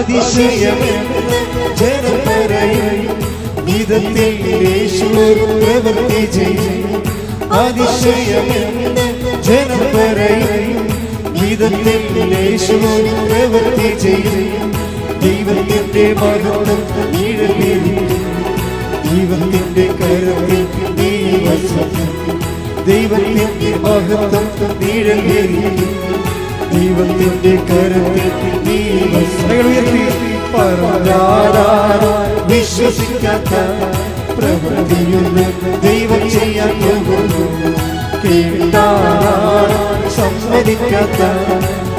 അതിശയമെന്ന് ജനം പറയും വിധത്തിൽ യേശു പ്രവൃത്തി ചെയ്യും. അതിശയമെന്ന് ജനം പറയും വിധത്തിൽ യേശു പ്രവൃത്തി ചെയ്യും. ദൈവത്തിന്റെ മഹത്വം നിഴലിൽ ദൈവത്തിന്റെ കരത്തിൽ നീ വസിക്കും. ദൈവത്തിന്റെ മഹത്വം നിഴലിൽ ദൈവത്തിന്റെ കരത്തിൽ നീ വസിക്കും. വിശ്വസിക്കാത്ത പ്രവൃത്തിയൊന്ന് ദൈവം ചെയ്യാൻ പോകുന്നു. കേട്ടാൽ സമ്മതിക്കാത്ത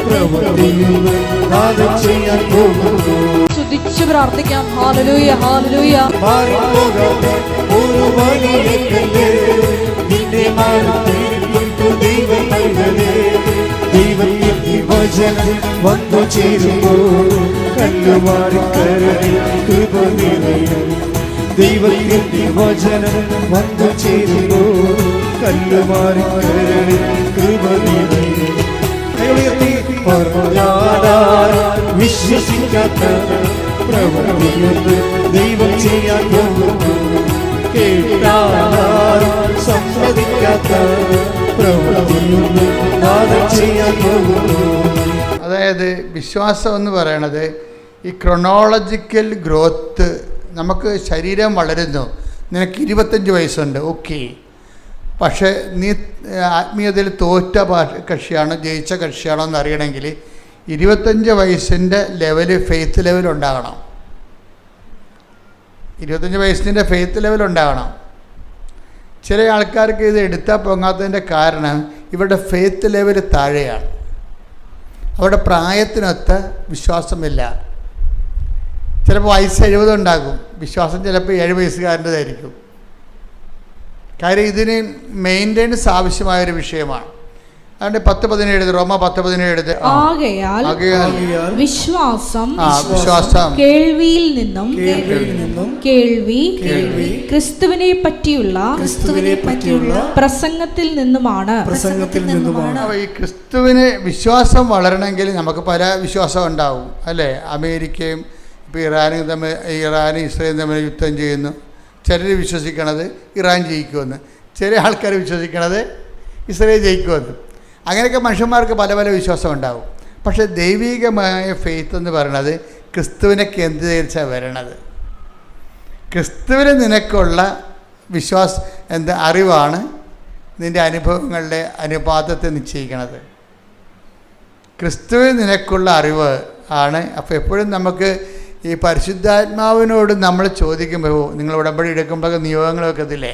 പ്രവൃത്തിയൊന്ന് നാദം ചെയ്യാൻ പോകുന്നു. സ്തുതിച്ച് പ്രാർത്ഥിക്കാം. Hallelujah hallelujah. മാറിപ്പോകാത്ത ഒരു വലിയ കല്ല് നിന്റെ മാറിപ്പോയിരിക്കുന്നു ദൈവം നൽകലേ. ദൈവത്തിന്റെ വചനം വന്നു ചേരുമ്പോൾ കല്ലുമാറി കരളിൽ കൃപ നിറയും. ദൈവത്തിന്റെ വചനം വന്നു ചേരുമ്പോൾ കല്ലുമാറി കരളിൽ കൃപ നിറയും. വിശ്വസിക്കാത്ത പ്രവൃത്തിയൊന്ന് ദൈവം ചെയ്യാൻ പോകുന്നു. കേട്ടാൽ സമ്മതിക്കാത്ത പ്രവൃത്തിയൊന്ന് നാദം ചെയ്യാൻ പോകുന്നു. അതായത് വിശ്വാസം എന്ന് പറയണത് ഈ ക്രൊണോളജിക്കൽ ഗ്രോത്ത്. നമുക്ക് ശരീരം വളരുന്നു. നിനക്ക് 25 വയസ്സുണ്ട്, ഓക്കെ. പക്ഷേ നീ ആത്മീയതയിൽ തോറ്റ കക്ഷിയാണോ ജയിച്ച കക്ഷിയാണോ എന്ന് അറിയണമെങ്കിൽ 25 വയസ്സിൻ്റെ ലെവല്, ഫെയ്ത്ത് ലെവൽ ഉണ്ടാകണം. 25 വയസ്സിൻ്റെ ഫെയ്ത്ത് ലെവൽ ഉണ്ടാകണം. ചില ആൾക്കാർക്ക് ഇത് എടുത്താൽ പൊങ്ങാത്തതിൻ്റെ കാരണം ഇവരുടെ ഫെയ്ത്ത് ലെവൽ താഴെയാണ്. അവരുടെ പ്രായത്തിനൊത്ത വിശ്വാസമില്ല. ചിലപ്പോൾ വയസ്സ് 70 ഉണ്ടാകും, വിശ്വാസം ചിലപ്പോൾ 7 വയസ്സുകാരൻ്റെതായിരിക്കും. കാര്യം ഇതിന് മെയിൻ്റെനൻസ് ആവശ്യമായൊരു വിഷയമാണ്. അതുകൊണ്ട് 10:17 റോമ 10:17 ആകയാൽ വിശ്വാസം കേൾവിയിൽ നിന്നും കേൾവി ക്രിസ്തുവിനെ പറ്റിയുള്ള പ്രസംഗത്തിൽ നിന്നുമാണ്. ഈ ക്രിസ്തുവിന് വിശ്വാസം വളരണമെങ്കിൽ നമുക്ക് പല വിശ്വാസം ഉണ്ടാവും അല്ലേ. അമേരിക്കയും ഇപ്പോൾ ഇറാനും ഇസ്രയേലും തമ്മിൽ യുദ്ധം ചെയ്യുന്നു. ചിലർ വിശ്വസിക്കണത് ഇറാൻ ജയിക്കുമെന്ന്, ചില ആൾക്കാർ വിശ്വസിക്കണത് ഇസ്രയേൽ ജയിക്കുമെന്ന്. അങ്ങനെയൊക്കെ മനുഷ്യന്മാർക്ക് പല പല വിശ്വാസം ഉണ്ടാവും. പക്ഷേ ദൈവികമായ ഫെയ്ത്ത് എന്ന് പറയുന്നത് ക്രിസ്തുവിനെ കേന്ദ്രീകരിച്ചാണ് വരണത്. ക്രിസ്തുവിന് നിനക്കുള്ള അറിവാണ് നിൻ്റെ അനുഭവങ്ങളുടെ അനുപാതത്തെ നിശ്ചയിക്കുന്നത്. ക്രിസ്തുവിന് നിനക്കുള്ള അറിവ് ആണ്. അപ്പോൾ എപ്പോഴും നമുക്ക് ഈ പരിശുദ്ധാത്മാവിനോട് നമ്മൾ ചോദിക്കുമ്പോൾ, നിങ്ങൾ ഉടമ്പടി എടുക്കുമ്പോഴൊക്കെ നിയോഗങ്ങളൊക്കെ ഇതില്ലേ,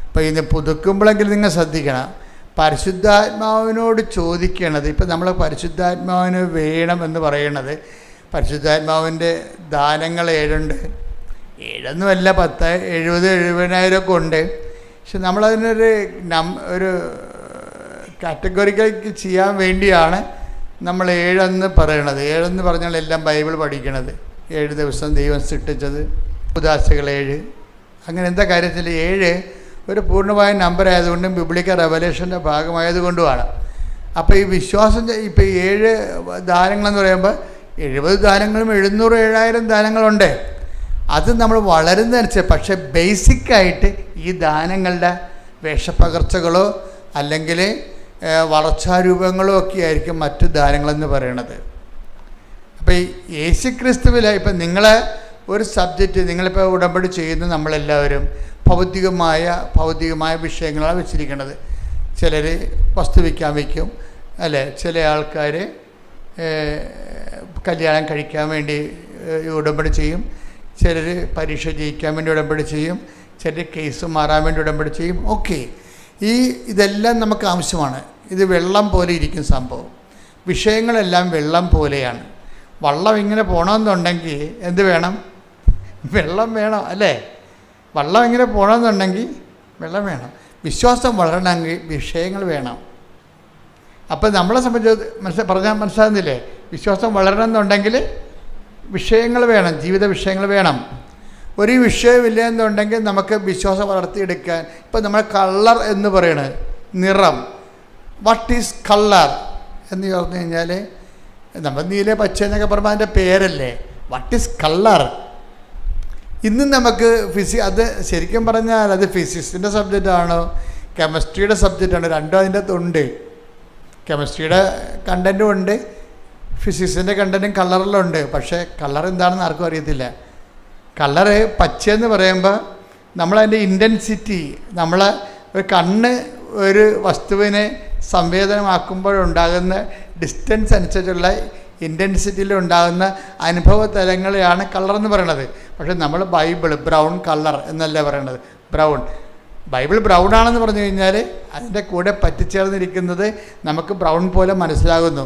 അപ്പോൾ ഇത് പുതുക്കുമ്പോഴെങ്കിലും നിങ്ങൾ ശ്രദ്ധിക്കണം. പരിശുദ്ധാത്മാവിനോട് ചോദിക്കണത്, ഇപ്പം നമ്മൾ പരിശുദ്ധാത്മാവിന് വേണമെന്ന് പറയണത്, പരിശുദ്ധാത്മാവിൻ്റെ ദാനങ്ങൾ 7 7 10 70 70,000 ഒക്കെ ഉണ്ട്. പക്ഷെ നമ്മളതിനൊരു ഒരു കാറ്റഗറിക്കൽ ചെയ്യാൻ വേണ്ടിയാണ് നമ്മൾ 7 പറയണത്. 7 പറഞ്ഞാൽ എല്ലാം ബൈബിൾ പഠിക്കണത്. 7 ദിവസം ദൈവം സൃഷ്ടിച്ചത്, ഉദാശകൾ 7. അങ്ങനെ എന്താ കാര്യത്തിൽ 7 ഒരു പൂർണ്ണമായ നമ്പർ ആയതുകൊണ്ടും ബിബ്ലിക്കൽ റെവലേഷൻ്റെ ഭാഗമായതുകൊണ്ടുമാണ്. അപ്പോൾ ഈ വിശ്വാസം ഇപ്പോൾ 7 ദാനങ്ങളെന്ന് പറയുമ്പോൾ 70 ദാനങ്ങളും 700 7000 ദാനങ്ങളുണ്ട്. അത് നമ്മൾ വളരുന്നതനുസരിച്ച്. പക്ഷേ ബേസിക്കായിട്ട് ഈ ദാനങ്ങളുടെ വേഷപ്പകർച്ചകളോ അല്ലെങ്കിൽ വളർച്ചാരൂപങ്ങളോ ഒക്കെ ആയിരിക്കും മറ്റു ദാനങ്ങളെന്ന് പറയണത്. അപ്പോൾ ഈ യേശുക്രിസ്തുവിൽ ഇപ്പം നിങ്ങളെ ഒരു സബ്ജക്റ്റ് നിങ്ങളിപ്പോൾ ഉടമ്പടി ചെയ്യുന്ന നമ്മളെല്ലാവരും ഭൗതികമായ വിഷയങ്ങളാണ് വെച്ചിരിക്കുന്നത്. ചിലർ വസ്തുവിക്കാൻ വയ്ക്കും അല്ലേ, ചില ആൾക്കാർ കല്യാണം കഴിക്കാൻ വേണ്ടി ഉടമ്പടി ചെയ്യും, ചിലർ പരീക്ഷ ജയിക്കാൻ വേണ്ടി ഉടമ്പടി ചെയ്യും, ചിലർ കേസ് മാറാൻ വേണ്ടി ഉടമ്പടി ചെയ്യും. ഓക്കെ, ഇതെല്ലാം നമുക്ക് ആവശ്യമാണ്. ഇത് വെള്ളം പോലെ ഇരിക്കും സംഭവം. വിഷയങ്ങളെല്ലാം വെള്ളം പോലെയാണ്. വള്ളം ഇങ്ങനെ പോകണമെന്നുണ്ടെങ്കിൽ എന്ത് വേണം? വെള്ളം വേണം അല്ലേ. വള്ളം ഇങ്ങനെ പോകണമെന്നുണ്ടെങ്കിൽ വെള്ളം വേണം. വിശ്വാസം വളരണമെങ്കിൽ വിഷയങ്ങൾ വേണം. അപ്പം നമ്മളെ സംബന്ധിച്ച് പറഞ്ഞാൽ മനസ്സിലാകുന്നില്ലേ? വിശ്വാസം വളരണമെന്നുണ്ടെങ്കിൽ വിഷയങ്ങൾ വേണം, ജീവിത വിഷയങ്ങൾ വേണം. ഒരു വിഷയമില്ല എന്നുണ്ടെങ്കിൽ നമുക്ക് വിശ്വാസം വളർത്തിയെടുക്കാൻ. ഇപ്പം നമ്മൾ കളർ എന്ന് പറയണത് നിറം. വാട്ട് ഈസ് കളർ എന്ന് പറഞ്ഞു കഴിഞ്ഞാൽ നമ്മൾ നീല പച്ച എന്നൊക്കെ പറയുമ്പോൾ അതിൻ്റെ പേരല്ലേ. What is colour? ഇന്ന് നമുക്ക് അത് ശരിക്കും പറഞ്ഞാൽ അത് ഫിസിക്സിൻ്റെ സബ്ജക്റ്റാണോ കെമിസ്ട്രിയുടെ സബ്ജക്റ്റാണോ, രണ്ടും അതിൻ്റെ അകത്തുണ്ട്. കെമിസ്ട്രിയുടെ കണ്ടൻറ്റും ഉണ്ട്, ഫിസിക്സിൻ്റെ കണ്ടൻറ്റും കളറിലുണ്ട്. പക്ഷേ കളർ എന്താണെന്ന് ആർക്കും അറിയത്തില്ല. കളറ് പച്ചയെന്ന് പറയുമ്പോൾ നമ്മളതിൻ്റെ ഇൻറ്റൻസിറ്റി, നമ്മളെ ഒരു കണ്ണ് ഒരു വസ്തുവിനെ സംവേദനമാക്കുമ്പോഴുണ്ടാകുന്ന ഡിസ്റ്റൻസ് അനുസരിച്ചുള്ള ഇൻറ്റൻസിറ്റിയിൽ ഉണ്ടാകുന്ന അനുഭവ തലങ്ങളെയാണ് കളർ എന്ന് പറയണത്. പക്ഷേ നമ്മൾ ബൈബിൾ ബ്രൗൺ കളർ എന്നല്ല പറയണത്. ബൈബിൾ ബ്രൗൺ ആണെന്ന് പറഞ്ഞു കഴിഞ്ഞാൽ അതിൻ്റെ കൂടെ പറ്റിച്ചേർന്നിരിക്കുന്നത് നമുക്ക് ബ്രൗൺ പോലെ മനസ്സിലാകുന്നു.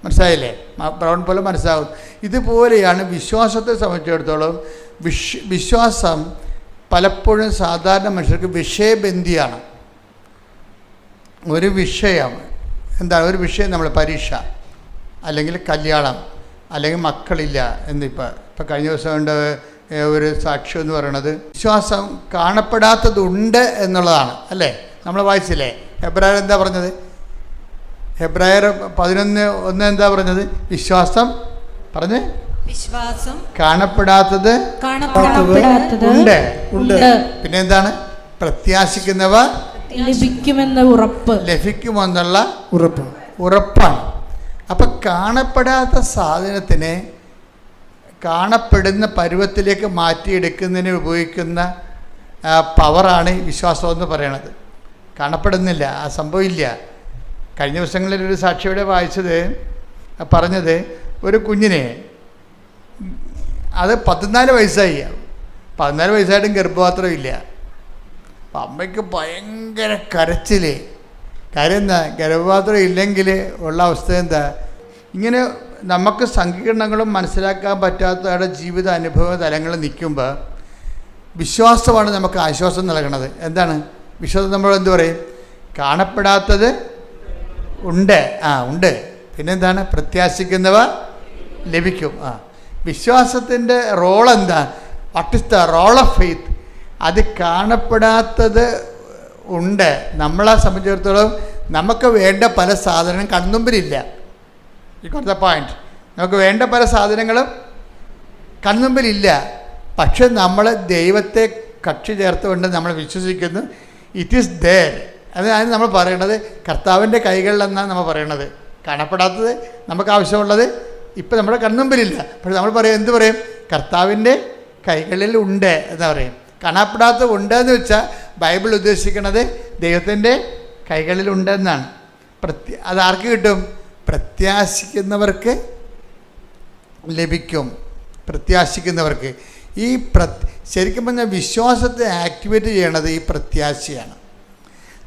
മനസ്സിലായില്ലേ? ബ്രൗൺ പോലെ മനസ്സിലാകും. ഇതുപോലെയാണ് വിശ്വാസത്തെ സംബന്ധിച്ചിടത്തോളം. വിശ്വാസം പലപ്പോഴും സാധാരണ മനുഷ്യർക്ക് വിഷയബന്ധിയാണ്. ഒരു വിഷയം എന്താണ്? ഒരു വിഷയം, നമ്മൾ പരീക്ഷ, അല്ലെങ്കിൽ കല്യാണം, അല്ലെങ്കിൽ മക്കളില്ല എന്നിപ്പോൾ കഴിഞ്ഞ ദിവസം കൊണ്ട് ഒരു സാക്ഷ്യം എന്ന് പറയുന്നത് വിശ്വാസം കാണപ്പെടാത്തതുണ്ട് എന്നുള്ളതാണ്. അല്ലേ? നമ്മൾ വായിച്ചില്ലേ? ഹെബ്രായർ എന്താ പറഞ്ഞത്? ഹെബ്രായർ 11:1 എന്താ പറഞ്ഞത്? വിശ്വാസം പറഞ്ഞ് വിശ്വാസം കാണപ്പെടാത്തത് ഉണ്ട്. പിന്നെ എന്താണ്? പ്രത്യാശിക്കുന്നവ ലഭിക്കുമെന്നുള്ള ഉറപ്പാണ്. അപ്പം കാണപ്പെടാത്ത സാധനത്തിനെ കാണപ്പെടുന്ന പരുവത്തിലേക്ക് മാറ്റിയെടുക്കുന്നതിന് ഉപയോഗിക്കുന്ന പവറാണ് വിശ്വാസം എന്ന് പറയണത്. കാണപ്പെടുന്നില്ല, ആ സംഭവമില്ല. കഴിഞ്ഞ ദിവസങ്ങളിൽ ഒരു സാക്ഷിയുടെ പറഞ്ഞത് ഒരു കുഞ്ഞിനെ, അത് 14 വയസ്സായി, 14 വയസ്സായിട്ടും ഗർഭപാത്രം ഇല്ല. അപ്പം അമ്മയ്ക്ക് ഭയങ്കര കരച്ചിൽ. കാര്യം എന്താ? ഗർഭപാത്രം ഇല്ലെങ്കിൽ ഉള്ള അവസ്ഥ എന്താ? ഇങ്ങനെ നമുക്ക് സങ്കീർണങ്ങളും മനസ്സിലാക്കാൻ പറ്റാത്തവരുടെ ജീവിത അനുഭവ തലങ്ങൾ നിൽക്കുമ്പോൾ വിശ്വാസമാണ് നമുക്ക് ആശ്വാസം നൽകണത്. എന്താണ് വിശ്വാസം? നമ്മൾ എന്ത് പറയും? കാണപ്പെടാത്തത് ഉണ്ട്. ഉണ്ട്. പിന്നെന്താണ്? പ്രത്യാശിക്കുന്നവ ലഭിക്കും. വിശ്വാസത്തിൻ്റെ റോൾ എന്താ? What is the role of faith? അത് കാണപ്പെടാത്തത് ഉണ്ട്. നമ്മളെ സംബന്ധിച്ചിടത്തോളം നമുക്ക് വേണ്ട പല സാധനങ്ങളും കൺമുമ്പിലില്ല. ഈ കൊടുത്ത പോയിന്റ്, നമുക്ക് വേണ്ട പല സാധനങ്ങളും കൺമുമ്പിലില്ല. പക്ഷെ നമ്മൾ ദൈവത്തെ കക്ഷി ചേർത്തുകൊണ്ട് നമ്മൾ വിശ്വസിക്കുന്നു. It is there. അതാണ് നമ്മൾ പറയണത്. കർത്താവിൻ്റെ കൈകളിലെന്നാണ് നമ്മൾ പറയണത്. കാണപ്പെടാത്തത് നമുക്ക് ആവശ്യമുള്ളത് ഇപ്പം നമ്മുടെ കൺമുമ്പിലില്ല. പക്ഷെ നമ്മൾ എന്ത് പറയും? കർത്താവിൻ്റെ കൈകളിൽ ഉണ്ട് എന്ന് പറയും. കാണപ്പെടാത്തത് ഉണ്ട് എന്ന് വെച്ചാൽ ബൈബിൾ ഉദ്ദേശിക്കുന്നത് ദൈവത്തിൻ്റെ കൈകളിലുണ്ടെന്നാണ്. അതാർക്ക് കിട്ടും? പ്രത്യാശിക്കുന്നവർക്ക് ലഭിക്കും. പ്രത്യാശിക്കുന്നവർക്ക്. ശരിക്കും പറഞ്ഞാൽ വിശ്വാസത്തെ ആക്ടിവേറ്റ് ചെയ്യണത് ഈ പ്രത്യാശയാണ്.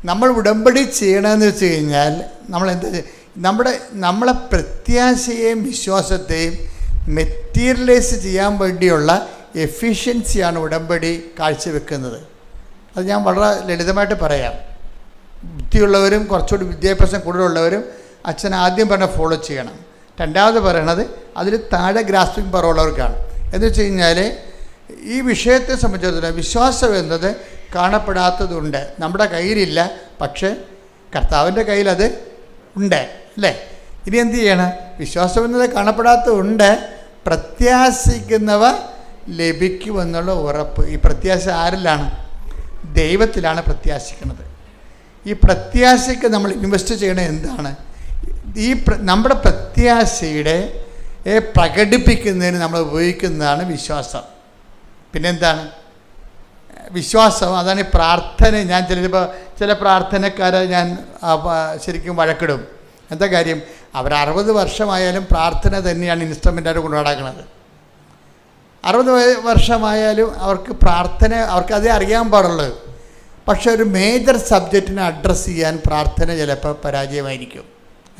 നമ്മൾ ഉടമ്പടി ചെയ്യണമെന്ന് വെച്ച് കഴിഞ്ഞാൽ നമ്മളെ പ്രത്യാശയെയും വിശ്വാസത്തെയും മെറ്റീരിയലൈസ് ചെയ്യാൻ വേണ്ടിയുള്ള എഫിഷ്യൻസിയാണ് ഉടമ്പടി കാഴ്ചവെക്കുന്നത്. അത് ഞാൻ വളരെ ലളിതമായിട്ട് പറയാം. ബുദ്ധിയുള്ളവരും കുറച്ചുകൂടി വിദ്യാഭ്യാസം കൂടുതലുള്ളവരും അച്ഛൻ ആദ്യം പറഞ്ഞ ഫോളോ ചെയ്യണം. രണ്ടാമത് പറയണത് അതിൽ താഴെ ഗ്രാസ്പിംഗ് പവർ ഉള്ളവർക്കാണ്. എന്ന് വെച്ച് കഴിഞ്ഞാൽ ഈ വിഷയത്തെ സംബന്ധിച്ചിടത്തോളം വിശ്വാസം എന്നത് കാണപ്പെടാത്തതുണ്ട്. നമ്മുടെ കയ്യിലില്ല, പക്ഷേ കർത്താവിൻ്റെ കയ്യിൽ അത് ഉണ്ട്. അല്ലേ? ഇനി എന്ത് ചെയ്യണം? വിശ്വാസം എന്നത് കാണപ്പെടാത്തതുണ്ട്, പ്രത്യാശിക്കുന്നവ ലഭിക്കുമെന്നുള്ള ഉറപ്പ്. ഈ പ്രത്യാശ ആരിലാണ്? ദൈവത്തിലാണ് പ്രത്യാശിക്കുന്നത്. ഈ പ്രത്യാശയ്ക്ക് നമ്മൾ ഇൻവെസ്റ്റ് ചെയ്യണത് എന്താണ്? നമ്മുടെ പ്രത്യാശയുടെ പ്രകടിപ്പിക്കുന്നതിന് നമ്മൾ ഉപയോഗിക്കുന്നതാണ് വിശ്വാസം. പിന്നെന്താണ് വിശ്വാസം? അതാണ് ഈ പ്രാർത്ഥന. ഞാൻ ചില പ്രാർത്ഥനക്കാരെ ഞാൻ ശരിക്കും വഴക്കിടും. എന്താ കാര്യം? അവർ 60 വർഷമായാലും പ്രാർത്ഥന തന്നെയാണ് ഇൻസ്ട്രുമെൻ്റായിട്ട് കൊണ്ടു നടക്കുന്നത്. 60 വർഷമായാലും അവർക്ക് പ്രാർത്ഥന, അവർക്കതേ അറിയാൻ പാടുള്ളത്. പക്ഷെ ഒരു മേജർ സബ്ജക്റ്റിനെ അഡ്രസ്സ് ചെയ്യാൻ പ്രാർത്ഥന ചിലപ്പോൾ പരാജയമായിരിക്കും.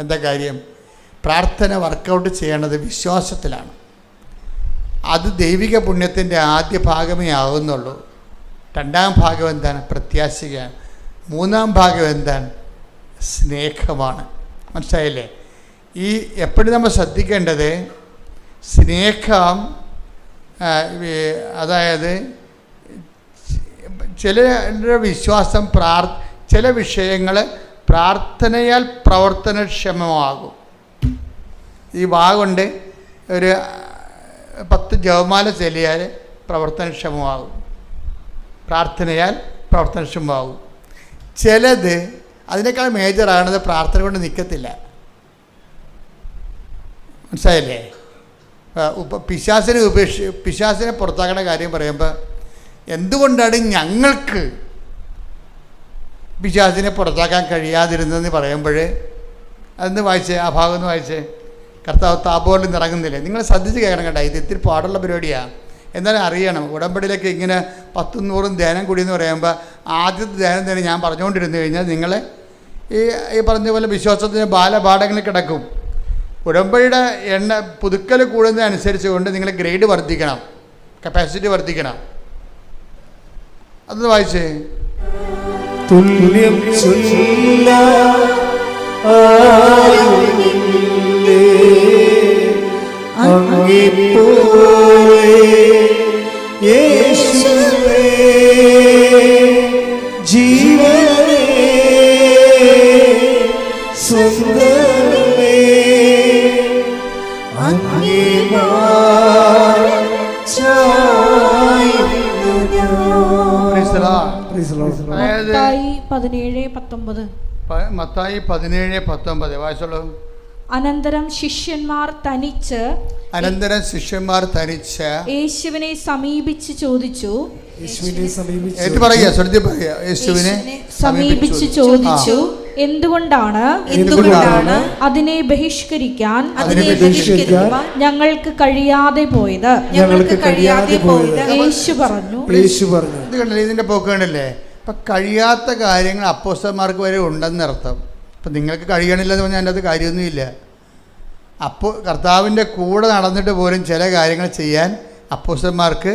എന്താ കാര്യം? പ്രാർത്ഥന വർക്കൗട്ട് ചെയ്യേണ്ടത് വിശ്വാസത്തിലാണ്. അത് ദൈവിക പുണ്യത്തിൻ്റെ ആദ്യ ഭാഗമേ ആകുന്നുള്ളൂ. രണ്ടാം ഭാഗം എന്താണ്? പ്രത്യാശയാണ്. മൂന്നാം ഭാഗം എന്താണ്? സ്നേഹമാണ്. മനസ്സിലായില്ലേ? ഈ എപ്പോഴും നമ്മൾ ശ്രദ്ധിക്കേണ്ടത് സ്നേഹം, അതായത് ചില വിശ്വാസം ചില വിഷയങ്ങൾ പ്രാർത്ഥനയാൽ പ്രവർത്തനക്ഷമമാകും. ഈ വാഗുണ്ട് 10 ജപമാല ചൊല്ലിയാൽ പ്രവർത്തനക്ഷമമാകും, പ്രാർത്ഥനയാൽ പ്രവർത്തനക്ഷമമാകും. ചിലത് അതിനേക്കാൾ മേജറാണത് പ്രാർത്ഥന കൊണ്ട് നിൽക്കത്തില്ല. മനസ്സിലായില്ലേ? പിശാസിനെ പുറത്താക്കുന്ന കാര്യം പറയുമ്പോൾ എന്തുകൊണ്ടാണ് ഞങ്ങൾക്ക് പിശാസിനെ പുറത്താക്കാൻ കഴിയാതിരുന്നതെന്ന് പറയുമ്പോൾ അതൊന്ന് വായിച്ചേ, ആ ഭാഗം ഒന്ന് വായിച്ചേ. കർത്താവ് താപോലിൽ നിറങ്ങുന്നില്ലേ? നിങ്ങൾ ശ്രദ്ധിച്ച് കേൾക്കണം കേട്ടോ, ഇത് ഇത്തിരി പാടുള്ള പരിപാടിയാണ്. എന്നാലും അറിയണം, ഉടമ്പടിയിലൊക്കെ ഇങ്ങനെ 10-100 ധ്യാനം കൂടിയെന്ന് പറയുമ്പോൾ ആദ്യത്തെ ധ്യാനം തന്നെ ഞാൻ പറഞ്ഞുകൊണ്ടിരുന്നു കഴിഞ്ഞാൽ നിങ്ങളെ ഈ പറഞ്ഞ പോലെ വിശ്വാസത്തിൻ്റെ ബാലപാഠങ്ങളിൽ കിടക്കും. ഉടമ്പടിയുടെ പുതുക്കൽ കൂടുന്നതനുസരിച്ച് കൊണ്ട് നിങ്ങൾ ഗ്രേഡ് വർദ്ധിക്കണം, കപ്പാസിറ്റി വർദ്ധിക്കണം. അതൊന്ന് വായിച്ചേ. തുല്യം യേശുവേ ജീവനേ സുന്ദരമേ അങ്ങേ മത്തായി 17:19 വായിച്ചോളൂ. അനന്തരം ശിഷ്യന്മാർ തനിച്ച് യേശുവിനെ സമീപിച്ച് ചോദിച്ചു എന്തുകൊണ്ടാണ് അതിനെ ബഹിഷ്കരിക്കാൻ ഞങ്ങൾക്ക് കഴിയാതെ പോയത്? യേശു പറഞ്ഞു. ഇതിന്റെ പോക്കണ്ടല്ലേ? ഇപ്പം കഴിയാത്ത കാര്യങ്ങൾ അപ്പോസ്തലന്മാർക്ക് വരെ ഉണ്ടെന്നർത്ഥം. ഇപ്പം നിങ്ങൾക്ക് കഴിയണില്ലെന്ന് പറഞ്ഞാൽ അതിൻ്റെ അത് കാര്യമൊന്നുമില്ല. അപ്പോൾ കർത്താവിൻ്റെ കൂടെ നടന്നിട്ട് പോലും ചില കാര്യങ്ങൾ ചെയ്യാൻ അപ്പോസ്തലന്മാർക്ക്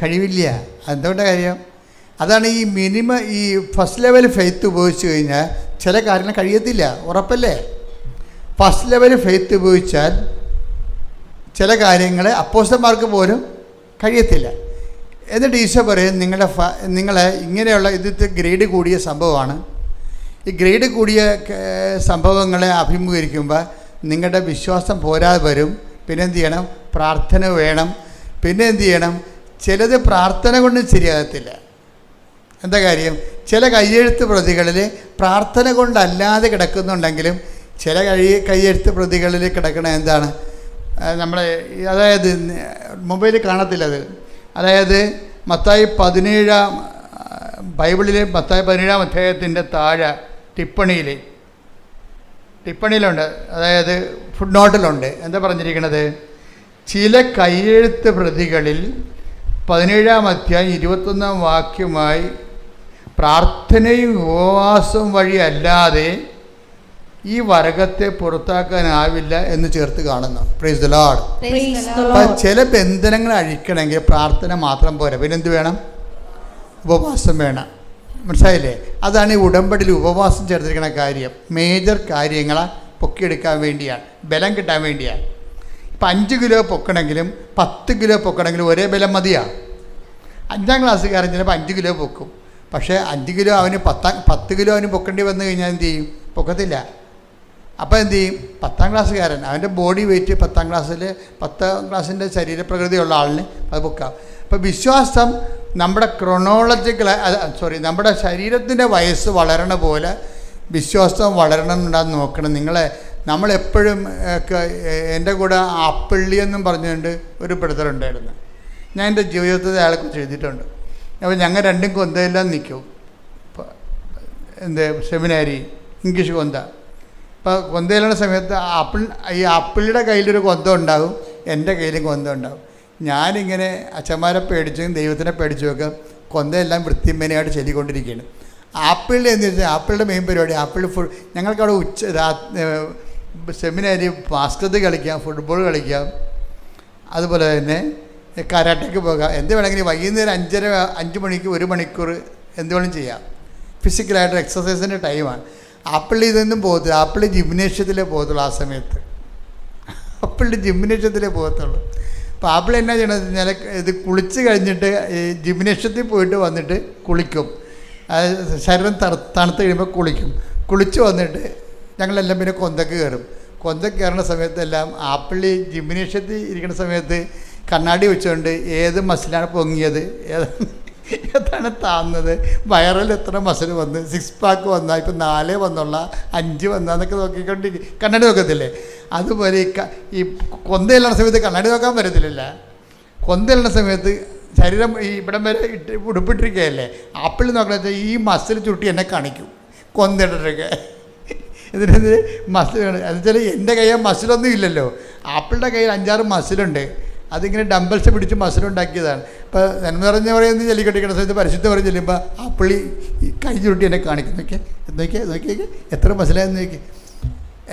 കഴിവില്ല. എന്തുകൊണ്ടാണ് കാര്യം? അതാണ് ഈ ഈ ഫസ്റ്റ് ലെവൽ ഫെയ്ത്ത് ഉപയോഗിച്ച് കഴിഞ്ഞാൽ ചില കാര്യങ്ങൾ കഴിയത്തില്ല, ഉറപ്പല്ലേ? ഫസ്റ്റ് ലെവൽ ഫെയ്ത്ത് ഉപയോഗിച്ചാൽ ചില കാര്യങ്ങൾ അപ്പോസ്തലന്മാർക്ക് പോലും കഴിയത്തില്ല. എന്നിട്ട് ഈശോ പറയും നിങ്ങളെ ഇങ്ങനെയുള്ള ഇതിൻ്റെ ഗ്രേഡ് കൂടിയ സംഭവമാണ്. ഈ ഗ്രേഡ് കൂടിയ സംഭവങ്ങളെ അഭിമുഖീകരിക്കുമ്പോൾ നിങ്ങളുടെ വിശ്വാസം പോരാതെ വരും. പിന്നെ എന്ത് ചെയ്യണം? പ്രാർത്ഥന വേണം. പിന്നെ എന്ത് ചെയ്യണം? ചിലത് പ്രാർത്ഥന കൊണ്ടും ശരിയാകത്തില്ല. എന്താ കാര്യം? ചില കയ്യെഴുത്ത് പ്രതികളിൽ പ്രാർത്ഥന കൊണ്ടല്ലാതെ കിടക്കുന്നുണ്ടെങ്കിലും ചില കയ്യെഴുത്ത് പ്രതികളിൽ കിടക്കണ എന്താണ്? നമ്മളെ അതായത് മൊബൈലിൽ കാണത്തില്ലത്. അതായത് മത്തായി 17 ബൈബിളിലെ മത്തായി 17 അധ്യായത്തിൻ്റെ താഴെ ടിപ്പണിയിലുണ്ട്, അതായത് ഫുഡ് നോട്ടിലുണ്ട്. എന്താ പറഞ്ഞിരിക്കുന്നത്? ചില കയ്യെഴുത്ത് പ്രതികളിൽ 17 അധ്യായം 21 വാക്യമായി പ്രാർത്ഥനയും ഉപവാസവും വഴി അല്ലാതെ ഈ വരകത്തെ പുറത്താക്കാനാവില്ല എന്ന് ചേർത്ത് കാണുന്നു. Praise the Lord. അപ്പം ചില ബന്ധനങ്ങൾ അഴിക്കണമെങ്കിൽ പ്രാർത്ഥന മാത്രം പോരാ, പിന്നെന്ത് വേണം? ഉപവാസം വേണം. മനസ്സിലായില്ലേ? അതാണ് ഈ ഉടമ്പടിയിൽ ഉപവാസം ചേർത്തിരിക്കുന്ന കാര്യം. മേജർ കാര്യങ്ങളെ പൊക്കിയെടുക്കാൻ വേണ്ടിയാണ്, ബലം കിട്ടാൻ വേണ്ടിയാണ്. ഇപ്പം 5 കിലോ പൊക്കണമെങ്കിലും 10 കിലോ പൊക്കണമെങ്കിലും ഒരേ ബലം മതിയാണ്. 5ാം ക്ലാസ്സുകാരൻ ചിലപ്പോൾ 5 കിലോ പൊക്കും. പക്ഷേ 5 കിലോ അവന് 10 കിലോ അവന് പൊക്കേണ്ടി വന്നു കഴിഞ്ഞാൽ എന്ത് ചെയ്യും? പൊക്കത്തില്ല. അപ്പോൾ എന്ത് ചെയ്യും? 10ാം ക്ലാസ്സുകാരൻ അവൻ്റെ ബോഡി വെയിറ്റ് 10ാം ക്ലാസ്സിൻ്റെ ശരീരപ്രകൃതിയുള്ള ആളിന് അത് പൊക്കാം. അപ്പോൾ വിശ്വാസം നമ്മുടെ നമ്മുടെ ശരീരത്തിൻ്റെ വയസ്സ് വളരണ പോലെ വിശ്വാസം വളരണമെന്നുണ്ടാകുന്ന നോക്കണം. നമ്മളെപ്പോഴും എൻ്റെ കൂടെ ആപ്പിള്ളി എന്നും പറഞ്ഞുകൊണ്ട് ഒരു ബ്രദറുണ്ടായിരുന്നു. ഞാൻ എൻ്റെ ജീവിതത്തിൽ അയാളെക്കുറിച്ച് എഴുതിയിട്ടുണ്ട്. അപ്പോൾ ഞങ്ങൾ രണ്ടും കൊന്തയെല്ലാം നിൽക്കും. സെമിനാരി ഇംഗ്ലീഷ് കൊന്ത. ഇപ്പോൾ കൊന്തയിലുള്ള സമയത്ത് ഈ ആപ്പിളിയുടെ കയ്യിലൊരു കൊന്ത ഉണ്ടാകും, എൻ്റെ കയ്യിലും കൊന്ത ഉണ്ടാകും. ഞാനിങ്ങനെ അച്ഛന്മാരെ പേടിച്ചും ദൈവത്തിനെ പേടിച്ചും ഒക്കെ കൊന്തയെല്ലാം വൃത്തിമേനയായിട്ട് ചൊല്ലിക്കൊണ്ടിരിക്കുകയാണ്. ആപ്പിളിൻ്റെ എന്ന് വെച്ചാൽ ആപ്പിളിൻ്റെ മെയിൻ പരിപാടി ഞങ്ങൾക്കവിടെ സെമിനാരി ബാസ്കറ്റ് കളിക്കാം, ഫുട്ബോൾ കളിക്കാം, അതുപോലെ തന്നെ കരാട്ടയ്ക്ക് പോകാം. എന്ത് വേണമെങ്കിലും വൈകുന്നേരം 5 മണിക്ക് 1 മണിക്കൂർ എന്ത് വേണമെങ്കിലും ചെയ്യാം. ഫിസിക്കലായിട്ട് എക്സസൈസിൻ്റെ ടൈമാണ്. ആപ്പിളിൽ ഇതൊന്നും പോകത്തില്ല. ആപ്പിൾ ജിംനേഷ്യത്തിലേ പോകത്തുള്ളൂ. ആ സമയത്ത് ആപ്പിളിൻ്റെ ജിംനേഷ്യത്തിലേ പോകത്തുള്ളൂ. അപ്പോൾ ആപ്പിൾ എന്നാ ചെയ്യണമെന്ന് വെച്ചാൽ ഇത് കുളിച്ച് കഴിഞ്ഞിട്ട് ഈ ജിംനേഷ്യത്തിൽ പോയിട്ട് വന്നിട്ട് കുളിക്കും. ശരീരം തണുത്ത് കഴിയുമ്പോൾ കുളിക്കും. കുളിച്ച് വന്നിട്ട് ഞങ്ങളെല്ലാം പിന്നെ കൊന്തക്ക് കയറും. കൊന്ത കയറുന്ന സമയത്തെല്ലാം ആപ്പിളി ജിംനേഷ്യത്തിൽ ഇരിക്കുന്ന സമയത്ത് കണ്ണാടി വെച്ചുകൊണ്ട് ഏത് മസിലാണ് പൊങ്ങിയത്, ഏതാണ് താന്നത്, വയറിൽ എത്ര മസിൽ വന്ന്, 6 പാക്ക് വന്നാൽ ഇപ്പം 4 വന്നുള്ള 5 വന്നാന്നൊക്കെ നോക്കിക്കൊണ്ടിരിക്കും. കണ്ണാടി നോക്കത്തില്ലേ? അതുപോലെ ഈ കൊന്തയിലുള്ള സമയത്ത് കണ്ണാടി നോക്കാൻ പറ്റത്തില്ല. കൊന്തയിലുള്ള സമയത്ത് ശരീരം ഈ ഇവിടം വരെ ഉടുപ്പിട്ടിരിക്കുകയല്ലേ, ആപ്പിൾ നോക്കണമെന്ന് വെച്ചാൽ ഈ മസിൽ ചുരുട്ടി എന്നെ കാണിക്കും കൊന്തയിട്ടൊക്കെ. ഇതിനെതിരെ മസിൽ എന്നുവെച്ചാൽ എൻ്റെ കയ്യിൽ മസിലൊന്നും ഇല്ലല്ലോ, ആപ്പിളിൻ്റെ കയ്യിൽ 5-6 മസിലുണ്ട്. അതിങ്ങനെ ഡംബൽസ് പിടിച്ച് മസിലുണ്ടാക്കിയതാണ്. ഇപ്പോൾ നന്മ പറഞ്ഞ പറയുന്നത് ജല്ലിക്കെട്ടിക്കുന്ന സമയത്ത് പരിശുദ്ധ പറഞ്ഞ് ചെല്ലുമ്പോൾ ആപ്പിളി കൈ ചുരുട്ടി എന്നെ കാണിക്കും. നോക്കിയേ എത്ര മസിലായെന്ന് നോക്കി.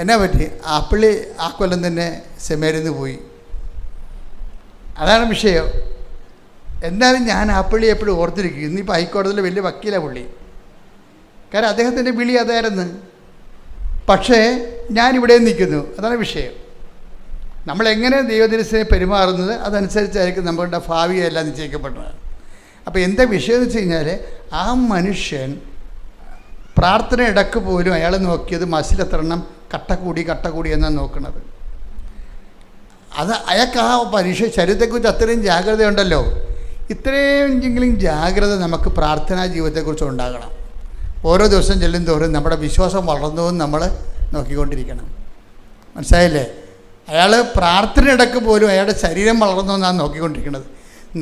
എന്നാ പറ്റി? ആപ്പിളി ആ കൊല്ലം തന്നെ സെമേരിന്ന് പോയി. അതാണ് വിഷയം. എന്നാലും ഞാൻ ആപ്പിളി എപ്പോഴും ഓർത്തിരിക്കും. ഇന്നിപ്പോൾ ഹൈക്കോടതിയിൽ വലിയ വക്കീലാണ് പുള്ളി. കാരണം അദ്ദേഹത്തിൻ്റെ വിളി അതായിരുന്നു. പക്ഷേ ഞാനിവിടെ നിൽക്കുന്നു. അതാണ് വിഷയം. നമ്മളെങ്ങനെ ദൈവദിനത്തിനെ പെരുമാറുന്നത് അതനുസരിച്ചായിരിക്കും നമ്മളുടെ ഭാവിയെല്ലാം നിശ്ചയിക്കപ്പെടുന്നത്. അപ്പോൾ എന്താ വിഷയം എന്ന് വെച്ച് കഴിഞ്ഞാൽ, ആ മനുഷ്യൻ പ്രാർത്ഥന ഇടക്ക് പോലും അയാൾ നോക്കിയത് മസിലെത്രണ്ണം കട്ട കൂടി എന്നാണ് നോക്കുന്നത്. അത് അയാൾക്ക് ആ ശരീരത്തെക്കുറിച്ച് അത്രയും ജാഗ്രതയുണ്ടല്ലോ. ഇത്രയെങ്കിലും ജാഗ്രത നമുക്ക് പ്രാർത്ഥനാ ജീവിതത്തെക്കുറിച്ച് ഉണ്ടാകണം. ഓരോ ദിവസം ചെല്ലും തോറും നമ്മുടെ വിശ്വാസം വളർന്നുവെന്ന് നമ്മൾ നോക്കിക്കൊണ്ടിരിക്കണം. മനസ്സിലായില്ലേ? അയാൾ പ്രാർത്ഥന ഇടക്ക് പോലും അയാളുടെ ശരീരം വളർന്നുവെന്നാണ് നോക്കിക്കൊണ്ടിരിക്കുന്നത്.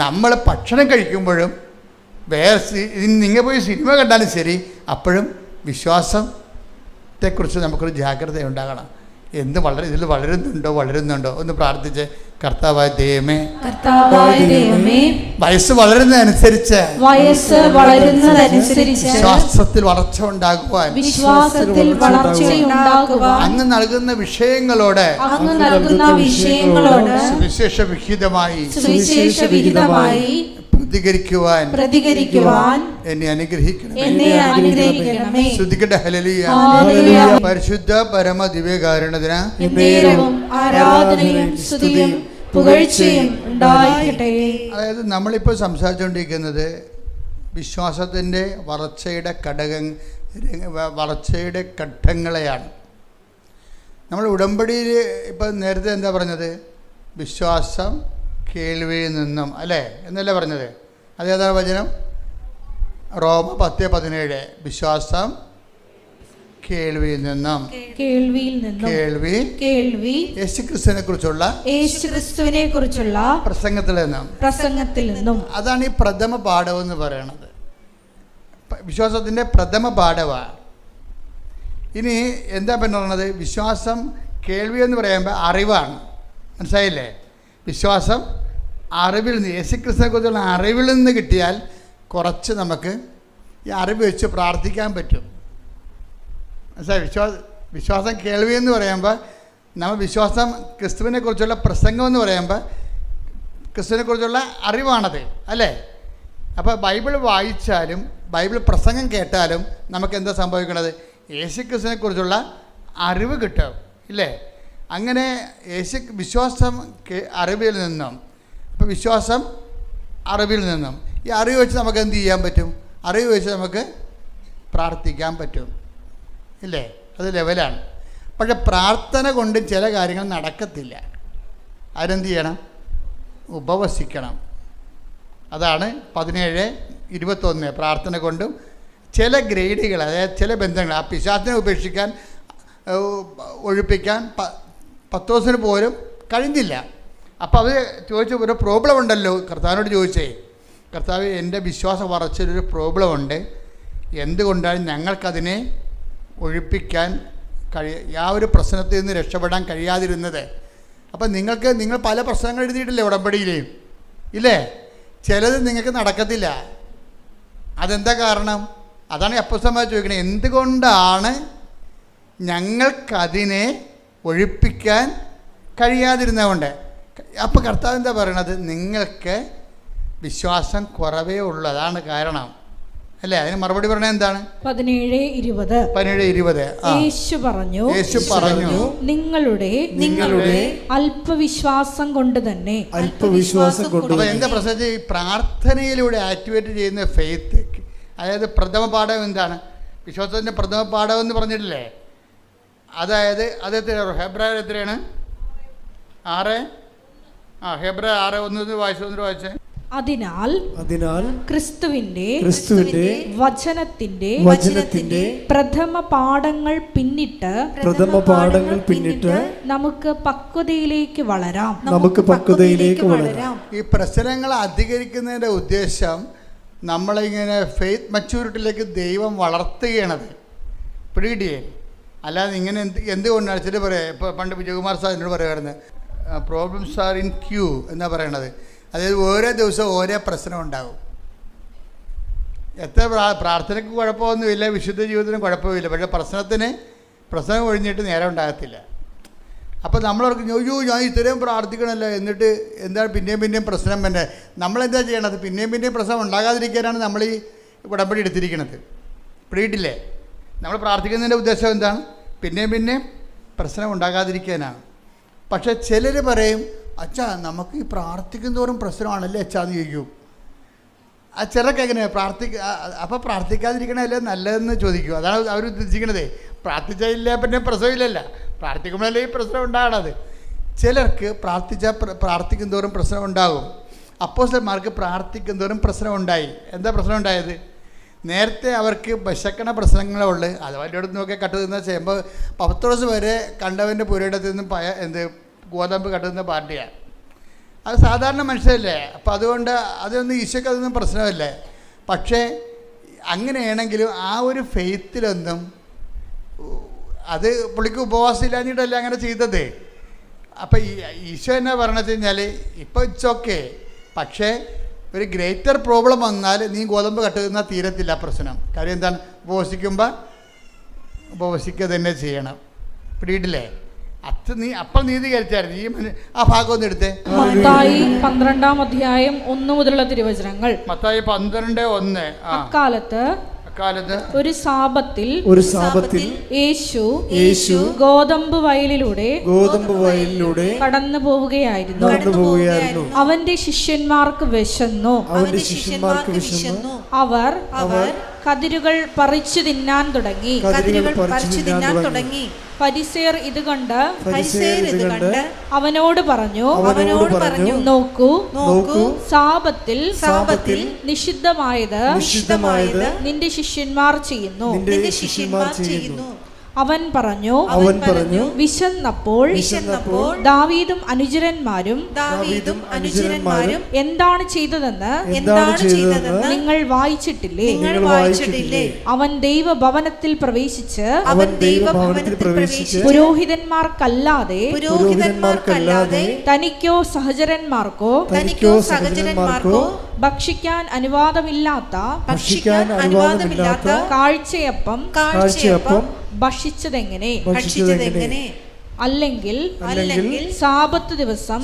നമ്മൾ ഭക്ഷണം കഴിക്കുമ്പോഴും നിങ്ങൾ പോയി സിനിമ കണ്ടാലും ശരി, അപ്പോഴും വിശ്വാസത്തെക്കുറിച്ച് നമുക്കൊരു ജാഗ്രത ഉണ്ടാകണം. ഇതിൽ വളരുന്നുണ്ടോ ഒന്ന് പ്രാർത്ഥിച്ച്, കർത്താവായ ദൈവമേ, വയസ്സ് വളരുന്നതനുസരിച്ച് വിശ്വാസത്തിൽ വളർച്ച ഉണ്ടാകുവാൻ അങ്ങ് നൽകുന്ന വിഷയങ്ങളോട് സുവിശേഷ വിഹിതമായി പ്രതികരിക്കുവാൻ എന്നെ അനുഗ്രഹിക്കണമേ. ശ്രുതിക്കട്ടെ ഹല്ലേലൂയ. പരിശുദ്ധ പരമ ദിവ്യകാരുണ്യത്തിന് അതായത് നമ്മളിപ്പോൾ സംസാരിച്ചുകൊണ്ടിരിക്കുന്നത് വിശ്വാസത്തിൻ്റെ വളർച്ചയുടെ ഘട്ടങ്ങളെയാണ്. നമ്മൾ ഉടമ്പടിയിൽ ഇപ്പം നേരത്തെ എന്താ പറഞ്ഞത്? വിശ്വാസം കേൾവിയിൽ നിന്നും, അല്ലേ എന്നല്ലേ പറഞ്ഞത്? അതേതാണ് വചനം? റോമ 10:17. വിശ്വാസം കേൾവിയിൽ നിന്നും, കേൾവി യേശുക്രിസ്തുവിനെ കുറിച്ചുള്ള പ്രസംഗത്തിൽ നിന്നും. അതാണ് ഈ പ്രഥമ പാഠം എന്ന് പറയുന്നത്. വിശ്വാസത്തിൻ്റെ പ്രഥമ പാഠമാണ്. ഇനി എന്താ പറയുന്നത്? വിശ്വാസം കേൾവി എന്ന് പറയുമ്പോൾ അറിവാണ്. മനസ്സിലായില്ലേ? വിശ്വാസം അറിവിൽ നിന്ന്, യേശുക്രിസ്തുവിനെ കുറിച്ചുള്ള അറിവിൽ നിന്ന് കിട്ടിയാൽ കുറച്ച് നമുക്ക് ഈ അറിവ് വെച്ച് പ്രാർത്ഥിക്കാൻ പറ്റും. മനസ്സിലായി? വിശ്വാസം കേൾവി എന്ന് പറയുമ്പോൾ നമ്മൾ വിശ്വാസം ക്രിസ്തുവിനെ കുറിച്ചുള്ള പ്രസംഗം എന്ന് പറയുമ്പോൾ ക്രിസ്തുവിനെ കുറിച്ചുള്ള അറിവാണത്, അല്ലേ? അപ്പോൾ ബൈബിൾ വായിച്ചാലും ബൈബിൾ പ്രസംഗം കേട്ടാലും നമുക്ക് എന്താ സംഭവിക്കുന്നത്? യേശുക്രിസ്തുവിനെ കുറിച്ചുള്ള അറിവ് കിട്ടും, ഇല്ലേ? അങ്ങനെ വിശ്വാസം അറിവിൽ നിന്നും, അപ്പോൾ വിശ്വാസം അറിവിൽ നിന്നും, ഈ അറിവ് വെച്ച് നമുക്ക് എന്ത് ചെയ്യാൻ പറ്റും? അറിവ് വെച്ച് നമുക്ക് പ്രാർത്ഥിക്കാൻ പറ്റും, ഇല്ലേ? അത് ലെവലാണ്. പക്ഷെ പ്രാർത്ഥന കൊണ്ട് ചില കാര്യങ്ങൾ നടക്കത്തില്ല. അതിനെന്ത് ചെയ്യണം? ഉപവസിക്കണം. അതാണ് 17:21. പ്രാർത്ഥന കൊണ്ടും ചില ഗ്രേഡുകൾ, അതായത് ചില ബന്ധങ്ങൾ, ആ പിശാചിനെ ഒഴിപ്പിക്കാൻ 10 ദിവസത്തിന് പോലും കഴിഞ്ഞില്ല. അപ്പോൾ അവർ ചോദിച്ച ഒരു പ്രോബ്ലം ഉണ്ടല്ലോ, കർത്താവിനോട് ചോദിച്ചേ, കർത്താവ് എൻ്റെ വിശ്വാസ വളർച്ചയിലൊരു പ്രോബ്ലം ഉണ്ട്, എന്തുകൊണ്ടാണ് ഞങ്ങൾക്കതിനെ ഒഴിപ്പിക്കാൻ ആ ഒരു പ്രശ്നത്തിൽ നിന്ന് രക്ഷപ്പെടാൻ കഴിയാതിരുന്നത്? അപ്പം നിങ്ങൾ പല പ്രശ്നങ്ങൾ എഴുതിയിട്ടില്ലേ ഉടമ്പടിയിലെയും, ഇല്ലേ? ചിലത് നിങ്ങൾക്ക് നടക്കത്തില്ല. അതെന്താ കാരണം? അതാണ് അപ്പോസ്തലന്മാർ ചോദിക്കണത്, എന്തുകൊണ്ടാണ് ഞങ്ങൾക്കതിനെ ഒഴിപ്പിക്കാൻ കഴിയാതിരുന്നതുകൊണ്ട്? അപ്പോൾ കർത്താവ് എന്താ പറയണത്? നിങ്ങൾക്ക് വിശ്വാസം കുറവേ ഉള്ളൂ, അതാണ് കാരണം, അല്ലേ? അതിന് മറുപടി പറഞ്ഞത് എന്താണ്? 17:20. യേശു പറഞ്ഞു നിങ്ങളുടെ അല്പവിശ്വാസം കൊണ്ട് തന്നെ. അപ്പോൾ എന്താ പ്രശ്നം? ഈ പ്രാർത്ഥനയിലൂടെ ആക്ടിവേറ്റ് ചെയ്യുന്ന ഫെയ്ത്ത്, അതായത് പ്രഥമ പാഠം എന്താണ്? വിശ്വാസത്തിൻ്റെ പ്രഥമ പാഠം എന്ന് പറഞ്ഞിട്ടില്ലേ? അതായത് അത് ഹെബ്രായർ എത്രയാണ്? 6 ഹെബ്രായർ 6:1 വായിച്ചേ. അതിനാൽ ക്രിസ്തുവിന്റെ വചനത്തിന്റെ പ്രഥമ പാഠങ്ങൾ പിന്നിട്ട് നമുക്ക് പക്വതയിലേക്ക് വളരാം. ഈ പ്രശ്നങ്ങൾ അധികരിക്കുന്നതിൻ്റെ ഉദ്ദേശം നമ്മളിങ്ങനെ ഫെയ്ത്ത് മച്യൂരിറ്റിയിലേക്ക് ദൈവം വളർത്തുകയാണത്. പിടികിട്ടിയേ? അല്ലാതെ ഇങ്ങനെ എന്തുകൊണ്ടാണ് ചില പറയാം. ഇപ്പോൾ പണ്ട് വിജയകുമാർ സാർ എന്നോട് പറയുമായിരുന്നു, പ്രോബ്ലംസ് ആർ ഇൻ ക്യൂ എന്നാണ് പറയണത്. അതായത് ഓരോ ദിവസവും ഓരോ പ്രശ്നം ഉണ്ടാകും. എത്ര പ്രാർത്ഥനയ്ക്ക് കുഴപ്പമൊന്നുമില്ല, വിശുദ്ധ ജീവിതത്തിന് കുഴപ്പമില്ല, പക്ഷേ പ്രശ്നം ഒഴിഞ്ഞിട്ട് നേരം ഉണ്ടാകത്തില്ല. അപ്പോൾ നമ്മളവർക്ക് അയ്യോ ഞാൻ ഇത്രയും പ്രാർത്ഥിക്കണമല്ലോ, എന്നിട്ട് എന്താണ് പിന്നെയും പ്രശ്നം തന്നെ. നമ്മളെന്താ ചെയ്യണത്? പിന്നെയും പ്രശ്നം ഉണ്ടാകാതിരിക്കാനാണ് നമ്മൾ ഈ ഉടമ്പടി എടുത്തിരിക്കുന്നത്. പിടിയിട്ടില്ലേ? നമ്മൾ പ്രാർത്ഥിക്കുന്നതിൻ്റെ ഉദ്ദേശം എന്താണ്? പിന്നെയും പ്രശ്നം ഉണ്ടാകാതിരിക്കാനാണ്. പക്ഷേ ചിലർ പറയും, അച്ഛാ നമുക്ക് ഈ പ്രാർത്ഥിക്കുന്നതോറും പ്രശ്നമാണല്ലേ അച്ഛാന്ന് ചോദിക്കും. ആ ചിലർക്ക് എങ്ങനെയാണ് അപ്പോൾ പ്രാർത്ഥിക്കാതിരിക്കണമല്ലേ നല്ലതെന്ന് ചോദിക്കും. അതാണ് അവർ ഉദ്ദേശിക്കണത്. പ്രാർത്ഥിച്ചില്ല പിന്നെ പ്രശ്നമില്ലല്ല, പ്രാർത്ഥിക്കുമ്പോഴല്ലേ ഈ പ്രശ്നം ഉണ്ടാകണത്. ചിലർക്ക് പ്രാർത്ഥിക്കുന്നതോറും പ്രശ്നം ഉണ്ടാകും. അപ്പോസ്തലന്മാർക്ക് പ്രാർത്ഥിക്കുന്നതോറും പ്രശ്നം ഉണ്ടായി. എന്താ പ്രശ്നം ഉണ്ടായത്? നേരത്തെ അവർക്ക് വിശക്കണ പ്രശ്നങ്ങളേ ഉള്ളു. അത് വലിയോടത്ത് നോക്കി കട്ടുതിന്ന ചെയ്യുമ്പോൾ പത്രോസ് വരെ കണ്ടവൻ്റെ പുരയിടത്തിൽ നിന്നും ഗോതമ്പ് കട്ടുന്ന പാർട്ടിയാണ്. അത് സാധാരണ മനുഷ്യരല്ലേ. അപ്പോൾ അതുകൊണ്ട് അതൊന്നും ഈശോയ്ക്ക് അതൊന്നും പ്രശ്നമല്ലേ. പക്ഷേ അങ്ങനെയാണെങ്കിലും ആ ഒരു ഫെയ്ത്തിലൊന്നും അത് പുള്ളിക്ക് ഉപവാസം ഇല്ലാഞ്ഞിട്ടല്ല അങ്ങനെ ചെയ്തത്. അപ്പോൾ ഈശോ എന്നാ പറഞ്ഞത് കഴിഞ്ഞാൽ ഇപ്പോൾ ഇറ്റ്സ് ഓക്കെ, പക്ഷേ ഒരു ഗ്രേറ്റർ പ്രോബ്ലം വന്നാൽ നീ ഗോതമ്പ് കട്ടുന്ന തീരത്തില്ല പ്രശ്നം. കാര്യം എന്താണ്? ഉപവസിക്കുക തന്നെ ചെയ്യണം. പിടിയിട്ടില്ലേ? അപ്പോൾ നീതീകരിച്ചായിരുന്നു. ഈ ആ ഭാഗം ഒന്ന് എടുത്തേ. മത്തായി 12-ാം അധ്യായം 1 മുതലുള്ള തിരുവചനങ്ങൾ. മത്തായി 12:1. അക്കാലത്ത് ഒരു സാബത്തിൽ യേശു ഗോതമ്പ് വയലിലൂടെ കടന്നു പോവുകയായിരുന്നു. അവന്റെ ശിഷ്യന്മാർക്ക് വിശന്നു. അവർ കതിരുകൾ പറിച്ചു തിന്നാൻ തുടങ്ങി. ഫരിസേയർ ഇത് കണ്ട് അവനോട് പറഞ്ഞു, നോക്കൂ, സാബത്തിൽ നിഷിദ്ധമായത് നിന്റെ ശിഷ്യന്മാർ ചെയ്യുന്നു. അവൻ പറഞ്ഞു, വിശന്നപ്പോൾ ദാവീദും അനുചരന്മാരും എന്താണ് ചെയ്തതെന്ന് നിങ്ങൾ വായിച്ചിട്ടില്ലേ? അവൻ ദൈവഭവനത്തിൽ പ്രവേശിച്ച് പുരോഹിതന്മാർക്കല്ലാതെ തനിക്കോ സഹചരന്മാർക്കോ ഭക്ഷിക്കാൻ അനുവാദമില്ലാത്ത കാഴ്ചയപ്പം ഭക്ഷിച്ചതെങ്ങനെ? അല്ലെങ്കിൽ സാബത്ത് ദിവസം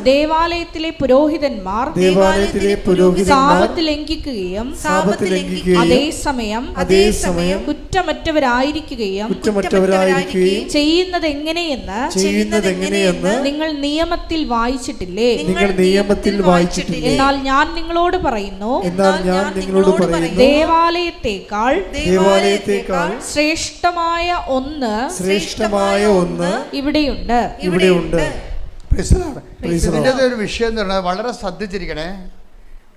ദേവാലയത്തിലെ പുരോഹിതന്മാർ സാബത്ത് ലംഘിക്കുകയും അതേസമയം കുറ്റമറ്റവരായിരിക്കുകയും ചെയ്യുന്നത് എങ്ങനെയെന്ന് നിങ്ങൾ നിയമത്തിൽ വായിച്ചിട്ടില്ലേ? എന്നാൽ ഞാൻ നിങ്ങളോട് പറയുന്നു, ദേവാലയത്തേക്കാൾ ശ്രേഷ്ഠമായ ഒന്ന് ഇവിടെയുണ്ട്. ഇതിൻ്റെ ഒരു വിഷയം എന്ന് പറഞ്ഞാൽ വളരെ ശ്രദ്ധിച്ചിരിക്കണേ.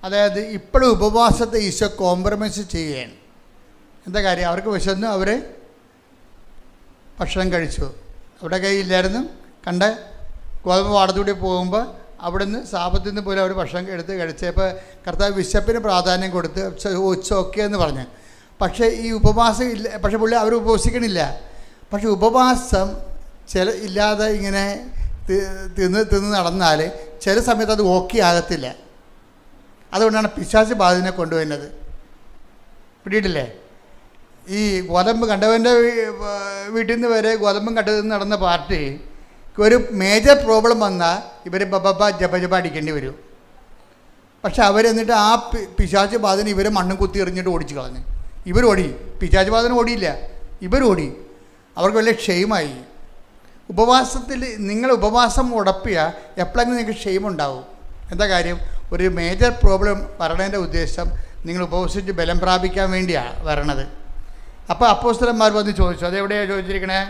അതായത് ഇപ്പോഴും ഉപവാസത്തെ ഈശോ കോംപ്രമൈസ് ചെയ്യുകയാണ്. എന്താ കാര്യം? അവർക്ക് വിശന്നു, അവർ ഭക്ഷണം കഴിച്ചു. അവിടെ കയ്യില്ലായിരുന്നു. കണ്ട ഗോതമ്പ് പാടത്തൂടി പോകുമ്പോൾ അവിടുന്ന് സാപത്തിൽ നിന്ന് പോലും അവർ ഭക്ഷണം എടുത്ത് കഴിച്ചപ്പോൾ കർത്താവ് വിശപ്പിന് പ്രാധാന്യം കൊടുത്ത് ഓക്കെ എന്ന് പറഞ്ഞു. പക്ഷേ ഈ ഉപവാസം ഇല്ല. പക്ഷേ പുള്ളി അവർ ഉപവസിക്കണില്ല. പക്ഷെ ഉപവാസം ഇല്ലാതെ ഇങ്ങനെ തിന്ന് നടന്നാൽ ചില സമയത്ത് അത് ഓക്കെ ആകത്തില്ല. അതുകൊണ്ടാണ് പിശാച് ബാധനെ കൊണ്ടുവരുന്നത്. പിടിയിട്ടില്ലേ? ഈ ഗോതമ്പ് കണ്ടവൻ്റെ വീട്ടിൽ നിന്ന് വരെ ഗോതമ്പും കണ്ടതിന്ന് നടന്ന പാർട്ടി ഒരു മേജർ പ്രോബ്ലം വന്നാൽ ഇവർ ജപ അടിക്കേണ്ടി വരും. പക്ഷെ അവരെന്നിട്ട് ആ പിശാച് ബാധന ഇവരെ മണ്ണും കുത്തി എറിഞ്ഞിട്ട് ഓടിച്ചു കളഞ്ഞു. ഇവരോടി. പിശാച് ബാധന ഓടിയില്ല, ഇവരോടി. അവർക്ക് വലിയ ക്ഷയമായി. ഉപവാസത്തിൽ നിങ്ങൾ ഉപവാസം ഉടപ്പിയാൽ എപ്പോഴെങ്കിലും നിങ്ങൾക്ക് ക്ഷയമുണ്ടാവും. എന്താ കാര്യം? ഒരു മേജർ പ്രോബ്ലം വരണതിൻ്റെ ഉദ്ദേശം നിങ്ങൾ ഉപവസിച്ച് ബലം പ്രാപിക്കാൻ വേണ്ടിയാണ് വരണത്. അപ്പോൾ അപ്പോസ്തലന്മാർ വന്ന് ചോദിച്ചു. അതെവിടെയാണ് ചോദിച്ചിരിക്കണേ?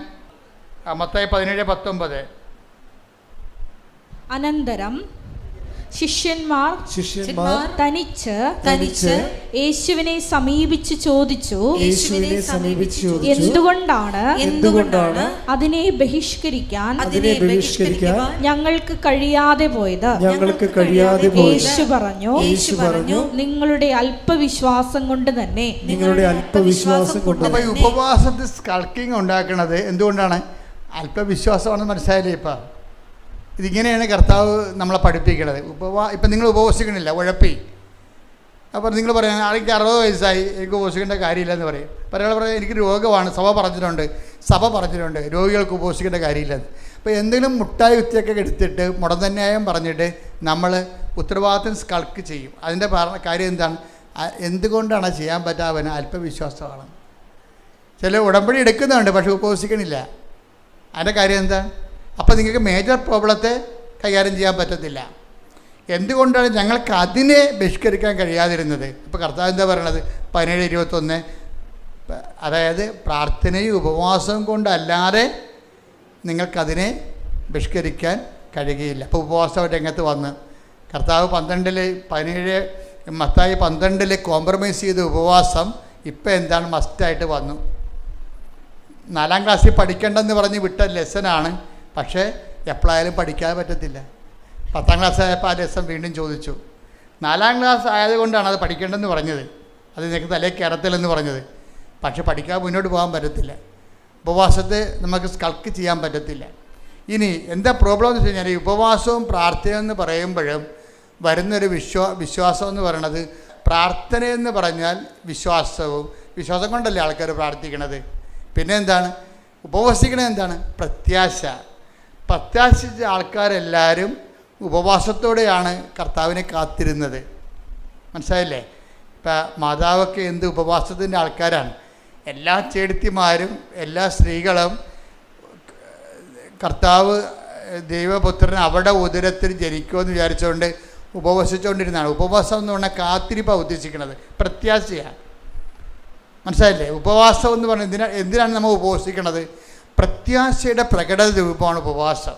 മത്തായി 17:19. അനന്തരം ശിഷ്യന്മാർ തനിച്ച് യേശുവിനെ സമീപിച്ച് ചോദിച്ചു, എന്തുകൊണ്ടാണ് അതിനെ ബഹിഷ്കരിക്കാൻ ഞങ്ങൾക്ക് കഴിയാതെ പോയത്? യേശു പറഞ്ഞു, നിങ്ങളുടെ അല്പവിശ്വാസം കൊണ്ട് തന്നെ. അപ്പോൾ ഉപവാസത്തിൽ സ്കൾക്കിങ് ഉണ്ടാക്കുന്നത് എന്തുകൊണ്ടാണ്? അല്പവിശ്വാസമാണെന്ന് മനസ്സിലായില്ലേ? ഇപ്പം ഇതിങ്ങനെയാണ് കർത്താവ് നമ്മളെ പഠിപ്പിക്കുന്നത്. ഇപ്പം നിങ്ങൾ ഉപവസിക്കണില്ല, ഉഴപ്പി. അപ്പോൾ നിങ്ങൾ പറയാം, ആൾക്ക് 60 വയസ്സായി, എനിക്ക് ഉപവസിക്കേണ്ട കാര്യമില്ലെന്ന് പറയും. ഒരാൾ പറയാം, എനിക്ക് രോഗമാണ്, സഭ പറഞ്ഞിട്ടുണ്ട് രോഗികൾക്ക് ഉപവസിക്കേണ്ട കാര്യമില്ലെന്ന്. അപ്പോൾ എന്തെങ്കിലും മുട്ടായി കുത്തിയൊക്കെ എടുത്തിട്ട് മുടന്തന്യായം പറഞ്ഞിട്ട് നമ്മൾ ഉത്തരവാദിത്വം സ്കൾക്ക് ചെയ്യും. അതിൻ്റെ കാര്യം എന്താണ്? എന്തുകൊണ്ടാണ് ചെയ്യാൻ പറ്റാവന്? അല്പവിശ്വാസമാണ്. ചില ഉടമ്പടി എടുക്കുന്നുണ്ട്, പക്ഷെ ഉപവസിക്കണില്ല. അതിൻ്റെ കാര്യം എന്താ? അപ്പോൾ നിങ്ങൾക്ക് മേജർ പ്രോബ്ലത്തെ കൈകാര്യം ചെയ്യാൻ പറ്റത്തില്ല. എന്തുകൊണ്ടാണ് ഞങ്ങൾക്ക് അതിനെ ബഹിഷ്കരിക്കാൻ കഴിയാതിരുന്നത്? ഇപ്പോൾ കർത്താവ് എന്താ പറയണത്? 17:21. അതായത് പ്രാർത്ഥനയും ഉപവാസവും കൊണ്ടല്ലാതെ നിങ്ങൾക്കതിനെ ബഹിഷ്കരിക്കാൻ കഴിയുകയില്ല. അപ്പോൾ ഉപവാസം രംഗത്ത് വന്ന് കർത്താവ് 17 മത്തായി 12 കോംപ്രമൈസ് ചെയ്ത ഉപവാസം ഇപ്പം എന്താണ്? മസ്റ്റായിട്ട് വന്നു. 4ാം ക്ലാസ്സിൽ പഠിക്കേണ്ടെന്ന് പറഞ്ഞ് വിട്ട ലെസനാണ്. പക്ഷേ എപ്പോഴായാലും പഠിക്കാതെ പറ്റത്തില്ല. 10ാം ക്ലാസ് ആയപ്പോൾ ആ ലെസൺ വീണ്ടും ചോദിച്ചു. 4ാം ക്ലാസ് ആയതുകൊണ്ടാണ് അത് പഠിക്കേണ്ടെന്ന് പറഞ്ഞത്. അത് നിനക്ക് തലേ കയറത്തില്ലെന്ന് പറഞ്ഞത്. പക്ഷെ പഠിക്കാതെ മുന്നോട്ട് പോകാൻ പറ്റത്തില്ല. ഉപവാസത്തെ നമുക്ക് സ്കൾക്ക് ചെയ്യാൻ പറ്റത്തില്ല. ഇനി എന്താ പ്രോബ്ലം എന്ന് വെച്ച് കഴിഞ്ഞാൽ, ഉപവാസവും പ്രാർത്ഥനയും എന്ന് പറയുമ്പോഴും വരുന്നൊരു വിശ്വാസം എന്ന് പറയുന്നത്, പ്രാർത്ഥനയെന്ന് പറഞ്ഞാൽ വിശ്വാസം കൊണ്ടല്ലേ ആൾക്കാർ പ്രാർത്ഥിക്കണത്. പിന്നെ എന്താണ്? ഉപവസിക്കണത് എന്താണ്? പ്രത്യാശിച്ച ആൾക്കാരെല്ലാവരും ഉപവാസത്തോടെയാണ് കർത്താവിനെ കാത്തിരുന്നത്. മനസ്സിലായില്ലേ? ഇപ്പം മാതാവൊക്കെ എന്ത് ഉപവാസത്തിൻ്റെ ആൾക്കാരാണ്. എല്ലാ ചേടത്തിമാരും എല്ലാ സ്ത്രീകളും കർത്താവ് ദൈവപുത്രൻ അവിടെ ഉദരത്തിൽ ജനിക്കുമെന്ന് വിചാരിച്ചുകൊണ്ട് ഉപവസിച്ചുകൊണ്ടിരുന്നതാണ്. ഉപവാസം എന്ന് പറഞ്ഞാൽ കാത്തിരിപ്പാണ് ഉദ്ദേശിക്കുന്നത്, പ്രത്യാശയാണ്. മനസ്സിലായില്ലേ? ഉപവാസം എന്ന് പറഞ്ഞാൽ എന്തിനാണ് നമ്മൾ ഉപവസിക്കുന്നത്? പ്രത്യാശയുടെ പ്രകട രൂപമാണ് ഉപവാസം.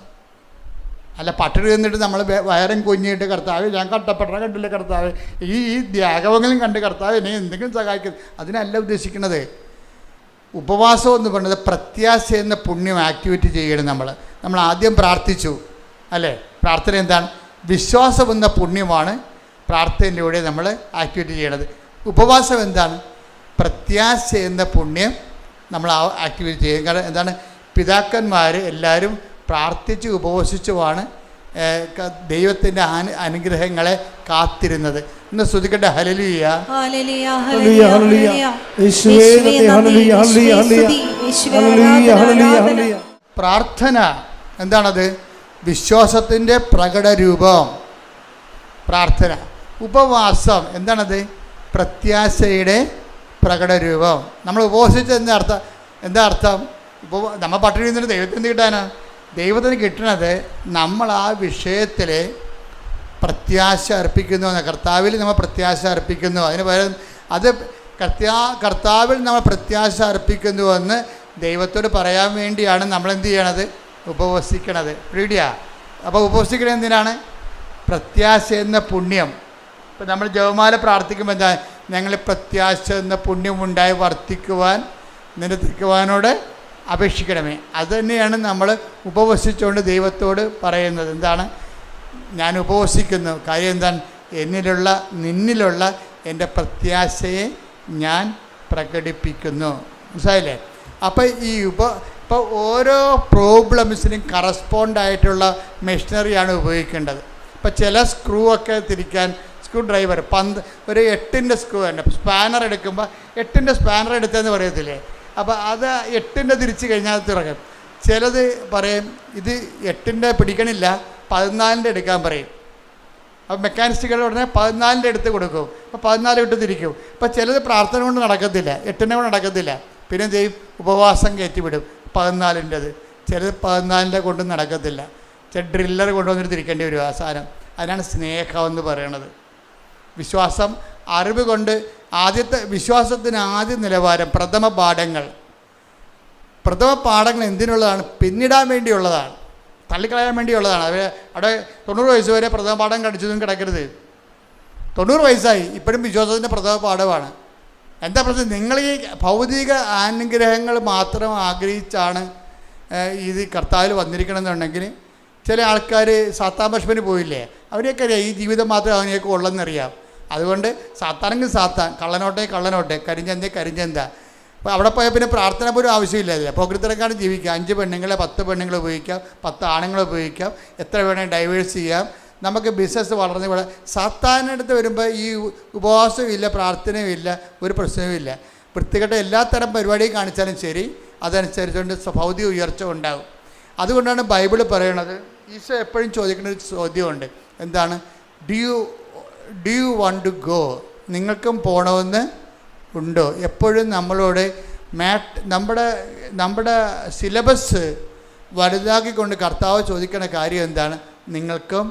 അല്ല പട്ടിണി നിന്നിട്ട് നമ്മൾ വയറും കുഞ്ഞിട്ട് കർത്താവ് ഞാൻ കട്ടപ്പെട്ട കണ്ടില്ല കർത്താവ്, ഈ ത്യാഗങ്ങളും കണ്ട് കർത്താവ് എന്നെ എന്തെങ്കിലും സഹായിക്കും, അതിനല്ല ഉദ്ദേശിക്കുന്നത്. ഉപവാസം എന്ന് പറയുന്നത് പ്രത്യാശ എന്ന പുണ്യം ആക്ടിവേറ്റ് ചെയ്യണം. നമ്മൾ ആദ്യം പ്രാർത്ഥിച്ചു അല്ലേ? പ്രാർത്ഥന എന്താണ്? വിശ്വാസം എന്ന പുണ്യമാണ് പ്രാർത്ഥനയിലൂടെ നമ്മൾ ആക്ടിവേറ്റ് ചെയ്യണത്. ഉപവാസം എന്താണ്? പ്രത്യാശ എന്ന പുണ്യം നമ്മൾ ആക്ടിവേറ്റ് ചെയ്യും. കാരണം എന്താണ്? പിതാക്കന്മാർ എല്ലാവരും പ്രാർത്ഥിച്ച് ഉപവസിച്ചുമാണ് ദൈവത്തിൻ്റെ അനുഗ്രഹങ്ങളെ കാത്തിരുന്നത്. ഇന്ന് സ്തുതിക്കട്ടെ. ഹല്ലേലൂയ. പ്രാർത്ഥന എന്താണത്? വിശ്വാസത്തിൻ്റെ പ്രകട രൂപം പ്രാർത്ഥന. ഉപവാസം എന്താണത്? പ്രത്യാശയുടെ പ്രകട രൂപം. നമ്മൾ ഉപവസിച്ച് എന്താ അർത്ഥം? നമ്മൾ പട്ടിണി നിന്നിട്ട് ദൈവത്തിന് കിട്ടാനാണ്. ദൈവത്തിന് കിട്ടണത് നമ്മൾ ആ വിഷയത്തിൽ പ്രത്യാശ അർപ്പിക്കുന്നു. കർത്താവിൽ നമ്മൾ പ്രത്യാശ അർപ്പിക്കുന്നു. അതിന് പകരം അത് കർത്താവിൽ നമ്മൾ പ്രത്യാശ അർപ്പിക്കുന്നുവെന്ന് ദൈവത്തോട് പറയാൻ വേണ്ടിയാണ് നമ്മളെന്ത് ചെയ്യണത്? ഉപവസിക്കണത്. റെഡിയാ? അപ്പോൾ ഉപവസിക്കണത് എന്തിനാണ്? പ്രത്യാശ എന്ന പുണ്യം. ഇപ്പം നമ്മൾ ജപമാല പ്രാർത്ഥിക്കുമ്പോൾ എന്താ? ഞങ്ങൾ പ്രത്യാശ എന്ന പുണ്യമുണ്ടായി വർദ്ധിക്കുവാൻ നിരത്തിക്കുവാനോട് അപേക്ഷിക്കണമേ. അതുതന്നെയാണ് നമ്മൾ ഉപവസിച്ചുകൊണ്ട് ദൈവത്തോട് പറയുന്നത്. എന്താണ്? ഞാൻ ഉപവസിക്കുന്നു. കാര്യം എന്താണ്? നിന്നിലുള്ള എൻ്റെ പ്രത്യാശയെ ഞാൻ പ്രകടിപ്പിക്കുന്നു. മനസ്സിലായില്ലേ? അപ്പോൾ ഇപ്പോൾ ഓരോ പ്രോബ്ലംസിനും കറസ്പോണ്ടായിട്ടുള്ള മെഷീനറിയാണ് ഉപയോഗിക്കേണ്ടത്. ഇപ്പോൾ ചില സ്ക്രൂ ഒക്കെ തിരിക്കാൻ സ്ക്രൂ ഡ്രൈവർ ഒരു 8ൻ്റെ സ്ക്രൂ ഉണ്ട്. സ്പാനർ എടുക്കുമ്പോൾ 8ൻ്റെ സ്പാനർ എടുത്തതെന്ന് പറയത്തില്ലേ? അപ്പോൾ അത് 8ൻ്റെ തിരിച്ച് കഴിഞ്ഞാൽ തിറക്കും. ചിലത് പറയും ഇത് 8ൻ്റെ പിടിക്കണില്ല 14ൻ്റെ എടുക്കാൻ പറയും. അപ്പോൾ മെക്കാനിസ്റ്റുകൾ ഉടനെ 14ൻ്റെ എടുത്ത് കൊടുക്കും. അപ്പോൾ 14 ഇട്ട് തിരിക്കും. അപ്പോൾ ചിലത് പ്രാർത്ഥന കൊണ്ട് നടക്കത്തില്ല, 8ൻ്റെ കൊണ്ട് നടക്കത്തില്ല. പിന്നെ എന്ത് ചെയ്യും? ഉപവാസം കയറ്റിവിടും 14ൻ്റെത്. ചിലത് 14ൻ്റെ കൊണ്ട് നടക്കത്തില്ല. ചില ഡ്രില്ലർ കൊണ്ടുവന്നിട്ട് തിരിക്കേണ്ടി വരും ആ സാധനം. അതിനാണ് സ്നേഹം എന്ന് പറയണത്. വിശ്വാസം അറിവ് കൊണ്ട് ആദ്യത്തെ വിശ്വാസത്തിന് ആദ്യ നിലവാരം പ്രഥമ പാഠങ്ങൾ എന്തിനുള്ളതാണ്? പിന്നിടാൻ വേണ്ടിയുള്ളതാണ്, തള്ളിക്കളയാൻ വേണ്ടിയുള്ളതാണ്. അവിടെ 90 വയസ്സ് വരെ പ്രഥമ പാഠം കടിച്ചതും കിടക്കരുത്. 90 വയസ്സായി ഇപ്പോഴും വിശ്വാസത്തിൻ്റെ പ്രഥമ പാഠമാണ്. എന്താ പ്രശ്നം? നിങ്ങൾ ഈ ഭൗതിക അനുഗ്രഹങ്ങൾ മാത്രം ആഗ്രഹിച്ചാണ് ഇത് കർത്താവിൽ വന്നിരിക്കണമെന്നുണ്ടെങ്കിൽ ചില ആൾക്കാർ സാത്താൻ പോയില്ലേ, അവരെയൊക്കെ അറിയാം ഈ ജീവിതം മാത്രമേ അവനെയൊക്കെ ഉള്ളെന്നറിയാം. അതുകൊണ്ട് സാത്താനെങ്കിൽ സാത്താൻ, കള്ളനോട്ടെ, കരിഞ്ചന്ത. അപ്പോൾ അവിടെ പോയാൽ പിന്നെ പ്രാർത്ഥന പോലും ആവശ്യമില്ല. പോകൃത്തരക്കാണ് ജീവിക്കുക. 5 പെണ്ണുങ്ങളെ 10 പെണ്ണുങ്ങളെ ഉപയോഗിക്കാം, 10 ആണുങ്ങളെ ഉപയോഗിക്കാം, എത്ര വേണമെങ്കിൽ ഡൈവേഴ്സ് ചെയ്യാം. നമുക്ക് ബിസിനസ് വളർന്നു പോലെ. സാത്താൻ്റെ അടുത്ത് വരുമ്പോൾ ഈ ഉപവാസവും പ്രാർത്ഥനയും ഇല്ല, ഒരു പ്രശ്നവും ഇല്ല. വൃത്തികെട്ട എല്ലാത്തരം പരിപാടിയും കാണിച്ചാലും ശരി, അതനുസരിച്ചുകൊണ്ട് ഭൗതിക ഉയർച്ച ഉണ്ടാകും. അതുകൊണ്ടാണ് ബൈബിൾ പറയണത്, ഈശോ എപ്പോഴും ചോദിക്കുന്ന ഒരു ചോദ്യമുണ്ട്. എന്താണ്? Do you want to go? നിങ്ങൾക്കും പോകണമെന്ന് ഉണ്ടോ? എപ്പോഴും നമ്മളോട് നമ്മുടെ സിലബസ് വലുതാക്കിക്കൊണ്ട് കർത്താവ് ചോദിക്കുന്ന കാര്യം എന്താണ്? നിങ്ങൾക്കും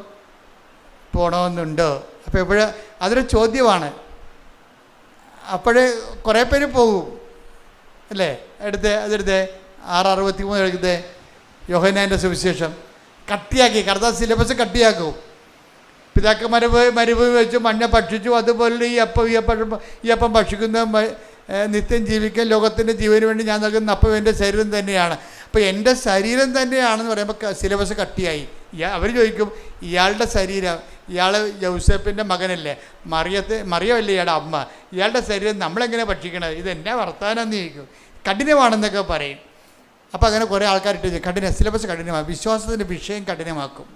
പോകണമെന്നുണ്ടോ? അപ്പോൾ എപ്പോഴും അതൊരു ചോദ്യമാണ്. അപ്പോഴേ കുറേ പേര് പോകും അല്ലേ? അതെടുത്തേ 6:63 എടുത്തേ, യോഹന്നാൻ്റെ സുവിശേഷം. കട്ടിയാക്കി കർത്താവ് സിലബസ് കട്ടിയാക്കും. പിതാക്കന്മാരെ മരുഭൂമി വെച്ച് മഞ്ഞ ഭക്ഷിച്ചു, അതുപോലെ ഈ അപ്പം ഭക്ഷിക്കുന്ന നിത്യം ജീവിക്കാൻ ലോകത്തിൻ്റെ ജീവന് വേണ്ടി ഞാൻ നൽകുന്ന അപ്പം എൻ്റെ ശരീരം തന്നെയാണ്. അപ്പോൾ എൻ്റെ ശരീരം തന്നെയാണെന്ന് പറയുമ്പോൾ സിലബസ് കട്ടിയായി. അവർ ചോദിക്കും, ഇയാളുടെ ശരീരം, ഇയാൾ യൗസേപ്പിൻ്റെ മകനല്ലേ, മറിയമല്ലേ ഇയാളുടെ അമ്മ, ഇയാളുടെ ശരീരം നമ്മളെങ്ങനെ ഭക്ഷിക്കണത്? ഇതെന്നെ വർത്താനെന്ന് ചോദിക്കും. കഠിനമാണെന്നൊക്കെ പറയും. അപ്പോൾ അങ്ങനെ കുറേ ആൾക്കാരിട്ട് സിലബസ് കഠിനമാക്കും. വിശ്വാസത്തിൻ്റെ വിഷയം കഠിനമാക്കും.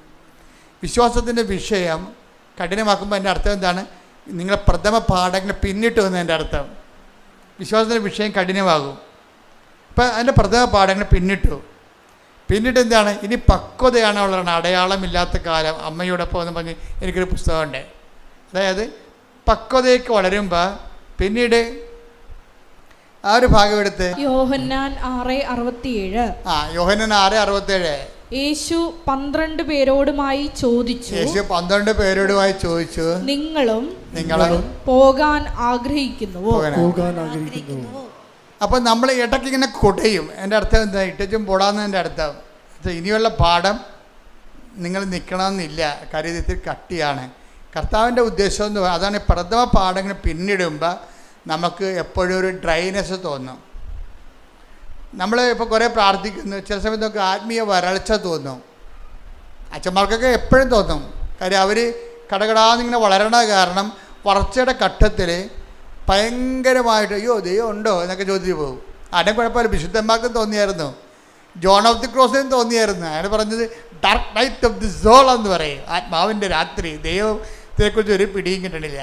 വിശ്വാസത്തിൻ്റെ വിഷയം കഠിനമാക്കുമ്പോൾ എൻ്റെ അർത്ഥം എന്താണ്? നിങ്ങളെ പ്രഥമ പാഠങ്ങൾ പിന്നിട്ട് വന്നതിൻ്റെ അർത്ഥം. വിശ്വാസത്തിൻ്റെ വിഷയം കഠിനമാകും. ഇപ്പം അതിൻ്റെ പ്രഥമ പാഠങ്ങൾ പിന്നിട്ട് എന്താണ്? ഇനി പക്വതയാണ് ഉള്ളതാണ്. അടയാളമില്ലാത്ത കാലം അമ്മയോടൊപ്പം എന്ന് പറഞ്ഞ് എനിക്കൊരു പുസ്തകമുണ്ട്. അതായത് പക്വതയ്ക്ക് വളരുമ്പോൾ പിന്നീട് ആ ഒരു ഭാഗം എടുത്ത് യോഹന്നാൻ 6:67. യോഹന്നാൻ 6:67. യേശു 12 പേരോടുമായി ചോദിച്ചു, നിങ്ങളും പോകാൻ ആഗ്രഹിക്കുന്നുവോ? അപ്പം നമ്മൾ ഇടയ്ക്ക് ഇങ്ങനെ കൊടയും. എൻ്റെ അർത്ഥം എന്താ? ഇട്ടും പോടാന്നതിൻ്റെ അർത്ഥം ഇനിയുള്ള പാഠം നിങ്ങൾ നിൽക്കണമെന്നില്ല, കാര്യം ഇത്തിരി കട്ടിയാണ്. കർത്താവിൻ്റെ ഉദ്ദേശം എന്ന് പറയുന്നത് അതാണ്. പ്രഥമ പാഠങ്ങൾ പിന്നിടുമ്പോൾ നമുക്ക് എപ്പോഴും ഒരു ഡ്രൈനെസ് തോന്നും. നമ്മൾ ഇപ്പോൾ കുറേ പ്രാർത്ഥിക്കുന്നു, ചില സമയത്ത് നമുക്ക് ആത്മീയ വരൾച്ച തോന്നും. അച്ഛന്മാർക്കൊക്കെ എപ്പോഴും തോന്നും. കാര്യം അവർ കടകടാന്നിങ്ങനെ വളരണ കാരണം വളർച്ചയുടെ ഘട്ടത്തിൽ ഭയങ്കരമായിട്ട് അയ്യോ ദൈവം ഉണ്ടോ എന്നൊക്കെ ചോദിച്ചു പോകും. ആരും കുഴപ്പമില്ല, വിശുദ്ധന്മാർക്കും തോന്നിയായിരുന്നു, ജോൺ ഓഫ് ദി ക്രോസിനും തോന്നിയായിരുന്നു. അയാൾ പറഞ്ഞത് dark night of the soul എന്ന് പറയും, ആത്മാവിൻ്റെ രാത്രി. ദൈവത്തെക്കുറിച്ച് ഒരു പിടിയും കിട്ടണില്ല.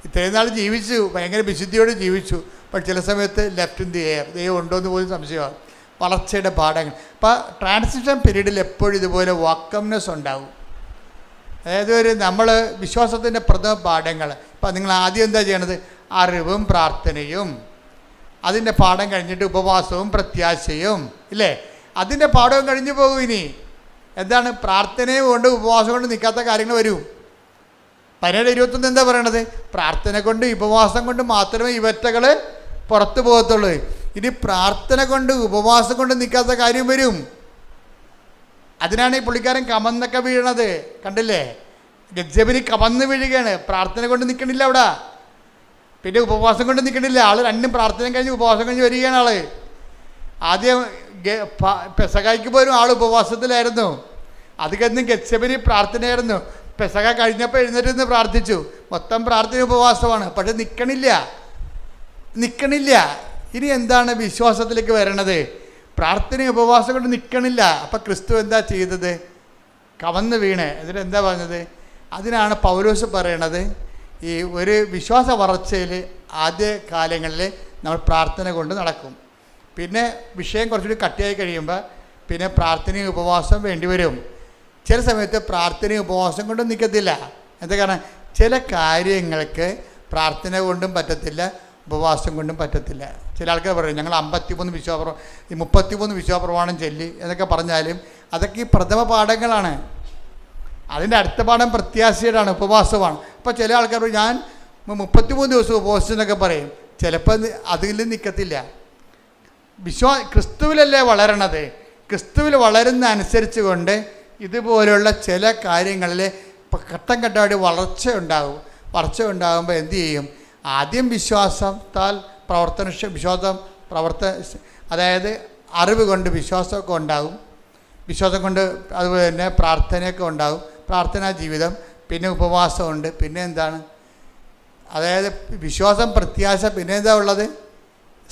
ഇത്രയും നാൾ ജീവിച്ചു, ഭയങ്കര വിശുദ്ധിയോട് ജീവിച്ചു. പക്ഷെ ചില സമയത്ത് ലെഫ്റ്റ് ഇൻ ദി എയർ, ദൈവം ഉണ്ടോ എന്ന് പോലും സംശയമാണ്. വളർച്ചയുടെ പാഠങ്ങൾ. അപ്പോൾ ട്രാൻസിഷൻ പീരീഡിൽ എപ്പോഴും ഇതുപോലെ വാക്കംനെസ് ഉണ്ടാവും. അതായത് നമ്മൾ വിശ്വാസത്തിൻ്റെ പ്രഥമ പാഠങ്ങൾ. ഇപ്പം നിങ്ങൾ ആദ്യം എന്താ ചെയ്യണത്? അറിവും പ്രാർത്ഥനയും. അതിൻ്റെ പാഠം കഴിഞ്ഞിട്ട് ഉപവാസവും പ്രത്യാശയും ഇല്ലേ? അതിൻ്റെ പാഠവും കഴിഞ്ഞു പോകും. ഇനി എന്താണ്? പ്രാർത്ഥനയും കൊണ്ട് ഉപവാസം കൊണ്ട് നിൽക്കാത്ത കാര്യങ്ങൾ വരും. 17:21 എന്താ പറയണത്? പ്രാർത്ഥന കൊണ്ട് ഉപവാസം കൊണ്ട് മാത്രമേ ഇവറ്റകൾ പുറത്തു പോകത്തുള്ളൂ. ഇനി പ്രാർത്ഥന കൊണ്ട് ഉപവാസം കൊണ്ട് നിൽക്കാത്ത കാര്യം വരും. അതിനാണ് ഈ പുള്ളിക്കാരൻ കമന്നൊക്കെ വീഴണത്. കണ്ടില്ലേ? ഗദ്സമനി കമന്ന് വീഴുകയാണ്. പ്രാർത്ഥന കൊണ്ട് നിൽക്കണില്ല അവിടെ, പിന്നെ ഉപവാസം കൊണ്ട് നിൽക്കണില്ല. ആൾ രണ്ടും പ്രാർത്ഥന കഴിഞ്ഞ് ഉപവാസം കഴിഞ്ഞ് വരികയാണ് ആൾ. ആദ്യം പെസകായ്ക്ക് പോലും ആൾ ഉപവാസത്തിലായിരുന്നു. അത് കഴിഞ്ഞ് ഗദ്സമനി പ്രാർത്ഥനയായിരുന്നു. പെസക കഴിഞ്ഞപ്പോൾ എഴുന്നേറ്റ് പ്രാർത്ഥിച്ചു. മൊത്തം പ്രാർത്ഥന ഉപവാസമാണ്. പക്ഷെ നിൽക്കണില്ല. ഇനി എന്താണ് വിശ്വാസത്തിലേക്ക് വരണത്? പ്രാർത്ഥന ഉപവാസം കൊണ്ട് നിൽക്കണില്ല. അപ്പം ക്രിസ്തു എന്താ ചെയ്തത്? കവന്ന് വീണ്. എന്നിട്ട് എന്താ പറഞ്ഞത്? അതിനാണ് പൗലോസ് പറയണത്, ഈ ഒരു വിശ്വാസ വളർച്ചയിൽ ആദ്യ കാലങ്ങളിൽ നമ്മൾ പ്രാർത്ഥന കൊണ്ട് നടക്കും. പിന്നെ വിഷയം കുറച്ചുകൂടി കട്ടിയായി കഴിയുമ്പോൾ പിന്നെ പ്രാർത്ഥനയും ഉപവാസം വേണ്ടി വരും. ചില സമയത്ത് പ്രാർത്ഥനയും ഉപവാസം കൊണ്ടും നിൽക്കത്തില്ല. എന്താ കാരണം? ചില കാര്യങ്ങൾക്ക് പ്രാർത്ഥന കൊണ്ടും പറ്റത്തില്ല, ഉപവാസം കൊണ്ടും പറ്റത്തില്ല. ചില ആൾക്കാർ പറയും ഞങ്ങൾ 33 വിശ്വാസപ്രമാണം ചൊല്ലി എന്നൊക്കെ പറഞ്ഞാലും അതൊക്കെ ഈ പ്രഥമ പാഠങ്ങളാണ്. അതിൻ്റെ അടുത്ത പാഠം പ്രത്യാശയുടെയാണ്, ഉപവാസമാണ്. അപ്പോൾ ചില ആൾക്കാർ ഞാൻ 33 ദിവസം ഉപവസിച്ചെന്നൊക്കെ പറയും. ചിലപ്പോൾ അതിൽ നിൽക്കത്തില്ല. ക്രിസ്തുവിലല്ലേ വളരണത്. ക്രിസ്തുവിൽ വളരുന്ന അനുസരിച്ച് കൊണ്ട് ഇതുപോലുള്ള ചില കാര്യങ്ങളിൽ ഘട്ടം ഘട്ടമായിട്ട് വളർച്ച ഉണ്ടാകുമ്പോൾ എന്തു ചെയ്യും? ആദ്യം വിശ്വാസത്താൽ അതായത് അറിവ് കൊണ്ട് വിശ്വാസമൊക്കെ ഉണ്ടാകും. വിശ്വാസം കൊണ്ട് അതുപോലെ തന്നെ പ്രാർത്ഥനയൊക്കെ ഉണ്ടാകും. പ്രാർത്ഥനാ ജീവിതം, പിന്നെ ഉപവാസമുണ്ട്, പിന്നെ എന്താണ്? അതായത് വിശ്വാസം, പ്രത്യാശ, പിന്നെ എന്താ ഉള്ളത്?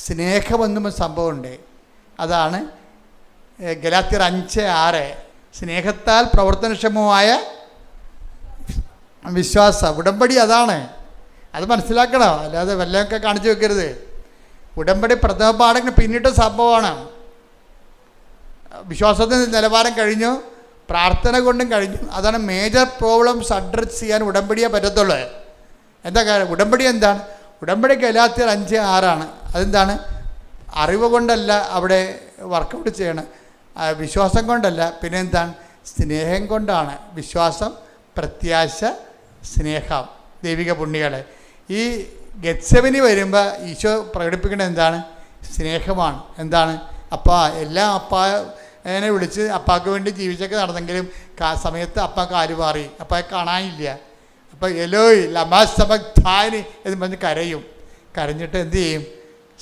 സ്നേഹമെന്നും സംഭവമുണ്ട്. അതാണ് ഗലാത്യർ 5:6. സ്നേഹത്താൽ പ്രവർത്തനക്ഷമമായ വിശ്വാസം. ഉടമ്പടി അതാണ്. അത് മനസ്സിലാക്കണം. അല്ലാതെ വല്ലതൊക്കെ കാണിച്ചു വെക്കരുത്. ഉടമ്പടി പ്രഥമ പാഠങ്ങൾ പിന്നിട്ട സംഭവമാണ്. വിശ്വാസത്തിൻ്റെ നിലവാരം കഴിഞ്ഞു, പ്രാർത്ഥന കൊണ്ടും കഴിഞ്ഞു. അതാണ് മേജർ പ്രോബ്ലംസ് അഡ്രസ് ചെയ്യാൻ ഉടമ്പടിയെ പറ്റത്തുള്ളൂ. എന്താ കാര്യം? ഉടമ്പടി എന്താണ്? ഉടമ്പടി ഗലാത്യർ 5:6. അതെന്താണ്? അറിവ് കൊണ്ടല്ല അവിടെ വർക്കൗട്ട് ചെയ്യണം, വിശ്വാസം കൊണ്ടല്ല. പിന്നെ എന്താണ്? സ്നേഹം കൊണ്ടാണ്. വിശ്വാസം, പ്രത്യാശ, സ്നേഹം. ദൈവിക പുണ്യങ്ങളെ, ഈ ഗെത്സെമനി വരുമ്പോൾ ഈശോ പ്രകടിപ്പിക്കുന്നത് എന്താണ്? സ്നേഹമാണ്. എന്താണ്? എല്ലാം അപ്പാനെ വിളിച്ച് അപ്പാക്ക് വേണ്ടി ജീവിച്ചൊക്കെ നടന്നെങ്കിലും സമയത്ത് അപ്പ കാല് മാറി, അപ്പായെ കാണാനില്ല. അപ്പോൾ എലോയ് ലമാസമക്താനി എന്ന് പറഞ്ഞ് കരഞ്ഞിട്ട് എന്തു ചെയ്യും?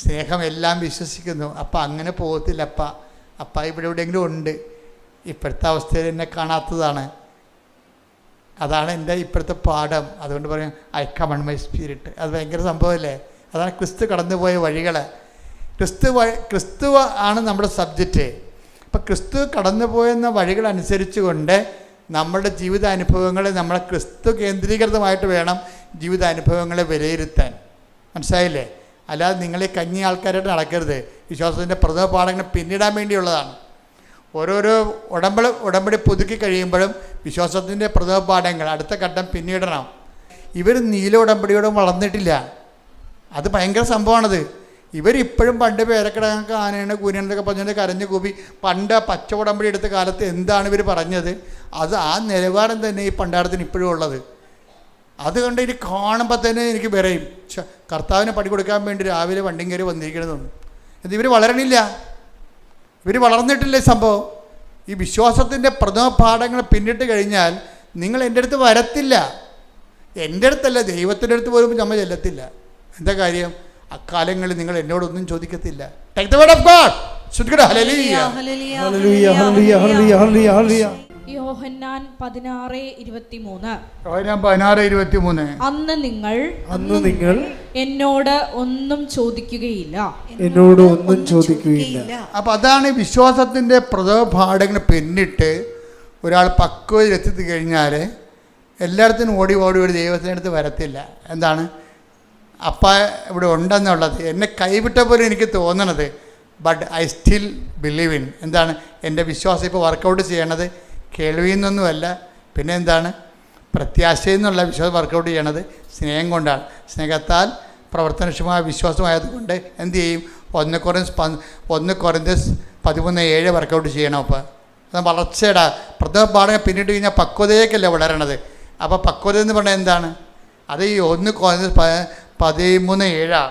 സ്നേഹം എല്ലാം വിശ്വസിക്കുന്നു. അങ്ങനെ പോകത്തില്ല. അപ്പ ഇവിടെ എവിടെയെങ്കിലും ഉണ്ട്. ഇപ്പോഴത്തെ അവസ്ഥയിൽ എന്നെ കാണാത്തതാണ്. അതാണ് എൻ്റെ ഇപ്പോഴത്തെ പാഠം. അതുകൊണ്ട് പറയും I come on my spirit. അത് ഭയങ്കര സംഭവമല്ലേ? അതാണ് ക്രിസ്തു കടന്നുപോയ വഴികൾ. ക്രിസ്തു ആണ് നമ്മുടെ സബ്ജക്റ്റ്. അപ്പം ക്രിസ്തു കടന്നുപോയെന്ന വഴികളനുസരിച്ച് കൊണ്ട് നമ്മുടെ ജീവിതാനുഭവങ്ങളെ നമ്മളെ ക്രിസ്തു കേന്ദ്രീകൃതമായിട്ട് വേണം ജീവിതാനുഭവങ്ങളെ വിലയിരുത്താൻ. മനസ്സിലായില്ലേ? അല്ലാതെ നിങ്ങൾ ഈ കഞ്ഞി ആൾക്കാരായിട്ട് നടക്കരുത്. വിശ്വാസത്തിൻ്റെ പ്രഥമ പാഠങ്ങൾ പിന്നിടാൻ വേണ്ടിയുള്ളതാണ്. ഓരോരോ ഉടമ്പടി പുതുക്കി കഴിയുമ്പോഴും വിശ്വാസത്തിൻ്റെ പ്രഥമ പാഠങ്ങൾ അടുത്ത ഘട്ടം പിന്നിടണം. ഇവർ നീല ഉടമ്പടിയോടും വളർന്നിട്ടില്ല. അത് ഭയങ്കര സംഭവമാണത്. ഇവരിപ്പോഴും പണ്ട് പേരക്കിടങ്ങൾക്ക് ആനയാണ് കൂനിയാണെന്നൊക്കെ പറഞ്ഞുകൊണ്ട് കരഞ്ഞു കൂപ്പി പണ്ട് പച്ച ഉടമ്പടി എടുത്ത കാലത്ത് എന്താണ് ഇവർ പറഞ്ഞത്, അത് ആ നിലവാരം തന്നെ ഈ പണ്ടാരത്തിന് ഇപ്പോഴും ഉള്ളത്. അതുകൊണ്ട് ഇനി കാണുമ്പോൾ തന്നെ എനിക്ക് പറയും, കർത്താവിന് പടി കൊടുക്കാൻ വേണ്ടി രാവിലെ വണ്ടിയും കയറി വന്നിരിക്കണമെന്ന്. ഇത് ഇവർ വളരണില്ല, ഇവർ വളർന്നിട്ടില്ല. സംഭവം ഈ വിശ്വാസത്തിൻ്റെ പ്രഥമ പാഠങ്ങൾ പിന്നിട്ട് കഴിഞ്ഞാൽ നിങ്ങൾ എൻ്റെ അടുത്ത് വരത്തില്ല. എൻ്റെ അടുത്തല്ല, ദൈവത്തിൻ്റെ അടുത്ത് പോലും നമ്മൾ ചെല്ലത്തില്ല. എന്താ കാര്യം? അക്കാലങ്ങളിൽ നിങ്ങൾ എന്നോടൊന്നും ചോദിക്കത്തില്ല. Take the word of God. ഹല്ലേലൂയ ഹല്ലേലൂയ ഹല്ലേലൂയ ഹല്ലേലൂയ. യോഹന്നാൻ 16:23. യോഹന്നാൻ 16:23. അന്ന് നിങ്ങൾ എന്നോട് ഒന്നും ചോദിക്കുകയില്ല. അപ്പം അതാണ് വിശ്വാസത്തിൻ്റെ പ്രഥമ പാഠങ്ങൾ പിന്നിട്ട് ഒരാൾ പക്വതയിലെത്തി കഴിഞ്ഞാൽ എല്ലായിടത്തും ഓടി ഒരു ദൈവത്തിൻ്റെ അടുത്ത് വരത്തില്ല. എന്താണ്? അപ്പ ഇവിടെ ഉണ്ടെന്നുള്ളത് എന്നെ കൈവിട്ട പോലെ എനിക്ക് തോന്നണത്, but I still believe in. എന്താണ്? എൻ്റെ വിശ്വാസം ഇപ്പോൾ വർക്കൗട്ട് ചെയ്യണത് കേൾവിയിൽ നിന്നൊന്നുമല്ല, പിന്നെ എന്താണ്? പ്രത്യാശയിൽ നിന്നുള്ള വിശ്വാസം വർക്കൗട്ട് ചെയ്യണത് സ്നേഹം കൊണ്ടാണ്. സ്നേഹത്താൽ പ്രവർത്തനക്ഷമമായ വിശ്വാസമായതുകൊണ്ട് എന്ത് ചെയ്യും? 1 Corinthians 13:7 വർക്കൗട്ട് ചെയ്യണം. അപ്പോൾ അത് വളർച്ചയുടെ പ്രഥമ പാഠങ്ങൾ പിന്നിട്ട് കഴിഞ്ഞാൽ പക്വതയേക്കല്ലേ വളരണത്. അപ്പോൾ പക്വത എന്ന് പറഞ്ഞാൽ എന്താണ്? അത് ഈ 1 Corinthians 13:7.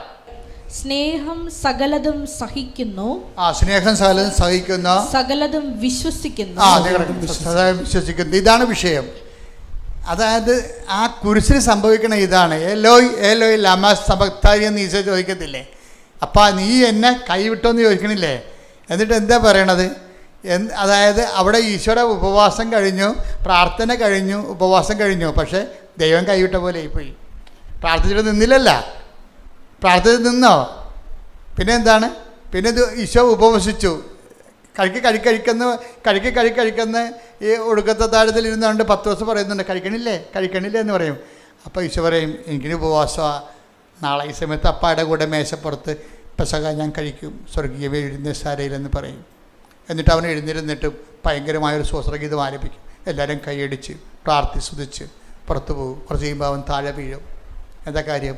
സ്നേഹം സകലതും സഹിക്കുന്നു. സ്നേഹം സകലതും സഹിക്കുന്നു, സകലതും വിശ്വസിക്കുന്നു. വിശ്വസിക്കുന്നു. ഇതാണ് വിഷയം. അതായത് ആ കുരിശിൽ സംഭവിക്കണ ഇതാണ്. ഏലോയ് ഏലോയ് ലമാ സബക്താനി എന്ന് ഈശോ ചോദിക്കത്തില്ലേ? അപ്പം നീ എന്നെ കൈവിട്ടോന്ന് ചോദിക്കണില്ലേ? എന്നിട്ട് എന്താ പറയണത്? അതായത് അവിടെ ഈശോയുടെ ഉപവാസം കഴിഞ്ഞു, പ്രാർത്ഥന കഴിഞ്ഞു, ഉപവാസം കഴിഞ്ഞു. പക്ഷേ ദൈവം കൈവിട്ട പോലെ ആയിപ്പോയി. പ്രാർത്ഥിച്ചിട്ട് നിന്നില്ലല്ല, പ്രാർത്ഥിച്ച് നിന്നോ? പിന്നെ എന്താണ്? പിന്നെ ഇത് ഈശോ ഉപവസിച്ചു. കഴിക്കുന്ന ഈ ഒടുക്കത്തെ താഴത്തിൽ ഇരുന്നുകൊണ്ട് 10 ദിവസം പറയുന്നുണ്ട്, കഴിക്കണില്ലേ എന്ന് പറയും. അപ്പോൾ ഈശോ പറയും, എനിക്കിനി ഉപവാസമാണ്, നാളെ ഈ സമയത്ത് അപ്പായുടെ കൂടെ മേശപ്പുറത്ത് പെസക ഞാൻ കഴിക്കും സ്വർഗീയ വിരുന്നശാലയിലെന്ന് പറയും. എന്നിട്ട് അവൻ എഴുന്നേരുന്നിട്ട് ഭയങ്കരമായൊരു സ്വസ്ത്രഗീതം ആലപിക്കും. എല്ലാവരും കൈയടിച്ച് പ്രാർത്ഥിച്ചുദിച്ച് പുറത്തു പോകും. കുറച്ച് കഴിയുമ്പോൾ അവൻ താഴെ വീഴും. എന്താ കാര്യം?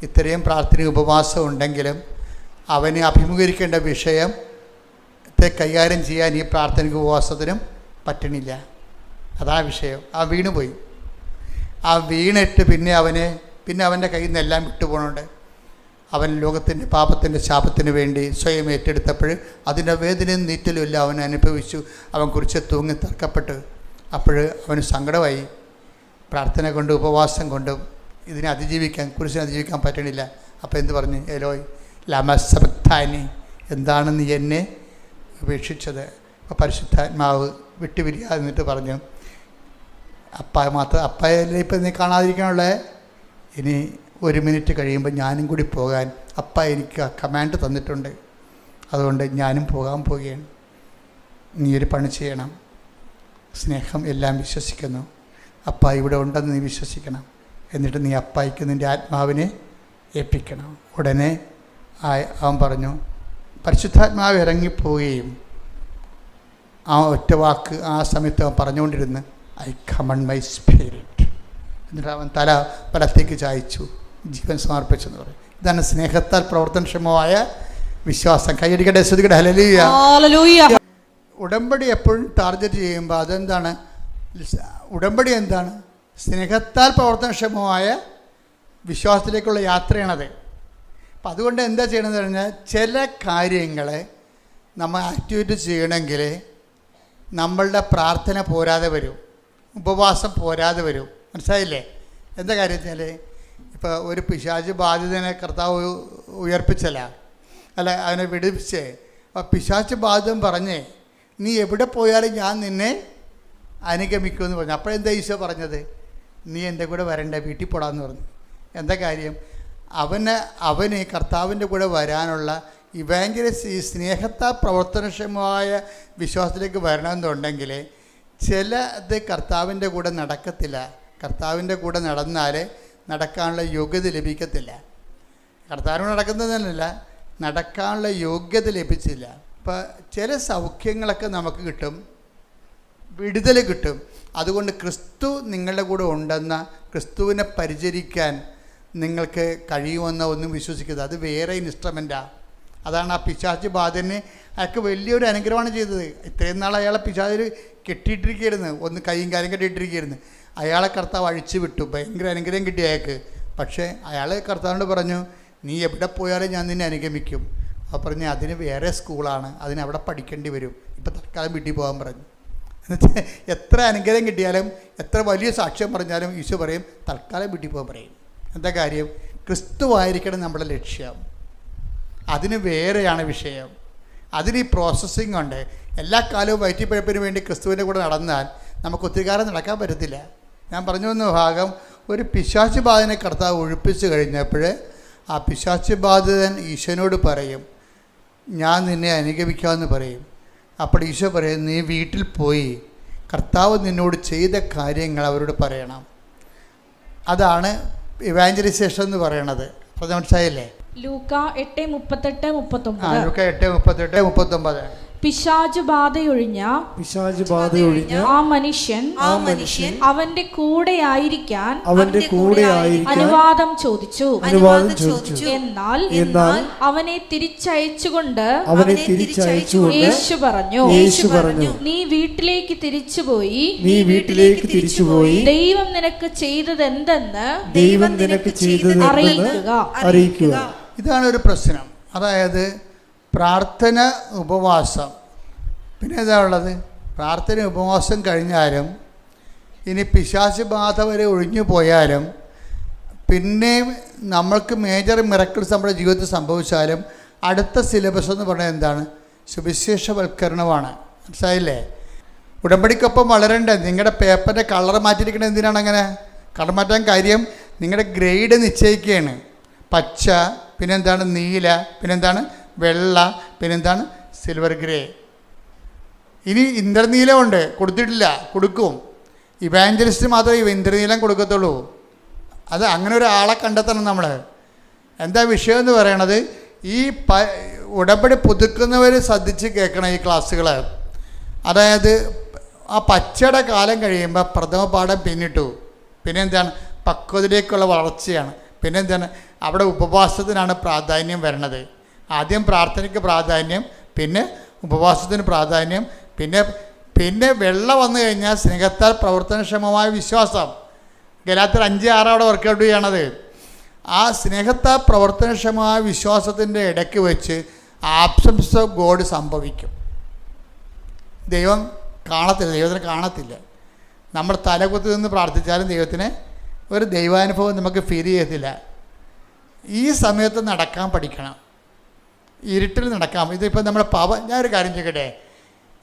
ഇത്രയും പ്രാർത്ഥന ഉപവാസം ഉണ്ടെങ്കിലും അവന് അഭിമുഖീകരിക്കേണ്ട വിഷയത്തെ കൈകാര്യം ചെയ്യാൻ ഈ പ്രാർത്ഥനയ്ക്ക് ഉപവാസത്തിനും പറ്റണില്ല. അതാണ് വിഷയം. ആ വീണുപോയി. ആ വീണിട്ട് പിന്നെ അവന് പിന്നെ അവൻ്റെ കയ്യിൽ നിന്ന് എല്ലാം വിട്ടുപോകുന്നുണ്ട്. അവൻ ലോകത്തിൻ്റെ പാപത്തിൻ്റെ ശാപത്തിന് വേണ്ടി സ്വയം ഏറ്റെടുത്തപ്പോൾ അതിൻ്റെ വേദനയും നീറ്റലും എല്ലാം അവൻ അനുഭവിച്ചു. അവൻ കുറിച്ച് തൂങ്ങി തർക്കപ്പെട്ട്. അപ്പോൾ അവന് സങ്കടമായി. പ്രാർത്ഥന കൊണ്ട് ഉപവാസം കൊണ്ടും ഇതിനെ കുരിശിനെ അതിജീവിക്കാൻ പറ്റണില്ല. അപ്പോൾ എന്ത് പറഞ്ഞു? എലോയ് ലമ സബക്താനി, എന്താണ് നീ എന്നെ ഉപേക്ഷിച്ചത്? അപ്പോൾ പരിശുദ്ധാത്മാവ് വിട്ടുപിരിയാതെ നിന്നിട്ട് പറഞ്ഞു, അപ്പായല്ലേ ഇപ്പം നീ കാണാതിരിക്കാനുള്ളത്, ഇനി 1 മിനിറ്റ് കഴിയുമ്പോൾ ഞാനും കൂടി പോകാൻ അപ്പ എനിക്ക് ആ കമാൻഡ് തന്നിട്ടുണ്ട്. അതുകൊണ്ട് ഞാനും പോകാൻ പോവുകയാണ്. നീ ഒരു പണി ചെയ്യണം. സ്നേഹം എല്ലാം വിശ്വസിക്കുന്നു. അപ്പ ഇവിടെ ഉണ്ടെന്ന് നീ വിശ്വസിക്കണം. എന്നിട്ട് നീ അപ്പായിക്ക് നിൻ്റെ ആത്മാവിനെ ഏൽപ്പിക്കണം. ഉടനെ അവൻ പറഞ്ഞു. പരിശുദ്ധാത്മാവ് ഇറങ്ങിപ്പോവുകയും ആ ഒറ്റ വാക്ക് ആ സമയത്ത് അവൻ പറഞ്ഞുകൊണ്ടിരുന്ന്, ഐ കമൺ മൈ സ്പിരിറ്റ്. എന്നിട്ട് അവൻ തല വലത്തേക്ക് ചായച്ചു, ജീവൻ സമർപ്പിച്ചെന്ന് പറയും. ഇതാണ് സ്നേഹത്താൽ പ്രവർത്തനക്ഷമമായ വിശ്വാസം. കൈയടിക്കട്ടെ, ശ്രദ്ധിക്കട്ടെ, ഹല്ലേലൂയ. ഉടമ്പടി എപ്പോഴും ടാർഗറ്റ് ചെയ്യുമ്പോൾ അതെന്താണ്? ഉടമ്പടി എന്താണ്? സ്നേഹത്താൽ പ്രവർത്തനക്ഷമമായ വിശ്വാസത്തിലേക്കുള്ള യാത്രയാണത്. അപ്പം അതുകൊണ്ട് എന്താ ചെയ്യണമെന്ന് പറഞ്ഞാൽ, ചില കാര്യങ്ങളെ നമ്മൾ ആക്ടിവേറ്റ് ചെയ്യണമെങ്കിൽ നമ്മളുടെ പ്രാർത്ഥന പോരാതെ വരും, ഉപവാസം പോരാതെ വരും. മനസ്സിലായില്ലേ? എന്താ കാര്യം വെച്ചാൽ, ഇപ്പോൾ ഒരു പിശാച് ബാധിതനെ കർത്താവ് ഉയർപ്പിച്ചല്ല, അല്ല അവനെ വിടുവിച്ചേ. അപ്പോൾ പിശാച് ബാധിതൻ പറഞ്ഞേ, നീ എവിടെ പോയാലും ഞാൻ നിന്നെ അനുഗമിക്കുമെന്ന് പറഞ്ഞു. അപ്പോഴെന്താ ഈശോ പറഞ്ഞത്? നീ എൻ്റെ കൂടെ വരണ്ട, വീട്ടിൽ പോടാന്ന് പറഞ്ഞു. എന്താ കാര്യം? അവന് കർത്താവിൻ്റെ കൂടെ വരാനുള്ള ഇവാഞ്ചലിസ്റ്റ്, ഈ സ്നേഹത്താൽ പ്രവർത്തനക്ഷമമായ വിശ്വാസത്തിലേക്ക് വരണമെന്നുണ്ടെങ്കിൽ ചിലത് കർത്താവിൻ്റെ കൂടെ നടക്കത്തില്ല. കർത്താവിൻ്റെ കൂടെ നടന്നാൽ നടക്കാനുള്ള യോഗ്യത ലഭിക്കത്തില്ല. കർത്താവിനോട് നടക്കുന്നതല്ല, നടക്കാനുള്ള യോഗ്യത ലഭിച്ചില്ല. ഇപ്പോൾ ചില സൗഖ്യങ്ങളൊക്കെ നമുക്ക് കിട്ടും, വിടുതൽ കിട്ടും. അതുകൊണ്ട് ക്രിസ്തു നിങ്ങളുടെ കൂടെ ഉണ്ടെന്ന, ക്രിസ്തുവിനെ പരിചരിക്കാൻ നിങ്ങൾക്ക് കഴിയുമെന്ന ഒന്നും വിശ്വസിക്കരുത്. അത് വേറെ ഇൻസ്ട്രുമെൻറ്റാണ്. അതാണ് ആ പിശാച് ബാധനെ അയാൾക്ക് വലിയൊരു അനുഗ്രഹമാണ് ചെയ്തത്. ഇത്രയും നാൾ അയാളെ പിശാചിൽ കെട്ടിയിട്ടിരിക്കുകയായിരുന്നു, ഒന്ന് കൈയും കാര്യം കെട്ടിയിട്ടിരിക്കുകയായിരുന്നു. അയാളെ കർത്താവ് അഴിച്ചു വിട്ടു, ഭയങ്കര അനുഗ്രഹം കിട്ടി അയാൾക്ക്. പക്ഷേ അയാൾ കർത്താവിനോട് പറഞ്ഞു, നീ എവിടെ പോയാലും ഞാൻ നിന്നെ അനുഗമിക്കും. അപ്പോൾ പറഞ്ഞ് അതിന് വേറെ സ്കൂളാണ്, അതിനവിടെ പഠിക്കേണ്ടി വരും, ഇപ്പം തൽക്കാലം വീട്ടിൽ പോകാൻ പറഞ്ഞു. എന്നുവെച്ചാൽ എത്ര അനുഗ്രഹം കിട്ടിയാലും എത്ര വലിയ സാക്ഷ്യം പറഞ്ഞാലും ഈശോ പറയും തൽക്കാലം വീട്ടിൽ പോകാൻ പറയും. എന്താ കാര്യം? ക്രിസ്തുവായിരിക്കണം നമ്മുടെ ലക്ഷ്യം. അതിന് വേറെയാണ് വിഷയം. അതിന് ഈ പ്രോസസ്സിങ് ഉണ്ട്. എല്ലാ കാലവും വയറ്റിപ്പഴപ്പിന് വേണ്ടി ക്രിസ്തുവിൻ്റെ കൂടെ നടന്നാൽ നമുക്ക് ഒത്തിരി കാലം നടക്കാൻ പറ്റത്തില്ല. ഞാൻ പറഞ്ഞു വന്ന ഭാഗം, ഒരു പിശാച് ബാധനെ കർത്താവ് ഒഴിപ്പിച്ച് കഴിഞ്ഞപ്പോൾ ആ പിശാച് ബാധിതൻ ഈശോനോട് പറയും, ഞാൻ നിന്നെ അനുഗമിക്കാമെന്ന് പറയും. അപ്പോൾ ഈശോ പറയും, നീ വീട്ടിൽ പോയി കർത്താവ് നിന്നോട് ചെയ്ത കാര്യങ്ങൾ അവരോട് പറയണം. അതാണ് ഇവാഞ്ചലൈസേഷൻ എന്ന് പറയണത്. അപ്പോൾ മനസ്സിലായില്ലേ? ലൂക്ക 8:38-39. ലൂക്ക 8:38-39. പിശാച് ബാധയൊഴിഞ്ഞ ആ മനുഷ്യൻ അവന്റെ കൂടെ ആയിരിക്കാൻ അനുവാദം ചോദിച്ചു. എന്നാൽ അവനെ തിരിച്ചയച്ചുകൊണ്ട് യേശു പറഞ്ഞു, നീ വീട്ടിലേക്ക് തിരിച്ചുപോയി ദൈവം നിനക്ക് ചെയ്തത് എന്തെന്ന് അറിയിക്കുക. ഇതാണ് ഒരു പ്രശ്നം. അതായത് പ്രാർത്ഥന, ഉപവാസം. പിന്നെ എന്താ ഉള്ളത്? പ്രാർത്ഥന ഉപവാസം കഴിഞ്ഞാലും ഇനി പിശാച് ബാധ വരെ ഒഴിഞ്ഞു പോയാലും പിന്നെയും നമ്മൾക്ക് മേജർ മിറക്കിൾസ് നമ്മുടെ ജീവിതത്തിൽ സംഭവിച്ചാലും അടുത്ത സിലബസ് എന്ന് പറഞ്ഞാൽ എന്താണ്? സുവിശേഷവൽക്കരണമാണ്. മനസ്സിലായില്ലേ? ഉടമ്പടിക്കൊപ്പം വളരണ്ടേ? നിങ്ങളുടെ പേപ്പറിൻ്റെ കളർ മാറ്റിയിരിക്കണത് എന്തിനാണ്? അങ്ങനെ കളർ മാറ്റാൻ കാര്യം നിങ്ങളുടെ ഗ്രേഡ് നിശ്ചയിക്കുകയാണ്. പച്ച, പിന്നെന്താണ് നീല, പിന്നെന്താണ് വെള്ള, പിന്നെന്താണ് സിൽവർ ഗ്രേ. ഇനി ഇന്ദ്രനീലമുണ്ട്, കൊടുത്തിട്ടില്ല, കൊടുക്കും. ഇവാഞ്ചലിസ്റ്റ് മാത്രമേ ഇന്ദ്രനീലം കൊടുക്കത്തുള്ളൂ. അത് അങ്ങനെ ഒരാളെ കണ്ടെത്തണം നമ്മൾ. എന്താ വിഷയം എന്ന് പറയണത്? ഈ ഉടമ്പടി പുതുക്കുന്നവർ ശ്രദ്ധിച്ച് കേൾക്കണം ഈ ക്ലാസ്സുകൾ. അതായത് ആ പച്ചയുടെ കാലം കഴിയുമ്പോൾ പ്രഥമ പാഠം പിന്നിട്ടു. പിന്നെ എന്താണ്? പക്വതയിലേക്കുള്ള വളർച്ചയാണ്. പിന്നെ എന്താണ്? അവിടെ ഉപവാസത്തിനാണ് പ്രാധാന്യം വരണത്. ആദ്യം പ്രാർത്ഥനയ്ക്ക് പ്രാധാന്യം, പിന്നെ ഉപവാസത്തിന് പ്രാധാന്യം, പിന്നെ വെള്ള വന്നു കഴിഞ്ഞാൽ സ്നേഹത്താൽ പ്രവർത്തനക്ഷമമായ വിശ്വാസം. ഗലാത്യർ 5:6 അവിടെ വർക്കൗട്ട് ചെയ്യണത്. ആ സ്നേഹത്താ പ്രവർത്തനക്ഷമമായ വിശ്വാസത്തിൻ്റെ ഇടയ്ക്ക് വെച്ച് ആബ്സൻസ് ഓഫ് ഗോഡ് സംഭവിക്കും. ദൈവം കാണത്തില്ല, ദൈവത്തിനെ കാണത്തില്ല. നമ്മൾ തലകുത്തി നിന്ന് പ്രാർത്ഥിച്ചാലും ദൈവത്തിന് ഒരു ദൈവാനുഭവം നമുക്ക് ഫീൽ ചെയ്യത്തില്ല. ഈ സമയത്ത് നടക്കാൻ പഠിക്കണം, ഇരുട്ടിൽ നടക്കാം. ഇതിപ്പോൾ നമ്മുടെ ഞാനൊരു കാര്യം ചെയ്യട്ടെ,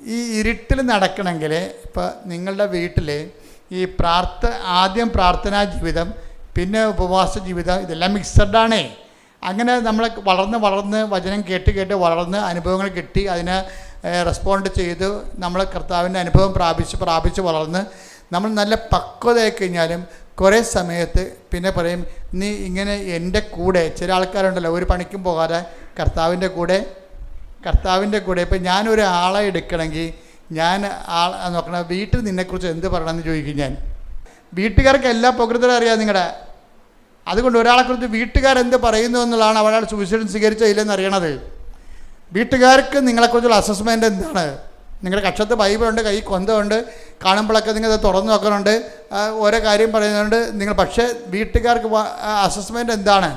ഈ ഇരുട്ടിൽ നടക്കണമെങ്കിൽ ഇപ്പോൾ നിങ്ങളുടെ വീട്ടിൽ ഈ ആദ്യം പ്രാർത്ഥനാ ജീവിതം, പിന്നെ ഉപവാസ ജീവിതം, ഇതെല്ലാം മിക്സഡാണേ. അങ്ങനെ നമ്മൾ വളർന്ന് വചനം കേട്ട് വളർന്ന് അനുഭവങ്ങൾ കിട്ടി, അതിനെ റെസ്പോണ്ട് ചെയ്ത് നമ്മൾ കർത്താവിൻ്റെ അനുഭവം പ്രാപിച്ച് വളർന്ന് നമ്മൾ നല്ല പക്വതയായി കഴിഞ്ഞാലും കുറേ സമയത്ത് പിന്നെ പറയും, നീ ഇങ്ങനെ എൻ്റെ കൂടെ, ചില ആൾക്കാരുണ്ടല്ലോ ഒരു പണിക്കും പോകാതെ കർത്താവിൻ്റെ കൂടെ. ഇപ്പം ഞാനൊരു ആളെ എടുക്കണമെങ്കിൽ ഞാൻ നോക്കണം, വീട്ടിൽ നിന്നെക്കുറിച്ച് എന്ത് പറയണമെന്ന് ചോദിക്കും ഞാൻ. വീട്ടുകാർക്ക് എല്ലാ പ്രകൃതവും അറിയാം നിങ്ങളുടെ. അതുകൊണ്ട് ഒരാളെക്കുറിച്ച് വീട്ടുകാരെന്ത് പറയുന്നു എന്നുള്ളതാണ് അവരാൾ സുവിശേഷം സ്വീകരിച്ചോ ഇല്ലെന്ന് അറിയണത്. വീട്ടുകാർക്ക് നിങ്ങളെക്കുറിച്ചുള്ള അസസ്മെൻ്റ് എന്താണ്? നിങ്ങളുടെ കക്ഷത്ത് ബൈബിളുണ്ട്, കൈ കൊന്തമുണ്ട്, കാണുമ്പോഴൊക്കെ നിങ്ങൾ തുറന്നു നോക്കുന്നുണ്ട്, ഓരോ കാര്യം പറയുന്നുണ്ട് നിങ്ങൾ. പക്ഷേ വീട്ടുകാർക്ക് അസസ്മെൻ്റ് എന്താണ്?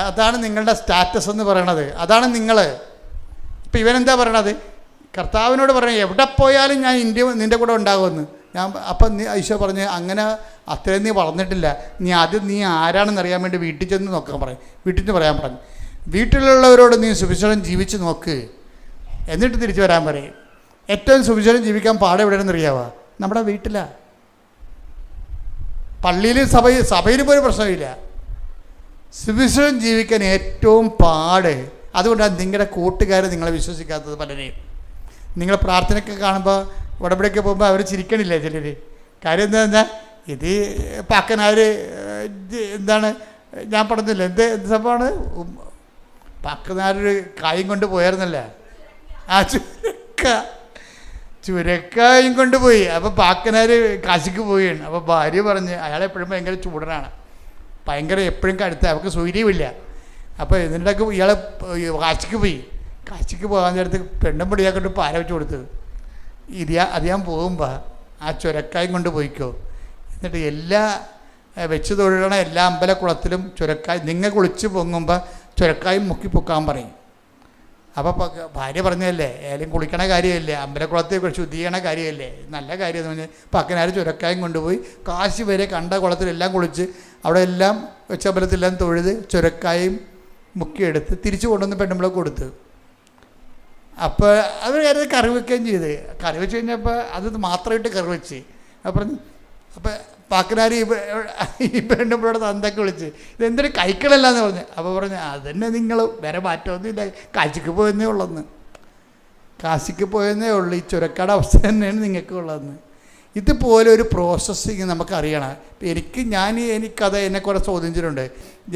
അതാണ് നിങ്ങളുടെ സ്റ്റാറ്റസ് എന്ന് പറയണത്. അതാണ് നിങ്ങൾ. ഇപ്പം ഇവനെന്താ പറയണത്? കർത്താവിനോട് പറഞ്ഞു, എവിടെ പോയാലും ഞാൻ നിൻ്റെ കൂടെ ഉണ്ടാകുമെന്ന്. അപ്പം ഈശോ പറഞ്ഞ്, അങ്ങനെ അത്രയും നീ വളർന്നിട്ടില്ല, നീ ആരാണെന്ന് അറിയാൻ വേണ്ടി വീട്ടിൽ ചെന്ന് നോക്കാൻ പറയും. വീട്ടിൽ നിന്ന് പറയാൻ പറഞ്ഞു. വീട്ടിലുള്ളവരോട് നീ സുവിശേഷം ജീവിച്ച് നോക്ക്, എന്നിട്ട് തിരിച്ചു വരാൻ പറയും. ഏറ്റവും സുവിശേഷം ജീവിക്കാൻ പാടെ എവിടെയാണെന്ന് അറിയാവാ? നമ്മുടെ വീട്ടിലാണ്. പള്ളിയിലും സഭയിലും പോലും പ്രശ്നമില്ല. സുവിശേഷം ജീവിക്കാൻ ഏറ്റവും പാട്. അതുകൊണ്ടാണ് നിങ്ങളുടെ കൂട്ടുകാർ നിങ്ങളെ വിശ്വസിക്കാത്തത്. പലരെയും നിങ്ങൾ പ്രാർത്ഥനയൊക്കെ കാണുമ്പോൾ ഉടമ്പടിയൊക്കെ പോകുമ്പോൾ അവർ ചിരിക്കണില്ല ചിലർ. കാര്യം എന്താ, ഇത് പാക്കനാർ എന്താണ് ഞാൻ പറഞ്ഞില്ല, എന്ത് സംഭവമാണ്, പാക്കനാരൊരു കായും കൊണ്ട് പോയായിരുന്നല്ല, ആ ചുരക്കായും കൊണ്ടുപോയി. അപ്പോൾ പാക്കനാർ കാശിക്ക് പോവുകയാണ്. അപ്പോൾ ഭാര്യ പറഞ്ഞ്, അയാളെപ്പോഴും ഭയങ്കര ചൂടനാണ്, ഭയങ്കര എപ്പോഴും കടുത്ത, അവർക്ക് സൗകര്യമില്ല. അപ്പോൾ എന്നിട്ടൊക്കെ ഇയാളെ കാശിക്ക് പോകാൻ നേരത്ത് പെണ്ണും പൊടിയാക്കൊണ്ട് പാര വെച്ച് കൊടുത്തത്. അത് ഞാൻ പോകുമ്പോൾ ആ ചുരക്കായും കൊണ്ട് പോയിക്കോ, എന്നിട്ട് എല്ലാ വെച്ച് തൊഴിലണ എല്ലാ അമ്പലക്കുളത്തിലും ചുരക്കായ് നിങ്ങൾ കുളിച്ച് പൊങ്ങുമ്പോൾ ചുരക്കായും മുക്കി പൊക്കാൻ പറയും. അപ്പോൾ ഭാര്യ പറഞ്ഞതല്ലേ, ഏലും കുളിക്കണ കാര്യമല്ലേ, അമ്പലക്കുളത്തിൽ ശുദ്ധി ചെയ്യണ കാര്യമല്ലേ, നല്ല കാര്യം എന്ന് പറഞ്ഞാൽ പക്കനാർ ചുരക്കായും കൊണ്ടുപോയി കാശി വരെ കണ്ട കുളത്തിലെല്ലാം കുളിച്ച് അവിടെ എല്ലാം വെച്ചമ്പലത്തിലെല്ലാം തൊഴുത് ചുരക്കായും മുക്കിയെടുത്ത് തിരിച്ചു കൊണ്ടുവന്ന് പെണ്ണുമ്പളെ കൊടുത്ത്. അപ്പോൾ അവർ കാര്യം കറി വയ്ക്കുകയും ചെയ്ത്. കറി വെച്ച് കഴിഞ്ഞപ്പോൾ അത് മാത്രമായിട്ട് കറി വെച്ച്. അപ്പം പാക്കനാർ ഈ പെണ്ണുമ്പോഴോട് തന്തൊക്കെ വിളിച്ച്, ഇതെന്തൊരു കൈക്കളല്ല എന്ന് പറഞ്ഞു. അപ്പോൾ പറഞ്ഞു, അതന്നെ നിങ്ങൾ വേറെ മാറ്റമൊന്നുമില്ല, കാശിക്ക് പോയെന്നേ ഉള്ളെന്ന്. കാശിക്ക് പോയെന്നേ ഉള്ളൂ. ഈ ചുരക്കാട് അവസ്ഥ തന്നെയാണ് നിങ്ങൾക്ക് ഉള്ളതെന്ന്. ഇതുപോലെ ഒരു പ്രോസസ്സിങ് നമുക്കറിയണം. എനിക്കത് എന്നെ കുറേ ചോദിച്ചിട്ടുണ്ട്.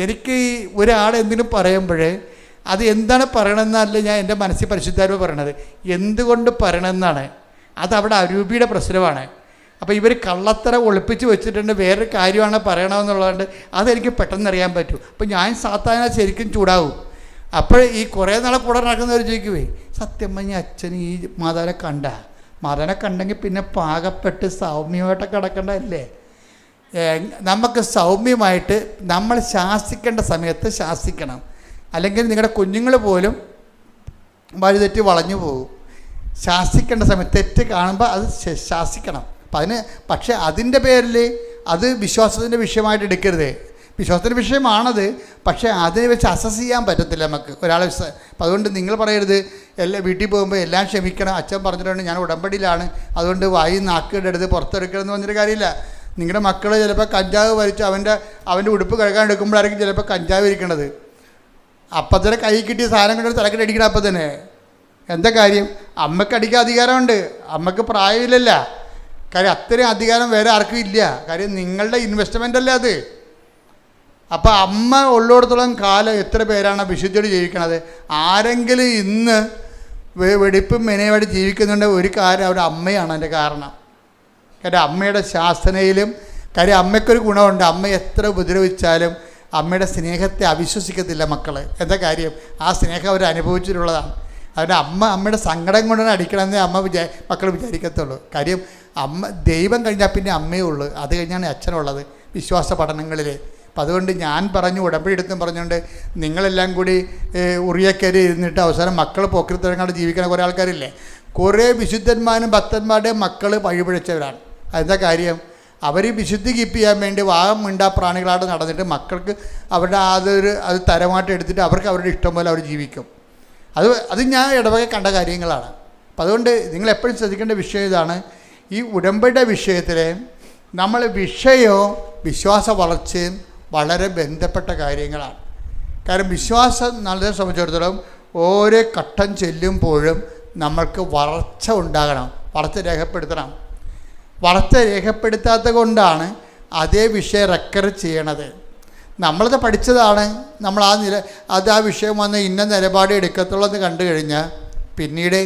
എനിക്ക് ഈ ഒരാൾ എന്തിനും പറയുമ്പോഴേ അത് എന്താണ് പറയണമെന്നല്ല ഞാൻ എൻ്റെ മനസ്സിൽ പരിശുദ്ധാത്മാവ് പറയണത്, എന്തുകൊണ്ട് പറയണമെന്നാണ്. അതവിടെ അരൂപിയുടെ പ്രശ്നമാണ്. അപ്പോൾ ഇവർ കള്ളത്തരം ഒളിപ്പിച്ച് വെച്ചിട്ടുണ്ട്, വേറൊരു കാര്യമാണ് പറയണമെന്നുള്ളതുകൊണ്ട് അതെനിക്ക് പെട്ടെന്ന് അറിയാൻ പറ്റും. അപ്പോൾ ഞാൻ സാധാരണ ശരിക്കും ചൂടാവും. അപ്പോൾ ഈ കുറേ നാളെ കൂടെ നടക്കുന്നവർ ചോദിക്കുവേ, സത്യം പറഞ്ഞ അച്ഛൻ ഈ മാതാവിനെ കണ്ടെങ്കിൽ പിന്നെ പാകപ്പെട്ട് സൗമ്യമായിട്ടൊക്കെ കിടക്കേണ്ടതല്ലേ. നമുക്ക് സൗമ്യമായിട്ട് നമ്മൾ ശാസിക്കേണ്ട സമയത്ത് ശാസിക്കണം. അല്ലെങ്കിൽ നിങ്ങളുടെ കുഞ്ഞുങ്ങൾ പോലും വഴിതെറ്റി വളഞ്ഞു പോകും. ശാസിക്കേണ്ട സമയത്ത് തെറ്റ് കാണുമ്പോൾ അത് ശാസിക്കണം. പക്ഷേ അതിൻ്റെ പേരിൽ അത് വിശ്വാസത്തിൻ്റെ വിഷയമായിട്ട് എടുക്കരുത്. വിശ്വാസത്തിൻ്റെ വിഷയമാണത്, പക്ഷേ അതിനെ വെച്ച് അസസ് ചെയ്യാൻ പറ്റത്തില്ല നമുക്ക് ഒരാളെ. അപ്പം അതുകൊണ്ട് നിങ്ങൾ പറയരുത് വീട്ടിൽ പോകുമ്പോൾ എല്ലാം ക്ഷമിക്കണം, അച്ഛൻ പറഞ്ഞിട്ടുണ്ട് ഞാൻ ഉടമ്പടിയിലാണ്, അതുകൊണ്ട് വായി നാക്കിടരുത്, പുറത്തെടുക്കണമെന്ന് പറഞ്ഞൊരു കാര്യമില്ല. നിങ്ങളുടെ മക്കൾ ചിലപ്പോൾ കഞ്ചാവ് വലിച്ച് അവൻ്റെ ഉടുപ്പ് കഴുകാൻ എടുക്കുമ്പോഴായിരിക്കും ചിലപ്പോൾ കഞ്ചാവ് ഇരിക്കണത്. അപ്പം തന്നെ കൈ കിട്ടിയ സാധനം കൊണ്ടൊരു തലക്കെട്ട് അടിക്കണം. അപ്പം തന്നെ എന്താ കാര്യം? അമ്മയ്ക്ക് അടിക്കാൻ അധികാരമുണ്ട്, അമ്മയ്ക്ക് പ്രായമില്ലല്ല. കാര്യം അത്രയും അധികാരം വേറെ ആർക്കും ഇല്ല. കാര്യം നിങ്ങളുടെ ഇൻവെസ്റ്റ്മെൻ്റ് അല്ലേ അത്. അപ്പോൾ അമ്മ ഉള്ളിടത്തോളം കാലം എത്ര പേരാണ് വിശുദ്ധിയോട് ജീവിക്കണത്? ആരെങ്കിലും ഇന്ന് വെടിപ്പും മെനയുമായിട്ട് ജീവിക്കുന്നുണ്ട്, ഒരു കാര്യം അവരുടെ അമ്മയാണ് അതിൻ്റെ കാരണം. കാര്യം അമ്മയുടെ ശാസനയിലും കാര്യം അമ്മയ്ക്കൊരു ഗുണമുണ്ട്, അമ്മ എത്ര ഉപദ്രവിച്ചാലും അമ്മയുടെ സ്നേഹത്തെ അവിശ്വസിക്കത്തില്ല മക്കൾ. എന്താ കാര്യം? ആ സ്നേഹം അവർ അനുഭവിച്ചിട്ടുള്ളതാണ്. അതുകൊണ്ട് അമ്മയുടെ സങ്കടം കൊണ്ടാണ് അടിക്കണമെന്നേ മക്കൾ വിചാരിക്കത്തുള്ളൂ. കാര്യം ദൈവം കഴിഞ്ഞാൽ പിന്നെ അമ്മയേ ഉള്ളൂ, അത് കഴിഞ്ഞാണ് അച്ഛനുള്ളത് വിശ്വാസ പഠനങ്ങളിൽ. അപ്പം അതുകൊണ്ട് ഞാൻ പറഞ്ഞു ഉടമ്പടി എടുത്തും പറഞ്ഞുകൊണ്ട് നിങ്ങളെല്ലാം കൂടി ഉറിയക്കരി ഇരുന്നിട്ട് അവസാനം മക്കൾ പോക്കിരിത്തരങ്ങാണ്ട് ജീവിക്കുന്ന കുറേ ആൾക്കാരില്ലേ. കുറേ വിശുദ്ധന്മാരും ഭക്തന്മാരുടെയും മക്കൾ വഴിപിഴച്ചവരാണ്. അതെന്താ കാര്യം? അവർ വിശുദ്ധി കീപ്പ് ചെയ്യാൻ വേണ്ടി വാഗം മിണ്ടാ പ്രാണികളായിട്ട് നടന്നിട്ട് മക്കൾക്ക് അവരുടെ അത് തരമായിട്ട് എടുത്തിട്ട് അവർക്ക് അവരുടെ ഇഷ്ടം പോലെ അവർ ജീവിക്കും. അത് ഞാൻ ഇടവക കണ്ട കാര്യങ്ങളാണ്. അപ്പം അതുകൊണ്ട് നിങ്ങളെപ്പോഴും ശ്രദ്ധിക്കേണ്ട വിഷയം ഇതാണ്. ഈ ഉടമ്പടിയുടെ വിഷയത്തിൽ നമ്മൾ വിഷയവും വിശ്വാസ വളർച്ചയും വളരെ ബന്ധപ്പെട്ട കാര്യങ്ങളാണ്. കാരണം വിശ്വാസം നമ്മളെ സംബന്ധിച്ചിടത്തോളം ഓരോ ഘട്ടം ചെല്ലുമ്പോഴും നമ്മൾക്ക് വളർച്ച ഉണ്ടാകണം, വളർച്ച രേഖപ്പെടുത്തണം. വളർച്ച രേഖപ്പെടുത്താത്തത് കൊണ്ടാണ് അതേ വിഷയം റെക്കർ ചെയ്യണത്. നമ്മളത് പഠിച്ചതാണ്, നമ്മൾ ആ വിഷയം വന്ന് ഇന്ന നിലപാട് എടുക്കത്തുള്ളൂ എന്ന് കണ്ടു കഴിഞ്ഞാൽ പിന്നീട്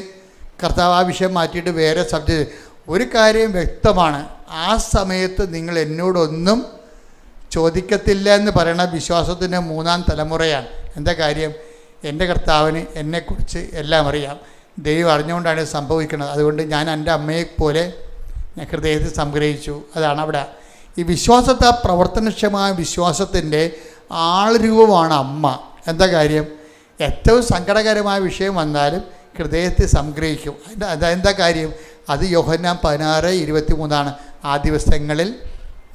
കർത്താവ് ആ വിഷയം മാറ്റിയിട്ട് വേറെ സബ്ജക്റ്റ്. ഒരു കാര്യം വ്യക്തമാണ്, ആ സമയത്ത് നിങ്ങൾ എന്നോടൊന്നും ചോദിക്കത്തില്ല എന്ന് പറയുന്ന വിശ്വാസത്തിൻ്റെ 3-ാം തലമുറയാണ്. എന്താ കാര്യം? എൻ്റെ കർത്താവിന് എന്നെക്കുറിച്ച് എല്ലാം അറിയാം, ദൈവം അറിഞ്ഞുകൊണ്ടാണ് സംഭവിക്കുന്നത്. അതുകൊണ്ട് ഞാൻ എൻ്റെ അമ്മയെപ്പോലെ ഞാൻ ഹൃദയത്തിൽ സംഗ്രഹിച്ചു. അതാണ് അവിടെ ഈ വിശ്വാസത്തെ, പ്രവർത്തനക്ഷമമായ വിശ്വാസത്തിൻ്റെ ആൾരൂപമാണ് അമ്മ. എന്താ കാര്യം? ഏറ്റവും സങ്കടകരമായ വിഷയം വന്നാലും ഹൃദയത്തിൽ സംഗ്രഹിക്കും. അതെന്താ കാര്യം? അത് യോഹന്നാൻ 16:23 ആ ദിവസങ്ങളിൽ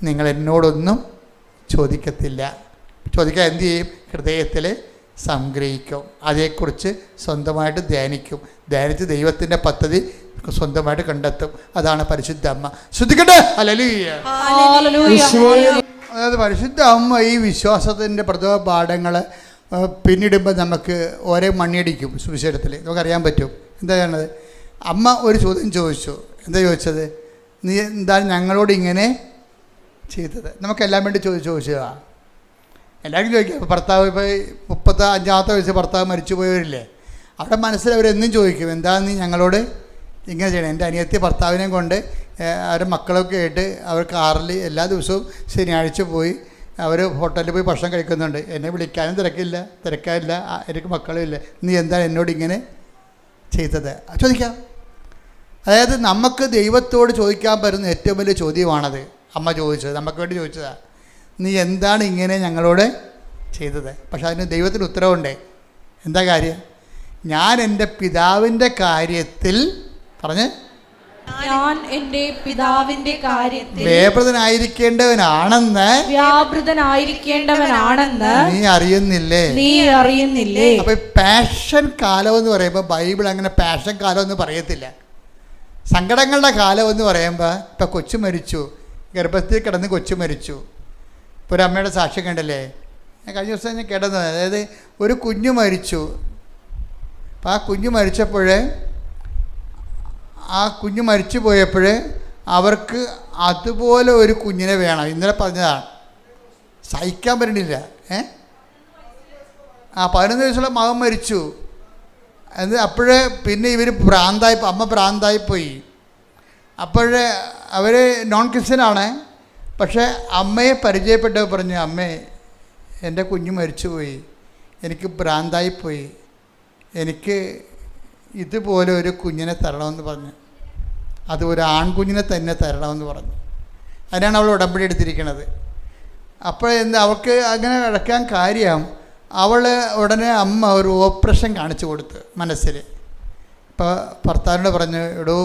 നിങ്ങൾ എന്നോടൊന്നും ചോദിക്കത്തില്ല. ചോദിക്കാൻ എന്തു ചെയ്യും? ഹൃദയത്തിൽ സംഗ്രഹിക്കും. അതേക്കുറിച്ച് സ്വന്തമായിട്ട് ധ്യാനിക്കും. ധ്യാനിച്ച് ദൈവത്തിൻ്റെ പദ്ധതി സ്വന്തമായിട്ട് കണ്ടെത്തും. അതാണ് പരിശുദ്ധ അമ്മ. ശ്രദ്ധിക്കട്ടെ. ഹല്ലേലൂയ. അതായത് പരിശുദ്ധ അമ്മ ഈ വിശ്വാസത്തിൻ്റെ പ്രഥമ പാഠങ്ങൾ പിന്നിടുമ്പോൾ നമുക്ക് ഓരോ മണ്ണിയടിക്കും. സുവിശേഷത്തിൽ നമുക്കറിയാൻ പറ്റും. എന്താ ചെയ്യണത്? അമ്മ ഒരു ചോദ്യം ചോദിച്ചു. എന്താ ചോദിച്ചത്? നീ എന്താണ് ഞങ്ങളോട് ഇങ്ങനെ ചെയ്തത്? നമുക്കെല്ലാം വേണ്ടി ചോദിച്ചതാണ്. എല്ലാവരും ചോദിക്കും. അപ്പോൾ ഭർത്താവ് ഇപ്പോൾ 35-ാമത്തെ വയസ്സ് ഭർത്താവ് മരിച്ചു പോയവരില്ലേ, അവിടെ മനസ്സിൽ അവരെന്നും ചോദിക്കും, എന്താണ് നീ ഞങ്ങളോട് ഇങ്ങനെ ചെയ്യണം? എൻ്റെ അനിയത്തി ഭർത്താവിനെയും കൊണ്ട് അവരുടെ മക്കളൊക്കെ ആയിട്ട് അവർ കാറിൽ എല്ലാ ദിവസവും ശനിയാഴ്ച പോയി അവർ ഹോട്ടലിൽ പോയി ഭക്ഷണം കഴിക്കുന്നുണ്ട്. എന്നെ വിളിക്കാനും തിരക്കാനില്ല, എനിക്ക് മക്കളും ഇല്ല. നീ എന്താണ് എന്നോട് ഇങ്ങനെ ചെയ്തത്? ചോദിക്കാം. അതായത് നമുക്ക് ദൈവത്തോട് ചോദിക്കാൻ പറ്റുന്ന ഏറ്റവും വലിയ ചോദ്യമാണത്. അമ്മ ചോദിച്ചത്, നമുക്ക് വേണ്ടി ചോദിച്ചതാണ്. നീ എന്താണ് ഇങ്ങനെ ഞങ്ങളോട് ചെയ്തത്? പക്ഷെ അതിന് ദൈവത്തിന് ഉത്തരവുണ്ട്. എന്താ കാര്യം? ഞാൻ എൻ്റെ പിതാവിൻ്റെ കാര്യത്തിൽ ഞാൻ എൻ്റെ പിതാവിൻ്റെ കാര്യത്തിൽ വ്യാപൃതനായിരിക്കേണ്ടവനാണെന്ന് നീ അറിയുന്നില്ലേ? അപ്പൊ പാഷൻ കാലം എന്ന് പറയുമ്പോൾ ബൈബിൾ അങ്ങനെ പാഷൻ കാലം എന്ന് പറയത്തില്ല. സങ്കടങ്ങളുടെ കാലം എന്ന് പറയുമ്പോൾ ഇപ്പം കൊച്ചു മരിച്ചു, ഗർഭത്തിൽ കിടന്ന് കൊച്ചു മരിച്ചു. ഇപ്പോൾ ഒരു അമ്മയുടെ സാക്ഷ്യം കണ്ടല്ലേ, ഞാൻ കഴിഞ്ഞ ദിവസം ഞാൻ കിടന്നത്. അതായത് ഒരു കുഞ്ഞു മരിച്ചു. അപ്പം ആ കുഞ്ഞു മരിച്ചപ്പോൾ മരിച്ചു പോയപ്പോൾ അവർക്ക് അതുപോലെ ഒരു കുഞ്ഞിനെ വേണം. ഇന്നലെ പറഞ്ഞതാണ്, സഹിക്കാൻ പറ്റണില്ല. 11 വയസ്സുള്ള മകൻ മരിച്ചു. അപ്പോഴേ പിന്നെ ഇവർ അമ്മ ഭ്രാന്തായിപ്പോയി. അപ്പോഴേ അവർ നോൺ ക്രിസ്ത്യനാണ്. പക്ഷേ അമ്മയെ പരിചയപ്പെട്ടവർ പറഞ്ഞു, അമ്മേ എൻ്റെ കുഞ്ഞ് മരിച്ചുപോയി, എനിക്ക് ഭ്രാന്തായിപ്പോയി, എനിക്ക് ഇതുപോലെ ഒരു കുഞ്ഞിനെ തരണമെന്ന് പറഞ്ഞു. അത് ഒരു ആൺകുഞ്ഞിനെ തന്നെ തരണമെന്ന് പറഞ്ഞു. അതിനാണ് അവൾ ഉടമ്പടി എടുത്തിരിക്കുന്നത്. അപ്പോൾ അവൾക്ക് അങ്ങനെ കിടക്കാൻ കാര്യം, അവൾ ഉടനെ അമ്മ ഒരു ഓപ്പറേഷൻ കാണിച്ചു കൊടുത്ത് മനസ്സിൽ. ഇപ്പോൾ ഭർത്താവിനോട് പറഞ്ഞു, എടോ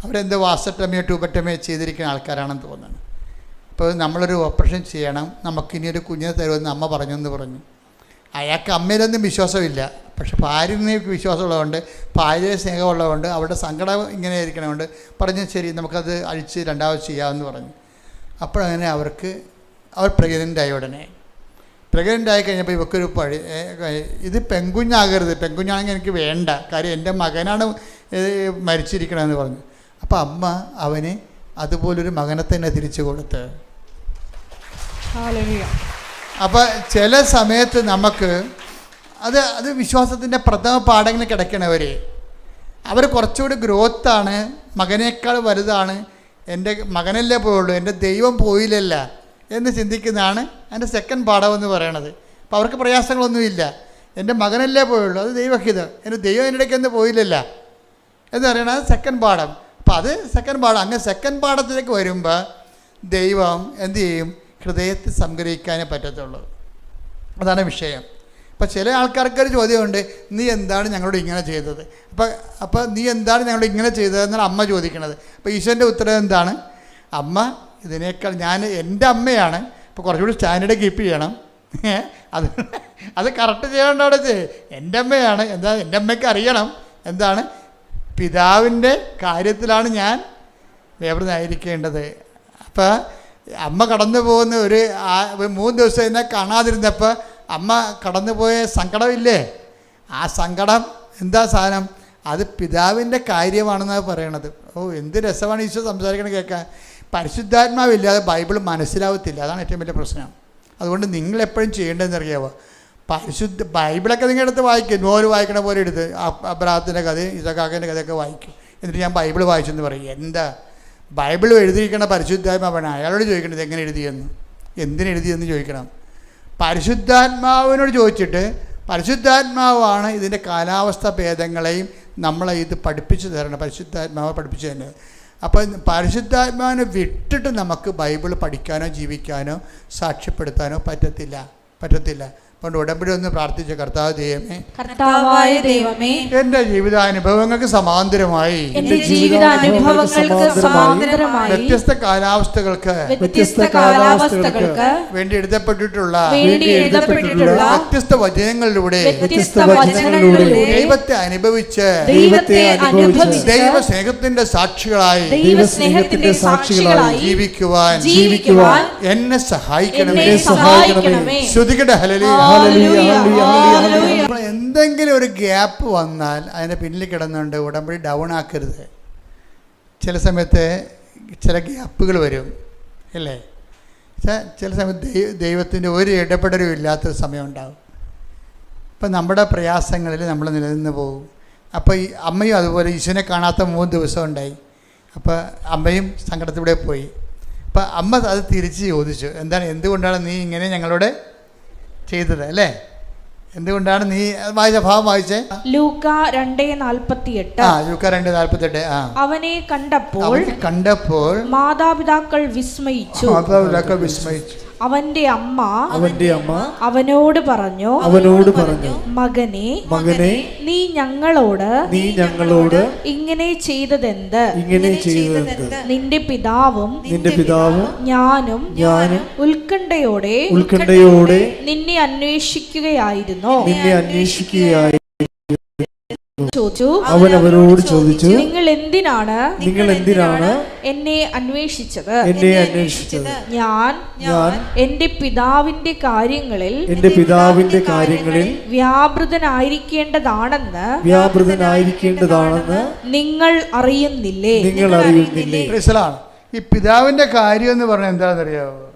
അവരെന്തോ വാസട്ടമയോ ട്യൂബറ്റമയോ ചെയ്തിരിക്കുന്ന ആൾക്കാരാണെന്ന് തോന്നുന്നു. അപ്പോൾ നമ്മളൊരു ഓപ്പറേഷൻ ചെയ്യണം, നമുക്കിനിയൊരു കുഞ്ഞിനെ തരുമെന്ന് അമ്മ പറഞ്ഞെന്ന് പറഞ്ഞു. അയാൾക്ക് അമ്മയിലൊന്നും വിശ്വാസമില്ല. പക്ഷെ ഭാര്യനെ വിശ്വാസമുള്ളതുകൊണ്ട്, ഭാര്യയെ സ്നേഹമുള്ളതുകൊണ്ട്, അവരുടെ സങ്കടം ഇങ്ങനെ ഇരിക്കണതുകൊണ്ട് പറഞ്ഞു, ശരി നമുക്കത് അഴിച്ച് രണ്ടാമത് ചെയ്യാമെന്ന് പറഞ്ഞു. അപ്പോഴങ്ങനെ അവർ പ്രഗ്നൻ്റായി. ഉടനെ പ്രഗ്നൻ്റായി കഴിഞ്ഞപ്പോൾ ഇവക്കൊരു ഇത് പെൺകുഞ്ഞാകരുത്, പെൺകുഞ്ഞാണെങ്കിൽ എനിക്ക് വേണ്ട, കാര്യം എൻ്റെ മകനാണ് മരിച്ചിരിക്കണമെന്ന് പറഞ്ഞു. അപ്പോൾ അമ്മ അവന് അതുപോലൊരു മകനെ തന്നെ തിരിച്ചു കൊടുത്ത്. അപ്പോൾ ചില സമയത്ത് നമുക്ക് അത് വിശ്വാസത്തിൻ്റെ പ്രഥമ പാഠങ്ങൾ കിടക്കണവർ അവർ കുറച്ചുകൂടി ഗ്രോത്താണ്, മകനേക്കാൾ വലുതാണ്, എൻ്റെ മകനല്ലേ പോയുള്ളൂ, എൻ്റെ ദൈവം പോയില്ലല്ല എന്ന് ചിന്തിക്കുന്നതാണ് അതിൻ്റെ സെക്കൻഡ് പാഠം എന്ന് പറയണത്. അപ്പോൾ അവർക്ക് പ്രയാസങ്ങളൊന്നുമില്ല. എൻ്റെ മകനല്ലേ പോയുള്ളൂ, അത് ദൈവഹിതം, എൻ്റെ ദൈവം എൻ്റെ ഇടയ്ക്കൊന്നും പോയില്ലല്ല എന്ന് പറയണത് സെക്കൻഡ് പാഠം. അപ്പോൾ അത് സെക്കൻഡ് പാഠം. അങ്ങനെ സെക്കൻഡ് പാഠത്തിലേക്ക് വരുമ്പോൾ ദൈവം എന്തു ചെയ്യും? ഹൃദയത്തിൽ സംഗ്രഹിക്കാനേ പറ്റത്തുള്ളൂ. അതാണ് വിഷയം. അപ്പോൾ ചില ആൾക്കാർക്കൊരു ചോദ്യമുണ്ട്, നീ എന്താണ് ഞങ്ങളോട് ഇങ്ങനെ ചെയ്തത്? അപ്പോൾ നീ എന്താണ് ഞങ്ങളോട് ഇങ്ങനെ ചെയ്തതെന്നാണ് അമ്മ ചോദിക്കണത്. അപ്പോൾ ഈശോൻ്റെ ഉത്തരം എന്താണ്? അമ്മ ഇതിനേക്കാൾ എൻ്റെ അമ്മയാണ്, അപ്പോൾ കുറച്ചുകൂടി സ്റ്റാൻഡേർഡ് കീപ്പ് ചെയ്യണം. അത് കറക്റ്റ് ചെയ്യേണ്ട അവിടെ എൻ്റെ അമ്മയാണ്. എന്താ എൻ്റെ അമ്മയ്ക്ക് അറിയണം എന്താണ് പിതാവിൻ്റെ കാര്യത്തിലാണ് ഞാൻ വ്യാപൃതനായിരിക്കേണ്ടത്. അപ്പോൾ അമ്മ കടന്നു പോകുന്ന ഒരു 3 ദിവസം എന്നെ കാണാതിരുന്നപ്പോൾ അമ്മ കടന്നുപോയ സങ്കടമില്ലേ? ആ സങ്കടം എന്താ സാധനം? അത് പിതാവിൻ്റെ കാര്യമാണെന്നാണ് പറയണത്. എന്ത് രസമാണ് ഈശോ സംസാരിക്കണം കേൾക്കാൻ. പരിശുദ്ധാത്മാവില്ലാതെ ബൈബിൾ മനസ്സിലാവത്തില്ല. അതാണ് ഏറ്റവും വലിയ പ്രശ്നം. അതുകൊണ്ട് നിങ്ങളെപ്പോഴും ചെയ്യേണ്ടതെന്ന് അറിയാമോ? ബൈബിളൊക്കെ നിങ്ങളെടുത്ത് വായിക്കും, നോവൽ വായിക്കണ പോലെ എടുത്ത് അബ്രാഹത്തിൻ്റെ കഥയും ഇസഹാക്കിൻ്റെ കഥയൊക്കെ വായിക്കും. എന്നിട്ട് ഞാൻ ബൈബിൾ വായിച്ചെന്ന് പറയും. എന്താ ബൈബിൾ എഴുതിയിരിക്കണ പരിശുദ്ധാത്മാവാണ്. അയാളോട് ചോദിക്കേണ്ടത് എങ്ങനെ എഴുതിയെന്ന്, എന്തിനെഴുതിയെന്ന് ചോദിക്കണം. പരിശുദ്ധാത്മാവിനോട് ചോദിച്ചിട്ട് പരിശുദ്ധാത്മാവാണ് ഇതിൻ്റെ കാലാവസ്ഥ ഭേദങ്ങളെയും നമ്മളെ ഇത് പഠിപ്പിച്ചു തരണം. പരിശുദ്ധാത്മാവ് പഠിപ്പിച്ചു തന്നെ. അപ്പോൾ പരിശുദ്ധാത്മാവിനെ വിട്ടിട്ട് നമുക്ക് ബൈബിൾ പഠിക്കാനോ ജീവിക്കാനോ സാക്ഷ്യപ്പെടുത്താനോ പറ്റത്തില്ല. അതുകൊണ്ട് ഉടമ്പടി ഒന്ന് പ്രാർത്ഥിച്ച കർത്താവായ ദൈവമേ, എൻ്റെ ജീവിതാനുഭവങ്ങൾക്ക് സമാന്തരമായി വ്യത്യസ്ത കാലാവസ്ഥകൾക്ക് വേണ്ടി എഴുതപ്പെട്ടിട്ടുള്ള വ്യത്യസ്ത വചനങ്ങളിലൂടെ ദൈവത്തെ അനുഭവിച്ച് ദൈവസ്നേഹത്തിന്റെ സാക്ഷികളായി ജീവിക്കുവാൻ എന്നെ സഹായിക്കണമേ. ശ്രുതികട ഹല്ലേലൂയ. എന്തെങ്കിലും ഒരു ഗ്യാപ്പ് വന്നാൽ അതിൻ്റെ പിന്നിൽ കിടന്നുകൊണ്ട് ഉടമ്പടി ഡൗൺ ആക്കരുത്. ചില സമയത്ത് ചില ഗ്യാപ്പുകൾ വരും അല്ലേ? ചില സമയത്ത് ദൈവത്തിൻ്റെ ഒരു ഇടപെടലും ഇല്ലാത്തൊരു സമയം ഉണ്ടാകും. അപ്പം നമ്മുടെ പ്രയാസങ്ങളിൽ നമ്മൾ നിലനിന്ന് പോകും. അപ്പോൾ ഈ അമ്മയും അതുപോലെ ഈശോനെ കാണാത്ത 3 ദിവസം ഉണ്ടായി. അപ്പോൾ അമ്മയും സങ്കടത്തിലൂടെ പോയി. അപ്പം അമ്മ അത് തിരിച്ച് ചോദിച്ചു, എന്തുകൊണ്ടാണ് നീ ഇങ്ങനെ ഞങ്ങളോട് ചെയ്തത് അല്ലേ? എന്തുകൊണ്ടാണ് നീ വായിച്ച ഭാവം വായിച്ചേ? ലൂക്ക 2:48. ലൂക്ക 2:48. അവനെ കണ്ടപ്പോൾ മാതാപിതാക്കൾ വിസ്മയിച്ചു. അവന്റെ അമ്മ അവനോട് പറഞ്ഞു, മകനെ നീ ഞങ്ങളോട് ഇങ്ങനെ ചെയ്തതെന്ത്? നിന്റെ പിതാവും ഞാനും ഉത്കണ്ഠയോടെ നിന്നെ അന്വേഷിക്കുകയായിരുന്നു. അവൻ അവരോട് ചോദിച്ചു, നിങ്ങൾ എന്തിനാണ് എന്നെ അന്വേഷിച്ചത്? ഞാൻ എന്റെ പിതാവിന്റെ കാര്യങ്ങളിൽ വ്യാപൃതനായിരിക്കേണ്ടതാണെന്ന് നിങ്ങൾ അറിയുന്നില്ലേ? ഈ പിതാവിന്റെ കാര്യം എന്ന് പറഞ്ഞാൽ എന്താണെന്നറിയാമോ?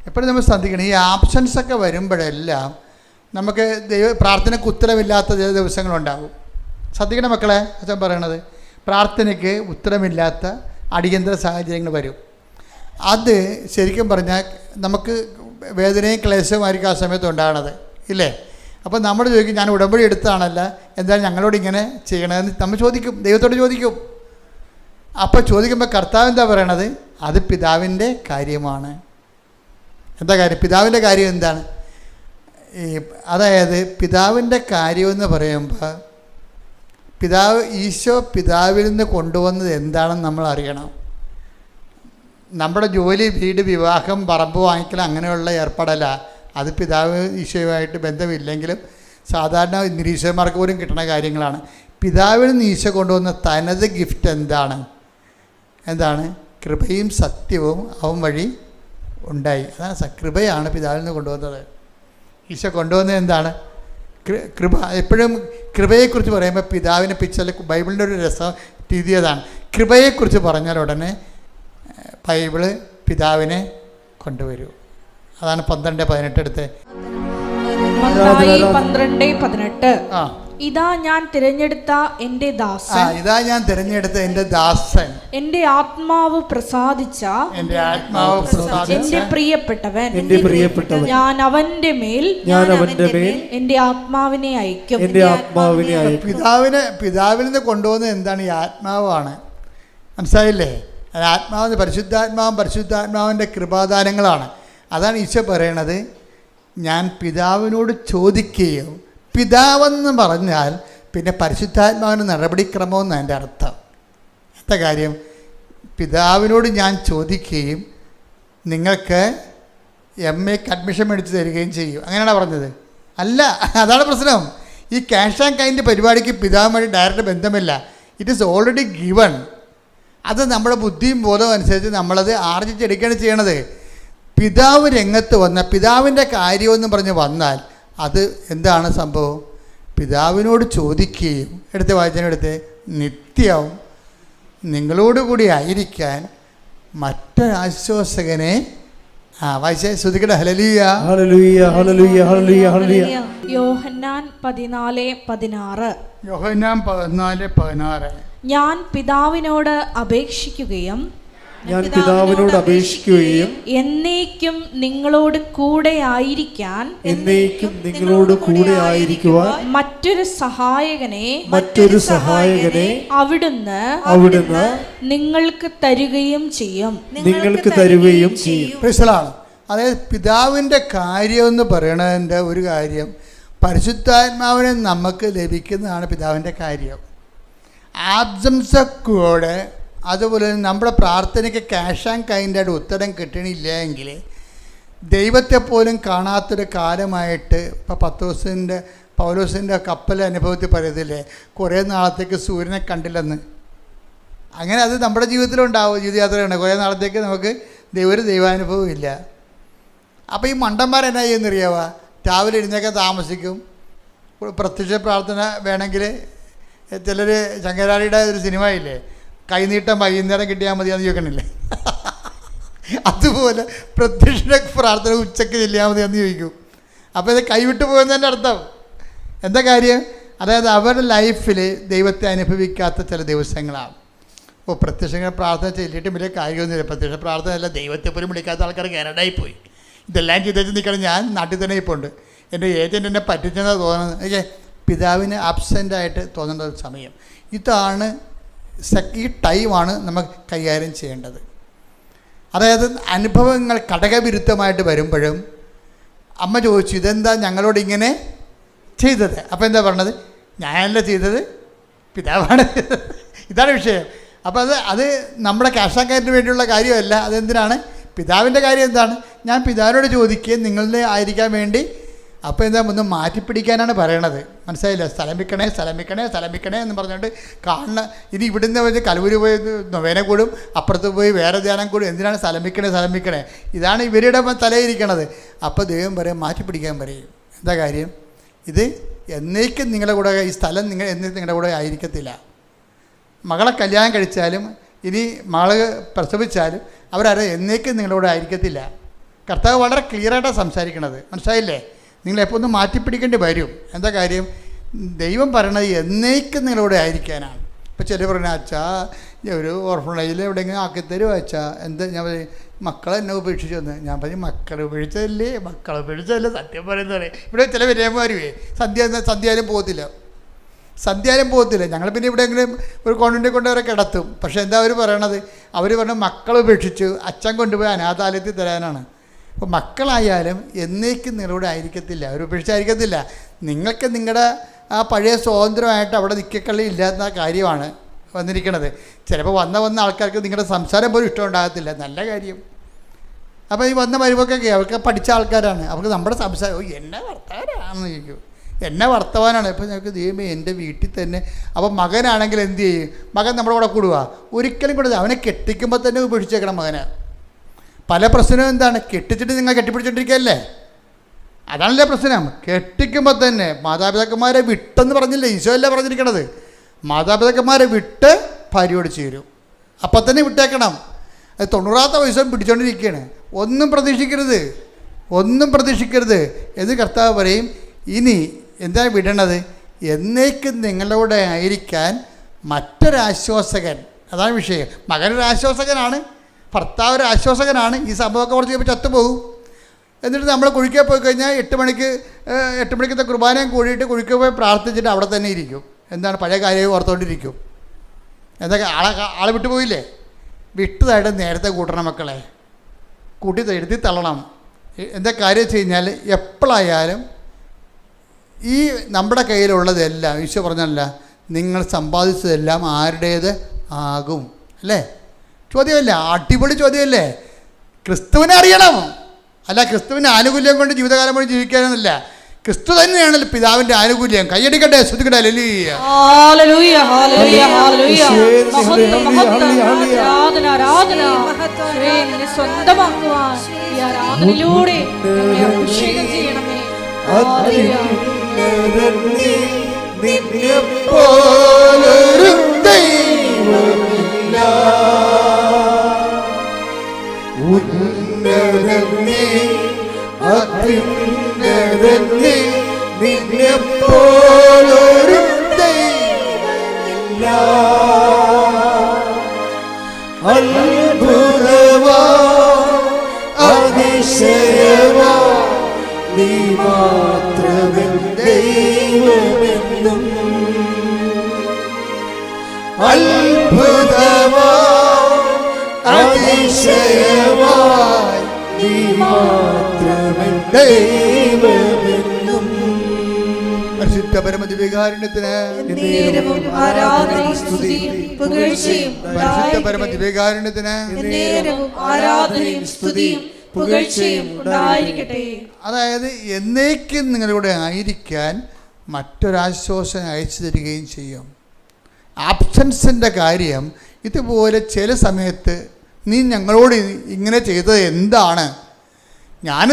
എപ്പോഴും നമ്മൾ ശ്രദ്ധിക്കണം. ഈ ആബ്സൻസ് ഒക്കെ വരുമ്പോഴെല്ലാം നമുക്ക് പ്രാർത്ഥനയ്ക്ക് ഉത്തരവില്ലാത്ത ചില ദിവസങ്ങളുണ്ടാകും. ശ്രദ്ധിക്കണം മക്കളെ, അച്ഛൻ പറയണത്. പ്രാർത്ഥനയ്ക്ക് ഉത്തരമില്ലാത്ത അടിയന്തര സാഹചര്യങ്ങൾ വരും. അത് ശരിക്കും പറഞ്ഞാൽ നമുക്ക് വേദനയും ക്ലേശവുമായിരിക്കും ആ സമയത്ത് ഉണ്ടാകണത് ഇല്ലേ? അപ്പോൾ നമ്മൾ ചോദിക്കും, ഞാൻ ഉടമ്പടി എടുത്തതാണല്ല, എന്തായാലും ഞങ്ങളോട് ഇങ്ങനെ ചെയ്യണമെന്ന് നമ്മൾ ചോദിക്കും, ദൈവത്തോട് ചോദിക്കും. അപ്പോൾ ചോദിക്കുമ്പോൾ കർത്താവ് എന്താ പറയണത്? അത് പിതാവിൻ്റെ കാര്യമാണ്. എന്താ കാര്യം? പിതാവിൻ്റെ കാര്യം എന്താണ്? അതായത് പിതാവിൻ്റെ കാര്യമെന്ന് പറയുമ്പോൾ ഈശോ പിതാവിൽ നിന്ന് കൊണ്ടുവന്നത് എന്താണെന്ന് നമ്മൾ അറിയണം. നമ്മുടെ ജോലി, വീട്, വിവാഹം, പറമ്പ് വാങ്ങിക്കൽ അങ്ങനെയുള്ള ഏർപ്പെടല, അത് പിതാവ് ഈശോയുമായിട്ട് ബന്ധമില്ലെങ്കിലും സാധാരണ നിരീശ്വരന്മാർക്ക് പോലും കിട്ടുന്ന കാര്യങ്ങളാണ്. പിതാവിൽ നിന്ന് ഈശോ കൊണ്ടുവന്ന തനത് ഗിഫ്റ്റ് എന്താണ്? കൃപയും സത്യവും അവൻ വഴി ഉണ്ടായി. അതാണ് കൃപയാണ് പിതാവിൽ നിന്ന് കൊണ്ടുവന്നത്. ഈശോ കൊണ്ടുവന്നത് എന്താണ്? കൃപ. എപ്പോഴും കൃപയെക്കുറിച്ച് പറയുമ്പോൾ പിതാവിനെ പിക്ചറിൽ ബൈബിളിൻ്റെ ഒരു രീതി അതാണ്. കൃപയെക്കുറിച്ച് പറഞ്ഞാൽ ഉടനെ ബൈബിള് പിതാവിനെ കൊണ്ടുവരൂ. അതാണ് 12:18 എടുത്ത്. 12:18. ഇതാ ഞാൻ തിരഞ്ഞെടുത്ത എൻ്റെ ദാസൻ, എൻ്റെ ആത്മാവ് പ്രസാദിച്ച എൻ്റെ പ്രിയപ്പെട്ടവൻ, ഞാൻ അവന്റെ മേൽ എൻ്റെ ആത്മാവിനെ അയക്കും. പിതാവിൽ നിന്ന് കൊണ്ടുപോകുന്നത് എന്താണ്? ഈ ആത്മാവാണ്. മനസ്സിലായില്ലേ? പരിശുദ്ധാത്മാവിൻ്റെ കൃപാദാനങ്ങളാണ്. അതാണ് ഈശോ പറയണത്, ഞാൻ പിതാവിനോട് ചോദിക്കുകയും, പിതാവെന്ന് പറഞ്ഞാൽ പിന്നെ പരിശുദ്ധാത്മാവിന് നടപടിക്രമമെന്ന് എൻ്റെ അർത്ഥം. എന്താ കാര്യം? പിതാവിനോട് ഞാൻ ചോദിക്കുകയും നിങ്ങൾക്ക് MAക്ക് അഡ്മിഷൻ മേടിച്ച് തരികയും ചെയ്യും, അങ്ങനെയാണ് പറഞ്ഞത്. അല്ല, അതാണ് പ്രശ്നം. ഈ ക്യാഷ് ആൻഡ് കൈൻഡ് പരിപാടിക്ക് പിതാവുമായി ഡയറക്റ്റ് ബന്ധമില്ല. It is already given. അത് നമ്മുടെ ബുദ്ധിയും ബോധവും അനുസരിച്ച് നമ്മളത് ആർജിച്ചെടുക്കുകയാണ് ചെയ്യണത്. പിതാവ് രംഗത്ത് വന്ന പിതാവിൻ്റെ കാര്യമെന്ന് പറഞ്ഞ് വന്നാൽ അത് എന്താണ് സംഭവം? പിതാവിനോട് ചോദിക്കുകയും, എടുത്ത് വായിച്ചതിനെടുത്ത്, നിത്യവും നിങ്ങളോടുകൂടി ആയിരിക്കാൻ മറ്റൊരാശ്വാസകനെ വായിച്ചേ, ശ്രുതിക്കട്ടെ. ഹല്ലേലൂയ, ഹല്ലേലൂയ, ഹല്ലേലൂയ, ഹല്ലേലൂയ, ഹല്ലേലൂയ. യോഹന്നാൻ 14:16. യോഹന്നാൻ 14:16. ഞാൻ പിതാവിനോട് അപേക്ഷിക്കുകയും എന്നേക്കും നിങ്ങളോട് കൂടെ ആയിരിക്കാൻ മറ്റൊരു സഹായകനെ അവിടുന്ന് നിങ്ങൾക്ക് തരുകയും ചെയ്യും. അതായത് പിതാവിൻ്റെ കാര്യമെന്ന് പറയണതിൻ്റെ ഒരു കാര്യം, പരിശുദ്ധാത്മാവിനെ നമുക്ക് ലഭിക്കുന്നതാണ് പിതാവിൻ്റെ കാര്യം. ആബ്സൻസ് ഓഫ് ഗോഡ്, അതുപോലെ നമ്മുടെ പ്രാർത്ഥനയ്ക്ക് ക്യാഷ് ആൻഡ് കൈൻഡായിട്ട് ഉത്തരം കിട്ടണില്ല എങ്കിൽ ദൈവത്തെ പോലും കാണാത്തൊരു കാലമായിട്ട്, ഇപ്പോൾ പൗലോസിൻ്റെ കപ്പൽ അനുഭവത്തിൽ പറയത്തില്ലേ, കുറേ നാളത്തേക്ക് സൂര്യനെ കണ്ടില്ലെന്ന്. അങ്ങനെ അത് നമ്മുടെ ജീവിതത്തിലുണ്ടാവും. ജീവിതയാത്രയാണ്, കുറേ നാളത്തേക്ക് നമുക്ക് ഒരു ദൈവാനുഭവം ഇല്ല. അപ്പോൾ ഈ മണ്ടന്മാരെന്നാ ചെയ്യുന്നറിയാവുക? രാവിലെ എഴുന്നേക്കാൻ താമസിക്കും. പ്രത്യക്ഷ പ്രാർത്ഥന വേണമെങ്കിൽ ചിലർ, ശങ്കരാടിയുടെ ഒരു സിനിമ ഇല്ലേ, കൈനീട്ടം വൈകുന്നേരം കിട്ടിയാൽ മതിയാന്ന് ചോദിക്കണില്ലേ? അതുപോലെ പ്രത്യക്ഷ പ്രാർത്ഥന ഉച്ചയ്ക്ക് ചെല്ലിയാൽ മതിയാന്ന് ചോദിക്കും. അപ്പോൾ ഇത് കൈവിട്ട് പോകുന്നതിൻ്റെ അർത്ഥം എന്താ കാര്യം? അതായത് അവരുടെ ലൈഫിൽ ദൈവത്തെ അനുഭവിക്കാത്ത ചില ദിവസങ്ങളാണ്. അപ്പോൾ പ്രത്യക്ഷ പ്രാർത്ഥന ചെല്ലിയിട്ട് വലിയ കാര്യമൊന്നുമില്ല. പ്രത്യക്ഷ പ്രാർത്ഥന അല്ല, ദൈവത്തെ പോലും വിളിക്കാത്ത ആൾക്കാർ കാനഡയിൽ പോയി. ഇതെല്ലാം ചെയ്തേച്ച് നിൽക്കണം. ഞാൻ നാട്ടിൽ തന്നെ ഇപ്പോൾ ഉണ്ട്. എൻ്റെ ഏജൻറ്റ് എന്നെ പറ്റിച്ചെന്നാണ് തോന്നുന്നത്. പിതാവിന് ആബ്സെൻ്റായിട്ട് തോന്നേണ്ട ഒരു സമയം ഇതാണ്. ഈ ടൈമാണ് നമുക്ക് കൈകാര്യം ചെയ്യേണ്ടത്. അതായത് അനുഭവങ്ങൾ ഘടകവിരുദ്ധമായിട്ട് വരുമ്പോഴും അമ്മ ചോദിച്ചു, ഇതെന്താ ഞങ്ങളോട് ഇങ്ങനെ ചെയ്തത്? അപ്പോൾ എന്താ പറഞ്ഞത്? ഞാനല്ല ചെയ്തത്, പിതാവാണ്. ഇതാണ് വിഷയം. അപ്പോൾ അത് നമ്മുടെ കാശാക്കാരന് വേണ്ടിയുള്ള കാര്യമല്ല. അതെന്തിനാണ്? പിതാവിൻ്റെ കാര്യം എന്താണ്? ഞാൻ പിതാവിനോട് ചോദിക്കുകയും നിങ്ങളുടെ ആയിരിക്കാൻ വേണ്ടി. അപ്പോൾ എന്താ, ഒന്ന് മാറ്റിപ്പിടിക്കാനാണ് പറയണത്. മനസ്സിലായില്ല? സ്ഥലം വിൽക്കണേ എന്ന് പറഞ്ഞുകൊണ്ട് കാണുന്ന. ഇനി ഇവിടുന്ന് വെച്ച് കലവൂര് പോയി നൊവേന കൂടും, അപ്പുറത്ത് പോയി വേറെ ധ്യാനം കൂടും. എന്തിനാണ് സ്ഥലം വിൽക്കണേ? ഇതാണ് ഇവരുടെ തലയിരിക്കണത്. അപ്പോൾ ദൈവം പറയും, മാറ്റിപ്പിടിക്കാൻ പറയും. എന്താ കാര്യം? ഇത് എന്നേക്കും നിങ്ങളുടെ കൂടെ, ഈ സ്ഥലം എന്നേക്കും നിങ്ങളുടെ കൂടെ ആയിരിക്കത്തില്ല. മകളെ കല്യാണം കഴിച്ചാലും ഇനി മകൾ പ്രസവിച്ചാലും അവരാരും എന്നേക്കും നിങ്ങളുടെ കൂടെ ആയിരിക്കത്തില്ല. കർത്താവ് വളരെ ക്ലിയറായിട്ടാണ് സംസാരിക്കണത്. മനസ്സിലായില്ലേ? നിങ്ങളെപ്പോൾ ഒന്ന് മാറ്റിപ്പിടിക്കേണ്ടി വരും. എന്താ കാര്യം? ദൈവം പറയണത് എന്നേക്കും നിങ്ങളോടെ ആയിരിക്കാനാണ്. ഇപ്പോൾ ചില പറഞ്ഞാൽ, അച്ഛാ ഒരു ഓർഫണേജിൽ എവിടെയെങ്കിലും ആക്കിത്തരും അച്ഛാ. എന്താ ഞാൻ പറയും, മക്കളെ എന്നെ ഉപേക്ഷിച്ചു വന്ന്. ഞാൻ പറയും, മക്കളെ ഉപേക്ഷിച്ചതല്ലേ, സത്യം പറയുന്നത്. ഇവിടെ ചില വിരയന്മാരുവേ സന്ധ്യയാലും പോകത്തില്ല. ഞങ്ങൾ പിന്നെ എവിടെയെങ്കിലും ഒരു കോൺവെൻറ്റിൽ കൊണ്ടവരെ കിടത്തും. പക്ഷേ എന്താ അവർ പറയണത്? അവർ പറഞ്ഞ മക്കളെ ഉപേക്ഷിച്ചു, അച്ഛൻ കൊണ്ടുപോയി അനാഥാലയത്തിൽ തരാനാണ്. അപ്പോൾ മക്കളായാലും എന്നേക്കും നിങ്ങളോട് ആയിരിക്കത്തില്ല, അവർ ഉപേക്ഷിച്ചായിരിക്കത്തില്ല. നിങ്ങൾക്ക് നിങ്ങളുടെ ആ പഴയ സ്വാതന്ത്ര്യമായിട്ട് അവിടെ നിൽക്കക്കളി ഇല്ലാത്ത കാര്യമാണ് വന്നിരിക്കണത്. ചിലപ്പോൾ വന്ന ആൾക്കാർക്ക് നിങ്ങളുടെ സംസാരം പോലും ഇഷ്ടമുണ്ടാകത്തില്ല. നല്ല കാര്യം. അപ്പോൾ ഈ വന്ന വരുമ്പോഴൊക്കെ അവർക്ക് പഠിച്ച ആൾക്കാരാണ്. അവർക്ക് നമ്മുടെ സംസാരം എന്നെ വർത്തമാനാണെന്ന് ചോദിക്കും. എന്നെ വർത്തമാനാണ്. ഇപ്പോൾ ഞങ്ങൾക്ക് ദൈവമേ എൻ്റെ വീട്ടിൽ തന്നെ. അപ്പോൾ മകനാണെങ്കിൽ എന്ത് ചെയ്യും? മകൻ നമ്മുടെ കൂടെ കൂടുക? ഒരിക്കലും കൂടെ. അവനെ കെട്ടിക്കുമ്പോൾ തന്നെ ഉപേക്ഷിച്ചേക്കണം മകനെ. പല പ്രശ്നവും എന്താണ്? കെട്ടിച്ചിട്ട് നിങ്ങൾ കെട്ടിപ്പിടിച്ചോണ്ടിരിക്കുകയല്ലേ? അതാണല്ലേ പ്രശ്നം. കെട്ടിക്കുമ്പോൾ തന്നെ മാതാപിതാക്കന്മാരെ വിട്ടെന്ന് പറഞ്ഞില്ലേ? ഈശോ അല്ലേ പറഞ്ഞിരിക്കണത്? മാതാപിതാക്കന്മാരെ വിട്ട് ഭാര്യയോട് ചേരും. അപ്പം തന്നെ വിട്ടേക്കണം. അത് 90ാമത്തെ വയസ്സും പിടിച്ചോണ്ടിരിക്കുകയാണ്. ഒന്നും പ്രതീക്ഷിക്കരുത് എന്ന് കർത്താവ് പറയും. ഇനി എന്താ വിടണത്? എന്നേക്കും നിങ്ങളോടെ ആയിരിക്കാൻ മറ്റൊരാശ്വാസകൻ. അതാണ് വിഷയം. മകനൊരു ആശ്വാസകനാണ്, ഭർത്താവ് ഒരു ആശ്വാസകനാണ്. ഈ സംഭവമൊക്കെ കുറച്ച് കഴിയുമ്പോൾ ചത്തുപോകും. എന്നിട്ട് നമ്മൾ കുഴിക്കാൻ പോയി കഴിഞ്ഞാൽ 8 മണിക്കത്തെ കുർബാനയും കൂടിയിട്ട് കുഴിക്കാൻ പോയി പ്രാർത്ഥിച്ചിട്ട് അവിടെ തന്നെ ഇരിക്കും. എന്താണ്? പഴയ കാര്യവും ഓർത്തുകൊണ്ടിരിക്കും. എന്തൊക്കെ ആളെ വിട്ടുപോയില്ലേ? വിട്ടതായിട്ട് നേരത്തെ കൂട്ടണം മക്കളെ. കൂട്ടി എഴുതി തള്ളണം. എന്താ കാര്യം വെച്ച് കഴിഞ്ഞാൽ എപ്പോഴായാലും ഈ നമ്മുടെ കയ്യിലുള്ളതെല്ലാം ഈശോ പറഞ്ഞല്ല, നിങ്ങൾ സമ്പാദിച്ചതെല്ലാം ആരുടേത് ആകും അല്ലേ? ചോദ്യമല്ലേ? അടിപൊളി ചോദ്യമല്ലേ? ക്രിസ്തുവിനെ അറിയണം, അല്ല ക്രിസ്തുവിൻ്റെ ആനുകൂല്യം കൊണ്ട് ജീവിതകാലം മുഴുവൻ ജീവിക്കാനൊന്നുമില്ല. ക്രിസ്തു തന്നെയാണല്ലോ പിതാവിൻ്റെ ആനുകൂല്യം. കയ്യടിക്കട്ടെ, ശ്രദ്ധിക്കട്ടെ. ഹല്ലേലൂയ, ഹല്ലേലൂയ, ഹല്ലേലൂയ, ഹല്ലേലൂയ. ആരാധന, ആരാധന. നിന്നെ സ്വന്തമാക്കുവാൻ ഈ ആരാധനയിലൂടെ എന്നെ അഭിഷേകം ചെയ്യണമേ. ഹല്ലേലൂയ. നിന്നെപ്പോലൊരു ദൈവമില്ല, ഉന്നതനേ അത്യുന്നതനേ, നിന്നെപ്പോലൊരു ദൈവമില്ല. അത്ഭുതമാ അതിശയമാ നീ മാത്രമേ ദൈവമെന്നും. അത്ഭുതമാ അതിശയമായി നീ മാത്രമേ ദൈവമെന്നും. പരിശുദ്ധ പരമദിവ്യകാരുണ്യത്തിന് ആരാധനയും സ്തുതിയും പുകഴ്ചയും പരിശുദ്ധ പരമദിവ്യകാരുണ്യത്തിന് ആരാധനയും സ്തുതിയും പുകഴ്ചയും ഉണ്ടായിരിക്കട്ടെ. അതായത് എന്നേക്കും നിങ്ങളുടെ ആയിരിക്കാൻ മറ്റൊരാശ്വാസം അയച്ചു തരികയും ചെയ്യും. ആബ്സൻസിൻ്റെ കാര്യം ഇതുപോലെ ചില സമയത്ത് നീ ഞങ്ങളോട് ഇങ്ങനെ ചെയ്തത് എന്താണ്? ഞാൻ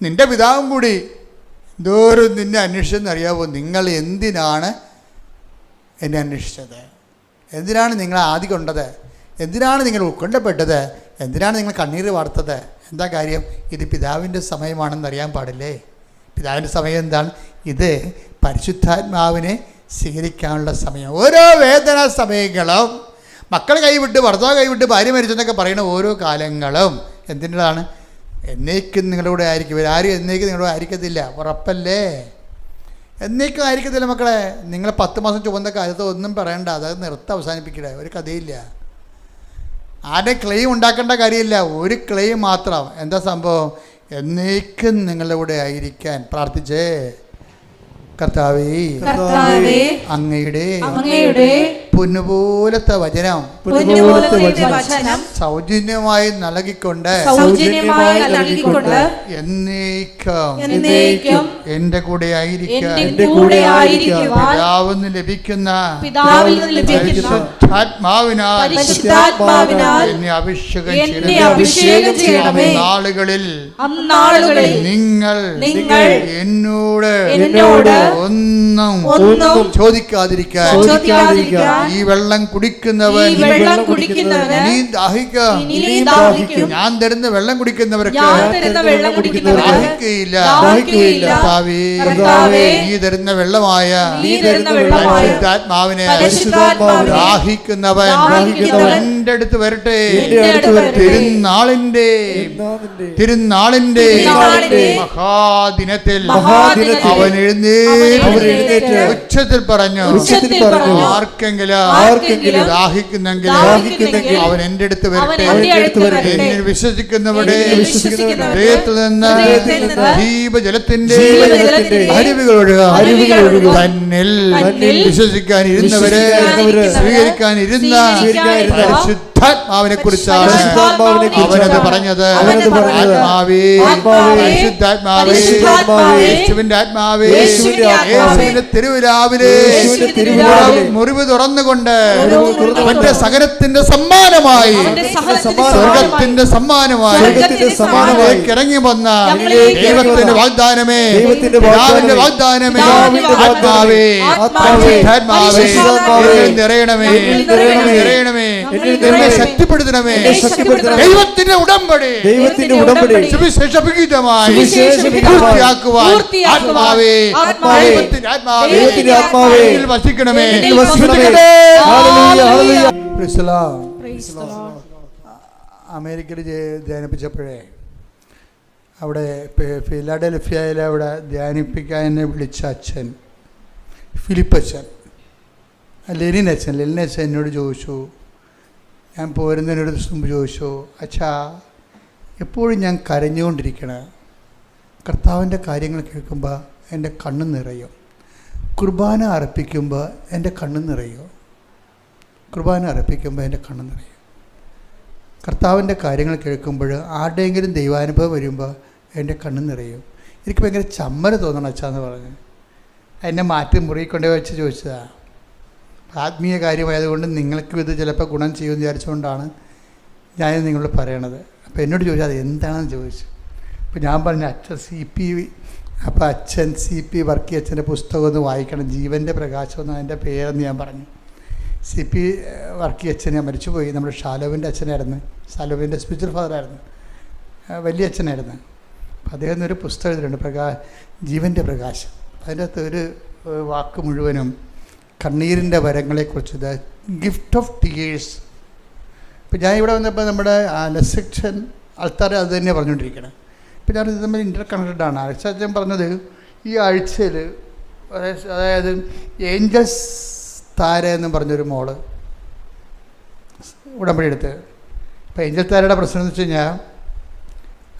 നിൻ്റെ പിതാവും കൂടി എന്തോരം നിന്നെ അന്വേഷിച്ചതെന്നറിയാമോ? നിങ്ങൾ എന്തിനാണ് എന്നെ അന്വേഷിച്ചത്? എന്തിനാണ് നിങ്ങൾ ആദി കൊണ്ടത്? എന്തിനാണ് നിങ്ങൾ ഉത്കണ്ഠപ്പെട്ടത്? എന്തിനാണ് നിങ്ങൾ കണ്ണീർ വാർത്തത്? എന്താ കാര്യം? ഇത് പിതാവിൻ്റെ സമയമാണെന്ന് അറിയാൻ പാടില്ലേ? പിതാവിൻ്റെ സമയം എന്താണ്? ഇത് പരിശുദ്ധാത്മാവിനെ സ്വീകരിക്കാനുള്ള സമയം. ഓരോ വേദന സമയങ്ങളും, മക്കൾ കൈവിട്ട്, ഭർത്താവ് കൈവിട്ട്, ഭാര്യ മരിച്ചെന്നൊക്കെ പറയുന്ന ഓരോ കാലങ്ങളും എന്തിൻ്റെതാണ്? എന്നേക്കും നിങ്ങളുടെ ആയിരിക്കും. ആരും എന്നേക്കും നിങ്ങളുടെ ആയിരിക്കത്തില്ല, ഉറപ്പല്ലേ? എന്നേക്കും ആയിരിക്കത്തില്ല മക്കളെ. നിങ്ങൾ 10 മാസം ചുവന്ന കാര്യത്ത് ഒന്നും പറയണ്ട, അത് അവസാനിപ്പിക്കട്ടെ. ഒരു കഥയില്ല, ആരുടെ ക്ലെയിം ഉണ്ടാക്കേണ്ട കാര്യമില്ല. ഒരു ക്ലെയിം മാത്രം. എന്താ സംഭവം? എന്നേക്കും നിങ്ങളുടെ കൂടെ ആയിരിക്കാൻ പ്രാർത്ഥിച്ചേ. കർത്താവേ, അങ്ങയുടെ പൊന്നുപോലത്തെ വചനം സൗജന്യമായി നൽകിക്കൊണ്ട് എന്നേക്കും എന്റെ കൂടെ ആയിരിക്കാൻ പിതാവിന് ലഭിക്കുന്ന പരിശുദ്ധാത്മാവിനാൽ എന്നെ അഭിഷേകം ചെയ്യണമേ. നാളുകളിൽ നിങ്ങൾ എന്നോട് ഒന്നും ചോദിക്കാതിരിക്കാൻ ഈ വെള്ളം കുടിക്കുന്നവൻ നീ ദാഹിക്കും. ഞാൻ തരുന്ന വെള്ളം കുടിക്കുന്നവർക്ക് ദാഹിക്കുകയില്ല. നീ തരുന്ന വെള്ളമായ പരിശുദ്ധാത്മാവിനെ ദാഹിക്കുന്നവൻ എൻ്റെ അടുത്ത് വരട്ടെ. തിരുനാളിന്റെ മഹാദിനത്തിൽ അവൻ എഴുന്നേറ്റ് ഉച്ചത്തിൽ പറഞ്ഞു, ആർക്കെങ്കിലും ദാഹിക്കുന്നെങ്കിൽ അവൻ എൻ്റെ അടുത്ത് വരട്ടെ. എന്നിൽ വിശ്വസിക്കുന്നവരുടെ ഹൃദയത്തിൽ നിന്ന് ജീവജലത്തിന്റെ അരുവികൾ ഒഴുകുക. തന്നിൽ വിശ്വസിക്കാനിരുന്നവരെ സ്വീകരിക്കാനിരുന്ന പരിശുദ്ധാത്മാവിനെ കുറിച്ചാണ് അവനത് പറഞ്ഞത്. ആത്മാവേ, പരിശുദ്ധാത്മാവേ, യേശുവിന്റെ ആത്മാവേ, യേശുവിന്റെ തിരുവിലാവിലെ മുറിവ് തുറന്നുകൊണ്ട് അവന്റെ സകലത്തിന്റെ സമ്മാനമായി, സ്വർഗത്തിന്റെ സമ്മാനമായി ഇറങ്ങി വന്ന ദൈവത്തിന്റെ വാഗ്ദാനമേ, പിതാവിന്റെ വാഗ്ദാനമേ, ആത്മാവേ, പരിശുദ്ധാത്മാവേ, നിറയണമേ, നിറയണമേ, എന്നെ ശക്തിപ്പെടുത്തണമേ. ദൈവത്തിന്റെ ഉടമ്പടി സുവിശേഷീതമായി പൂർത്തിയാക്കുവാൻ ആത്മാവേ, ദൈവത്തിന്റെ ആത്മാവേ വസിക്കണമേ. അമേരിക്കയിൽ ധ്യാനിപ്പിച്ചപ്പോഴേ അവിടെ ഫിലാഡൽഫിയയിൽ അവിടെ ധ്യാനിപ്പിക്കാൻ എന്നെ വിളിച്ച അച്ഛൻ ഫിലിപ്പച്ചൻ, ലെനിനച്ഛൻ എന്നോട് ചോദിച്ചു, ഞാൻ പോരുന്നതിനോട് മുമ്പ് ചോദിച്ചു, അച്ഛാ എപ്പോഴും ഞാൻ കരഞ്ഞുകൊണ്ടിരിക്കണേ, കർത്താവിൻ്റെ കാര്യങ്ങൾ കേൾക്കുമ്പോൾ എൻ്റെ കണ്ണ് നിറയും. കുർബാന അർപ്പിക്കുമ്പോൾ എൻ്റെ കണ്ണ് നിറയും. കുർബാന അർപ്പിക്കുമ്പോൾ എൻ്റെ കണ്ണ് നിറയും. കർത്താവിൻ്റെ കാര്യങ്ങൾ കേൾക്കുമ്പോൾ ആരുടെയെങ്കിലും ദൈവാനുഭവം വരുമ്പോൾ എൻ്റെ കണ്ണ് നിറയും. എനിക്ക് ഭയങ്കര ചമ്മൽ തോന്നണം അച്ഛാന്ന് പറഞ്ഞ് എന്നെ മാറ്റി മുറി കൊണ്ടുപോയി വെച്ച് ചോദിച്ചതാണ്. ആത്മീയ കാര്യമായതുകൊണ്ട് നിങ്ങൾക്കും ഇത് ചിലപ്പോൾ ഗുണം ചെയ്യുമെന്ന് വിചാരിച്ചുകൊണ്ടാണ് ഞാൻ നിങ്ങളോട് പറയണത്. അപ്പോൾ എന്നോട് ചോദിച്ചാൽ അത് എന്താണെന്ന് ചോദിച്ചു. അപ്പോൾ ഞാൻ പറഞ്ഞു അച്ഛൻ അപ്പോൾ അച്ഛൻ CP വർക്കി അച്ഛൻ്റെ പുസ്തകം ഒന്ന് വായിക്കണം, ജീവൻ്റെ പ്രകാശം എന്ന് അതിൻ്റെ പേരെന്ന് ഞാൻ പറഞ്ഞു. CP വർക്കി അച്ഛനെ മരിച്ചുപോയി. നമ്മുടെ ഷാലോവിൻ്റെ അച്ഛനായിരുന്നു. ഷാലോവിൻ്റെ സ്പിരിച്വൽ ഫാദറായിരുന്നു, വലിയ അച്ഛനായിരുന്നു. അപ്പോൾ അദ്ദേഹം ഒരു പുസ്തകം എഴുതിയിട്ടുണ്ട്, ജീവൻ്റെ പ്രകാശം. അതിൻ്റെ അകത്ത് ഒരു വാക്ക് മുഴുവനും കണ്ണീരിൻ്റെ വരങ്ങളെക്കുറിച്ച്, ദ ഗിഫ്റ്റ് ഓഫ് ടീയേഴ്സ്. ഇപ്പോൾ ഞാൻ ഇവിടെ വന്നപ്പോൾ നമ്മുടെ സെക്ഷൻ ആൾക്കാർ അത് തന്നെയാണ് പറഞ്ഞുകൊണ്ടിരിക്കുന്നത്. ഇപ്പോൾ ഞാൻ ഇത് തമ്മിൽ ഇൻ്റർ കണക്റ്റഡാണ്. അച്ഛൻ പറഞ്ഞത് ഈ ആഴ്ചയിൽ, അതായത് ഏഞ്ചൽസ് താര എന്ന് പറഞ്ഞൊരു മോള് ഉടമ്പടി എടുത്ത്. ഇപ്പോൾ ഏഞ്ചൽ താരയുടെ പ്രശ്നം എന്ന് വെച്ച് കഴിഞ്ഞാൽ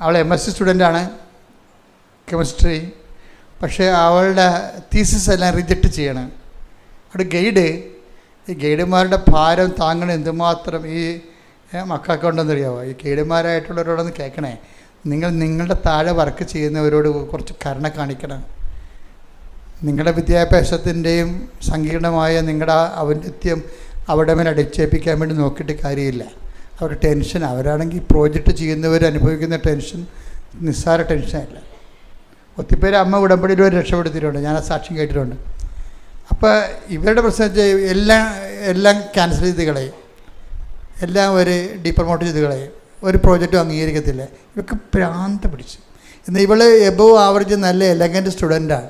അവൾ MSc സ്റ്റുഡൻ്റാണ്, കെമിസ്ട്രി. പക്ഷേ അവളുടെ തീസിസ് എല്ലാം റിജക്റ്റ് ചെയ്യണം. അവിടെ ഈ ഗൈഡുമാരുടെ ഭാരം താങ്ങണം എന്തുമാത്രം ഈ മക്കൾക്ക് ഉണ്ടെന്നറിയാമോ? ഈ ഗൈഡുമാരായിട്ടുള്ളവരോടൊന്ന് കേൾക്കണേ, നിങ്ങളുടെ താഴെ വർക്ക് ചെയ്യുന്നവരോട് കുറച്ച് കരുണ കാണിക്കണം. നിങ്ങളുടെ വിദ്യാഭ്യാസത്തിൻ്റെയും സങ്കീർണമായ നിങ്ങളുടെ ഔന്നത്യം അവിടെ മേലെ അടിച്ചേൽപ്പിക്കാൻ വേണ്ടി നോക്കിയിട്ട് കാര്യമില്ല. അവരുടെ ടെൻഷൻ, അവരാണെങ്കിൽ പ്രോജക്റ്റ് ചെയ്യുന്നവർ അനുഭവിക്കുന്ന ടെൻഷൻ നിസ്സാര ടെൻഷനല്ല. ഒത്തിരിപ്പേര് അമ്മ ഉടമ്പടിയിൽ ഒരു രക്ഷപ്പെടുത്തിയിട്ടുണ്ട്, ഞാൻ ആ സാക്ഷ്യം കേട്ടിട്ടുണ്ട്. അപ്പോൾ ഇവരുടെ പ്രശ്നം എല്ലാം ക്യാൻസൽ ചെയ്ത് കളയും, എല്ലാം ഒരു ഡീപ്രമോട്ട് ചെയ്ത് കളയും, ഒരു പ്രോജക്റ്റും അംഗീകരിക്കത്തില്ല. ഇവർക്ക് ഭ്രാന്ത് പിടിച്ചു. എന്നാൽ ഇവൾ എബോവ് ആവറേജ് നല്ല എലഗൻറ്റ് സ്റ്റുഡൻ്റാണ്,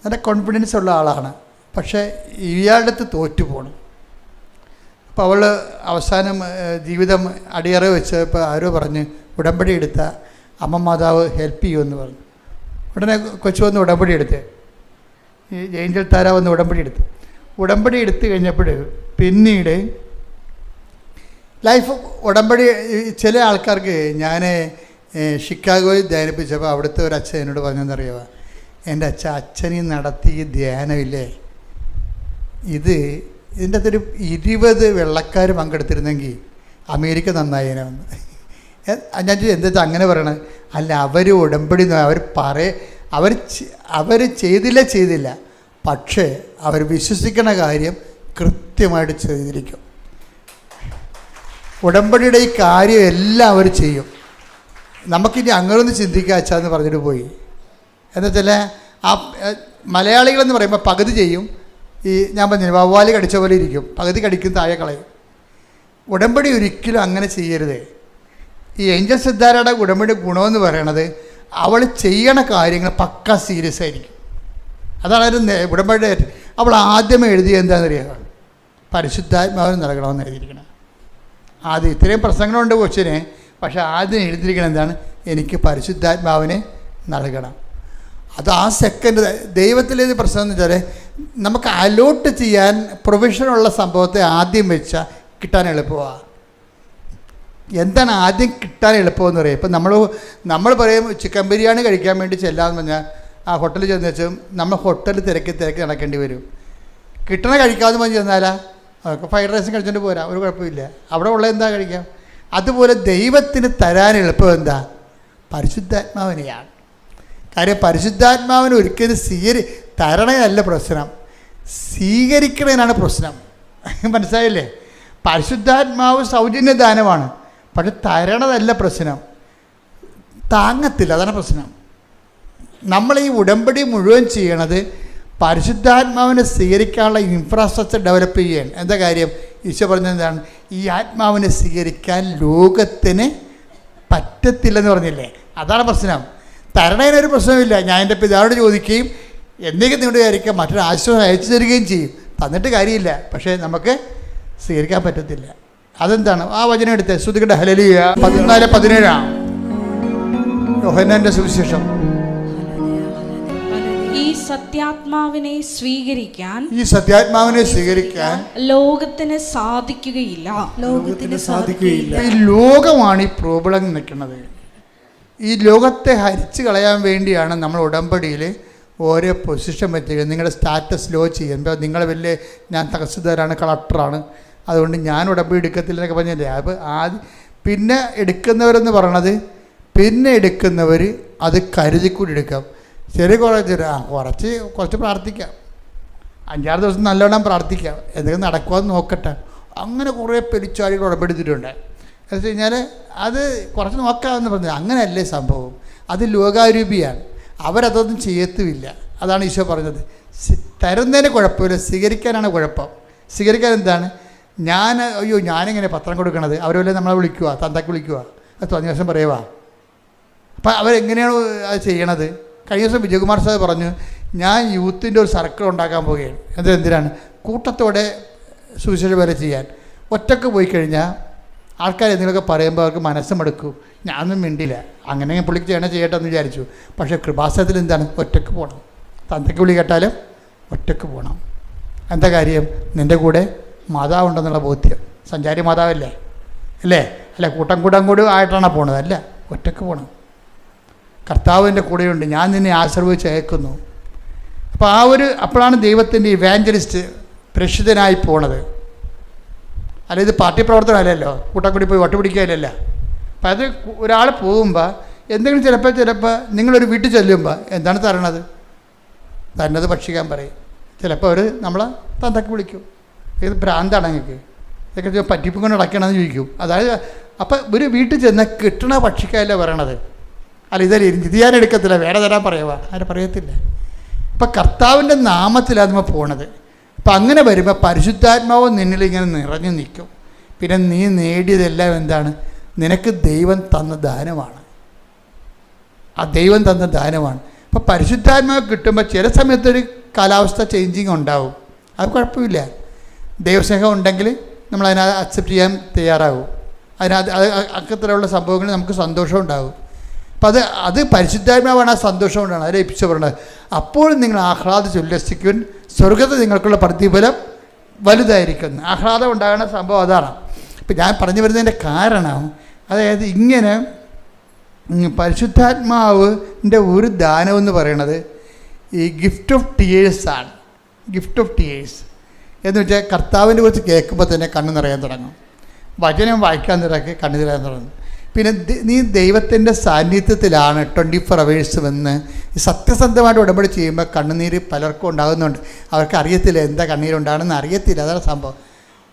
നല്ല കോൺഫിഡൻസ് ഉള്ള ആളാണ്. പക്ഷേ ഇയാളുടെ അടുത്ത് തോറ്റു പോകണം. അപ്പോൾ അവൾ അവസാനം ജീവിതം അടിയറ വെച്ച് ഇപ്പോൾ ആരോ പറഞ്ഞ് ഉടമ്പടി എടുത്ത അമ്മ മാതാവ് ഹെൽപ്പ് ചെയ്യുമെന്ന് പറഞ്ഞു. ഉടനെ കൊച്ചു വന്ന് ഉടമ്പടി എടുത്ത്, ഈ ഏഞ്ചൽ താര വന്ന് ഉടമ്പടി എടുത്ത് കഴിഞ്ഞപ്പോൾ പിന്നീട് ലൈഫ് ഉടമ്പടി. ചില ആൾക്കാർക്ക് ഞാൻ ഷിക്കാഗോയിൽ ധ്യാനിപ്പിച്ചപ്പോൾ അവിടുത്തെ ഒരു അച്ഛൻ എന്നോട് പറഞ്ഞെന്നറിയാമോ, എൻ്റെ അച്ഛനീ നടത്തിയ ധ്യാനമില്ലേ, ഇതിൻ്റെ അകത്തൊരു 20 വെള്ളക്കാർ പങ്കെടുത്തിരുന്നെങ്കിൽ അമേരിക്ക നന്നായേനെന്ന്. ഞാൻ എന്താ അങ്ങനെ പറയണത്? അല്ല, അവർ ഉടമ്പടി അവർ ചെയ്തില്ല, പക്ഷേ അവർ വിശ്വസിക്കുന്ന കാര്യം കൃത്യമായിട്ട് ചെയ്തിരിക്കും. ഉടമ്പടിയുടെ ഈ കാര്യം എല്ലാം അവർ ചെയ്യും. നമുക്കിനി അങ്ങനൊന്ന് ചിന്തിക്കുക അച്ഛാന്ന് പറഞ്ഞിട്ട് പോയി. എന്നുവെച്ചാൽ ആ മലയാളികളെന്ന് പറയുമ്പോൾ പകുതി ചെയ്യും, ഈ ഞാൻ പറഞ്ഞു വവ്വാലി കടിച്ച പോലെ ഇരിക്കും, പകുതി കടിക്കും, താഴെ കളയും. ഉടമ്പടി ഒരിക്കലും അങ്ങനെ ചെയ്യരുത്. ഈ ഏഞ്ചൽ സിദ്ധാരയുടെ ഉടമ്പടി ഗുണമെന്ന് പറയണത് അവൾ ചെയ്യണ കാര്യങ്ങൾ പക്ക സീരിയസ് ആയിരിക്കും. അതാണ് ഒരു ഉടമ്പടി. അവൾ ആദ്യമേ എഴുതിയ എന്താണെന്നറിയാം, പരിശുദ്ധാത്മാവിന് നൽകണമെന്ന് എഴുതിയിരിക്കണം. ആദ്യം ഇത്രയും പ്രസംഗങ്ങളുണ്ട് കൊച്ചിന്, പക്ഷേ ആദ്യം എഴുതിയിരിക്കണം എന്താണ്, എനിക്ക് പരിശുദ്ധാത്മാവിനെ നൽകണം. അത് ആ സെക്കൻഡ്. ദൈവത്തിലേത് പ്രശ്നം എന്ന് വെച്ചാൽ നമുക്ക് അലോട്ട് ചെയ്യാൻ പ്രൊവിഷനുള്ള സംഭവത്തെ ആദ്യം വെച്ചാൽ കിട്ടാൻ എളുപ്പമാണ്. എന്താണ് ആദ്യം കിട്ടാൻ എളുപ്പമെന്ന് പറയും. ഇപ്പം നമ്മൾ പറയും ചിക്കൻ ബിരിയാണി കഴിക്കാൻ വേണ്ടി ചെല്ലാമെന്ന് പറഞ്ഞാൽ ആ ഹോട്ടലിൽ ചെന്ന് വെച്ചും നമ്മൾ ഹോട്ടലിൽ തിരക്കി നടക്കേണ്ടി വരും. കിട്ടണ കഴിക്കാമെന്ന് പറഞ്ഞ് ചെന്നാലാ അതൊക്കെ ഫ്രൈഡ് റൈസും കഴിച്ചിട്ട് പോരാ, ഒരു കുഴപ്പമില്ല, അവിടെ ഉള്ള എന്താ കഴിക്കാം. അതുപോലെ ദൈവത്തിന് തരാൻ എളുപ്പം എന്താ, പരിശുദ്ധാത്മാവിനെയാണ്. കാര്യം പരിശുദ്ധാത്മാവിന് ഒരിക്കലും തരണയല്ല പ്രശ്നം, സ്വീകരിക്കണതിനാണ് പ്രശ്നം. മനസ്സിലായില്ലേ? പരിശുദ്ധാത്മാവ് സൗജന്യ ദാനമാണ്, പക്ഷെ തരണതല്ല പ്രശ്നം, താങ്ങത്തില്ല, അതാണ് പ്രശ്നം. നമ്മൾ ഈ ഉടമ്പടി മുഴുവൻ ചെയ്യണത് പരിശുദ്ധാത്മാവിനെ സ്വീകരിക്കാനുള്ള ഇൻഫ്രാസ്ട്രക്ചർ ഡെവലപ്പ് ചെയ്യാൻ. എന്താ കാര്യം? ഈശോ പറഞ്ഞെന്താണ്, ഈ ആത്മാവിനെ സ്വീകരിക്കാൻ ലോകത്തിന് പറ്റത്തില്ലെന്ന് പറഞ്ഞില്ലേ, അതാണ് പ്രശ്നം. തരണതിനൊരു പ്രശ്നമില്ല. ഞാൻ എൻ്റെ പിതാവിനോട് ചോദിക്കുകയും എന്തെങ്കിലും നിങ്ങളുടെ വിചാരിക്കാം മറ്റൊരു ആശ്വാസം അയച്ചു തരികയും ചെയ്യും, തന്നിട്ട് കാര്യമില്ല, പക്ഷേ നമുക്ക് സ്വീകരിക്കാൻ പറ്റത്തില്ല. അതെന്താണ്? ആ വചനം എടുത്ത് ശ്രുതികട്ടെ. ഹല്ലേലൂയ. 14:17 യോഹന്നാന്റെ സുവിശേഷം. ഈ സത്യാത്മാവിനെ സ്വീകരിക്കാൻ ലോകത്തിന് സാധിക്കുകയില്ല. ലോകത്തിന് സാധിക്കുകയില്ല. ഈ ലോകമാണ് ഈ പ്രോബ്ലം നിൽക്കുന്നത്. ഈ ലോകത്തെ ഹരിച്ചു കളയാൻ വേണ്ടിയാണ് നമ്മൾ ഉടമ്പടിയിൽ ഓരോ പൊസിഷൻ വെച്ചിരിക്കുന്നത്. നിങ്ങളുടെ സ്റ്റാറ്റസ് ലോ ചെയ്യുമ്പോൾ നിങ്ങൾ വലിയ ഞാൻ തഹസിൽദാരാണ്, കളക്ടറാണ്, അതുകൊണ്ട് ഞാൻ ഉടമ്പടി എടുക്കത്തില്ല എന്നൊക്കെ പറഞ്ഞില്ലേ. അപ്പോൾ പിന്നെ എടുക്കുന്നവരെന്ന് പറയണത്, പിന്നെ എടുക്കുന്നവർ അത് കരുതിക്കൂടി എടുക്കാം. ശരി, കുറച്ച് പ്രാർത്ഥിക്കാം, 5-6 ദിവസം നല്ലോണം പ്രാർത്ഥിക്കാം, എന്തെങ്കിലും നടക്കുമെന്ന് നോക്കട്ടെ. അങ്ങനെ കുറേ പെരിച്ചാഴികൾ ഉടമ്പെടുത്തിട്ടുണ്ട്. എന്ന് വെച്ച് കഴിഞ്ഞാൽ അത് കുറച്ച് നോക്കാമെന്ന് പറഞ്ഞത് അങ്ങനെയല്ലേ സംഭവം. അത് ലോകാരൂപിയാണ്, അവരതൊന്നും ചെയ്യത്തുമില്ല. അതാണ് ഈശോ പറഞ്ഞത്. തരുന്നതിന് കുഴപ്പമില്ല, സ്വീകരിക്കാനാണ് കുഴപ്പം. സ്വീകരിക്കാൻ എന്താണ്? ഞാനെങ്ങനെ പത്രം കൊടുക്കണത്? അവരല്ലേ നമ്മളെ വിളിക്കുക, തന്തക്ക് വിളിക്കുക, അത് തോന്നിയ ദിവസം പറയുക. അപ്പം അവരെങ്ങനെയാണ് അത് ചെയ്യണത്? കഴിഞ്ഞ ദിവസം വിജയകുമാർ സാർ പറഞ്ഞു, ഞാൻ യൂത്തിൻ്റെ ഒരു സർക്കിൾ ഉണ്ടാക്കാൻ പോവുകയാണ്. എന്തിനാണ്? കൂട്ടത്തോടെ സുവിശേഷ വേല ചെയ്യാൻ. ഒറ്റക്ക് പോയി കഴിഞ്ഞാൽ ആൾക്കാർ എന്തെങ്കിലുമൊക്കെ പറയുമ്പോൾ അവർക്ക് മനസ്സുമെടുക്കും. ഞാനൊന്നും മിണ്ടില്ല. അങ്ങനെ പുള്ളിക്ക് ചെയ്യട്ടെ എന്ന് വിചാരിച്ചു. പക്ഷേ കൃപാസനത്തിൽ എന്താണ്? ഒറ്റക്ക് പോകണം. തന്തയ്ക്ക് വിളി കേട്ടാലും ഒറ്റക്ക് പോകണം. എന്താ കാര്യം? നിൻ്റെ കൂടെ മാതാവുണ്ടെന്നുള്ള ബോധ്യം. സഞ്ചാരി മാതാവല്ലേ അല്ലേ? അല്ല കൂട്ടം കൂടി ആയിട്ടാണ് പോണത്? അല്ല, ഒറ്റക്ക് പോകണം. കർത്താവിൻ്റെ കൂടെയുണ്ട്, ഞാൻ നിന്നെ ആശീർവദിച്ച് അയക്കുന്നു. അപ്പോൾ അപ്പോഴാണ് ദൈവത്തിൻ്റെ ഇവാഞ്ചലിസ്റ്റ് പ്രേക്ഷിതനായി പോണത്. അല്ല, ഇത് പാർട്ടി പ്രവർത്തനമല്ലല്ലോ, കൂട്ടം കൂടി പോയി വട്ടുപിടിക്കുകയല്ലല്ലോ. അപ്പം അത് ഒരാൾ പോകുമ്പോൾ എന്തെങ്കിലും ചിലപ്പോൾ നിങ്ങളൊരു വീട്ടിൽ ചെല്ലുമ്പോൾ എന്താണ് തരണത്? തന്നത് ഭക്ഷിക്കാൻ പറയും. ചിലപ്പോൾ അവർ നമ്മളെ തന്തക്ക് വിളിക്കും. ഇത് ഭ്രാന്താണ് നിങ്ങൾക്ക്, ഇതൊക്കെ പറ്റിപ്പും കൊണ്ട് നടക്കണമെന്ന് ചോദിക്കും. അതായത് അപ്പം ഒരു വീട്ടിൽ ചെന്നാൽ കിട്ടണ ഭക്ഷിക്കാനല്ലേ പറയണത്. അല്ല, ഇത് ഞാൻ എടുക്കത്തില്ല, വേറെ തരാൻ പറയുക, ആരും പറയത്തില്ല. അപ്പം കർത്താവിൻ്റെ നാമത്തിലാണ് നമ്മൾ പോണത്. അപ്പം അങ്ങനെ വരുമ്പോൾ പരിശുദ്ധാത്മാവ് നിന്നിലിങ്ങനെ നിറഞ്ഞു നിൽക്കും. പിന്നെ നീ നേടിയതെല്ലാം എന്താണ്? നിനക്ക് ദൈവം തന്ന ദാനമാണ്. ആ ദൈവം തന്ന ദാനമാണ്. അപ്പോൾ പരിശുദ്ധാത്മാവ് കിട്ടുമ്പോൾ ചില സമയത്തൊരു കാലാവസ്ഥ ചേഞ്ചിങ് ഉണ്ടാവും. അത് കുഴപ്പമില്ല. ദൈവസ്നേഹം ഉണ്ടെങ്കിൽ നമ്മൾ അതിനകത്ത് അക്സെപ്റ്റ് ചെയ്യാൻ തയ്യാറാകും. അക്കത്തിലുള്ള സംഭവങ്ങളിൽ നമുക്ക് സന്തോഷം ഉണ്ടാകും. അപ്പം അത് പരിശുദ്ധാത്മാവാണ് ആ സന്തോഷം കൊണ്ടാണ് അതിൽ എപ്പിച്ചു പറയുന്നത്. അപ്പോൾ നിങ്ങൾ ആഹ്ലാദിച്ച് ഉല്ലസിക്കുവാൻ സ്വർഗത്തിൽ നിങ്ങൾക്കുള്ള പ്രതിഫലം വലുതായിരിക്കുന്നു. ആഹ്ലാദം ഉണ്ടാകുന്ന സംഭവം അതാണ്. ഇപ്പം ഞാൻ പറഞ്ഞു വരുന്നതിൻ്റെ കാരണം, അതായത് ഇങ്ങനെ പരിശുദ്ധാത്മാവിൻ്റെ ഒരു ദാനം എന്ന് പറയുന്നത് ഈ ഗിഫ്റ്റ് ഓഫ് ടിയേഴ്സാണ്. ഗിഫ്റ്റ് ഓഫ് ടിയേഴ്സ് എന്ന് വെച്ചാൽ കർത്താവിനെ കുറിച്ച് കേൾക്കുമ്പോൾ തന്നെ കണ്ണ് നിറയാൻ തുടങ്ങും. വചനം വായിക്കാൻ തുടങ്ങി കണ്ണ് നിറയാൻ തുടങ്ങും. പിന്നെ നീ ദൈവത്തിൻ്റെ സാന്നിധ്യത്തിലാണ് 24 hours എന്ന് ഈ സത്യസന്ധമായിട്ട് ഉടമ്പടി ചെയ്യുമ്പോൾ കണ്ണുനീര് പലർക്കും ഉണ്ടാകുന്നുണ്ട്. അവർക്ക് അറിയത്തില്ല എന്താ കണ്ണീരുണ്ടാകണമെന്ന് അറിയത്തില്ല. അതാണ് സംഭവം.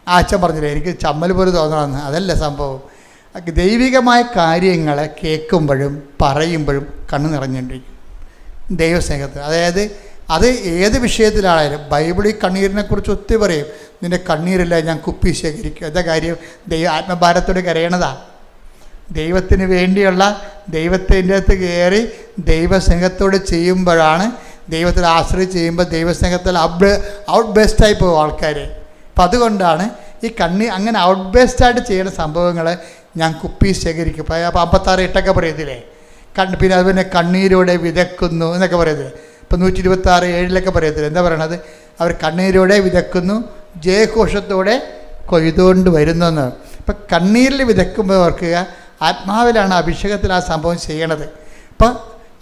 ആ അച്ഛൻ പറഞ്ഞില്ലേ എനിക്ക് ചമ്മൽ പോലെ തോന്നണമെന്ന്. അതല്ല സംഭവം. ദൈവികമായ കാര്യങ്ങൾ കേൾക്കുമ്പോഴും പറയുമ്പോഴും കണ്ണ് നിറഞ്ഞുകൊണ്ടിരിക്കും ദൈവസ്നേഹത്തിൽ. അതായത് അത് ഏത് വിഷയത്തിലാണെങ്കിലും ബൈബിളിൽ കണ്ണീരിനെക്കുറിച്ച് ഒത്തിരി പറയും. നിൻ്റെ കണ്ണീരില്ല ഞാൻ കുപ്പി ശേഖരിക്കും. എന്താ കാര്യം? ആത്മഭാരത്തോടെ കരയണതാണ്. ദൈവത്തിന് വേണ്ടിയുള്ള ദൈവത്തിൻ്റെ അകത്ത് കയറി ദൈവസ്നേഹത്തോട് ചെയ്യുമ്പോഴാണ്, ദൈവത്തിൽ ആശ്രയിച്ച് ചെയ്യുമ്പോൾ ദൈവസ്നേഹത്തിൽ ഔട്ട് ബേസ്റ്റായി പോകും ആൾക്കാർ. അപ്പം അതുകൊണ്ടാണ് ഈ അങ്ങനെ ഔട്ട് ബേസ്റ്റായിട്ട് ചെയ്യുന്ന സംഭവങ്ങൾ ഞാൻ കുപ്പി ശേഖരിക്കും. അപ്പോൾ 56:8 പറയത്തില്ലേ? പിന്നെ അതുപോലെ കണ്ണീരോടെ വിതക്കുന്നു എന്നൊക്കെ പറയത്തില്ലേ? ഇപ്പം 126:7 പറയത്തില്ല. എന്താ പറയണത്? അവർ കണ്ണീരോടെ വിതക്കുന്നു, ജയഘോഷത്തോടെ കൊയ്തുകൊണ്ട് വരുന്നെന്ന്. ഇപ്പം കണ്ണീരിൽ വിതക്കുമ്പോൾ ഓർക്കുക, ആത്മാവിലാണ് അഭിഷേകത്തിൽ ആ സംഭവം ചെയ്യണത്. അപ്പം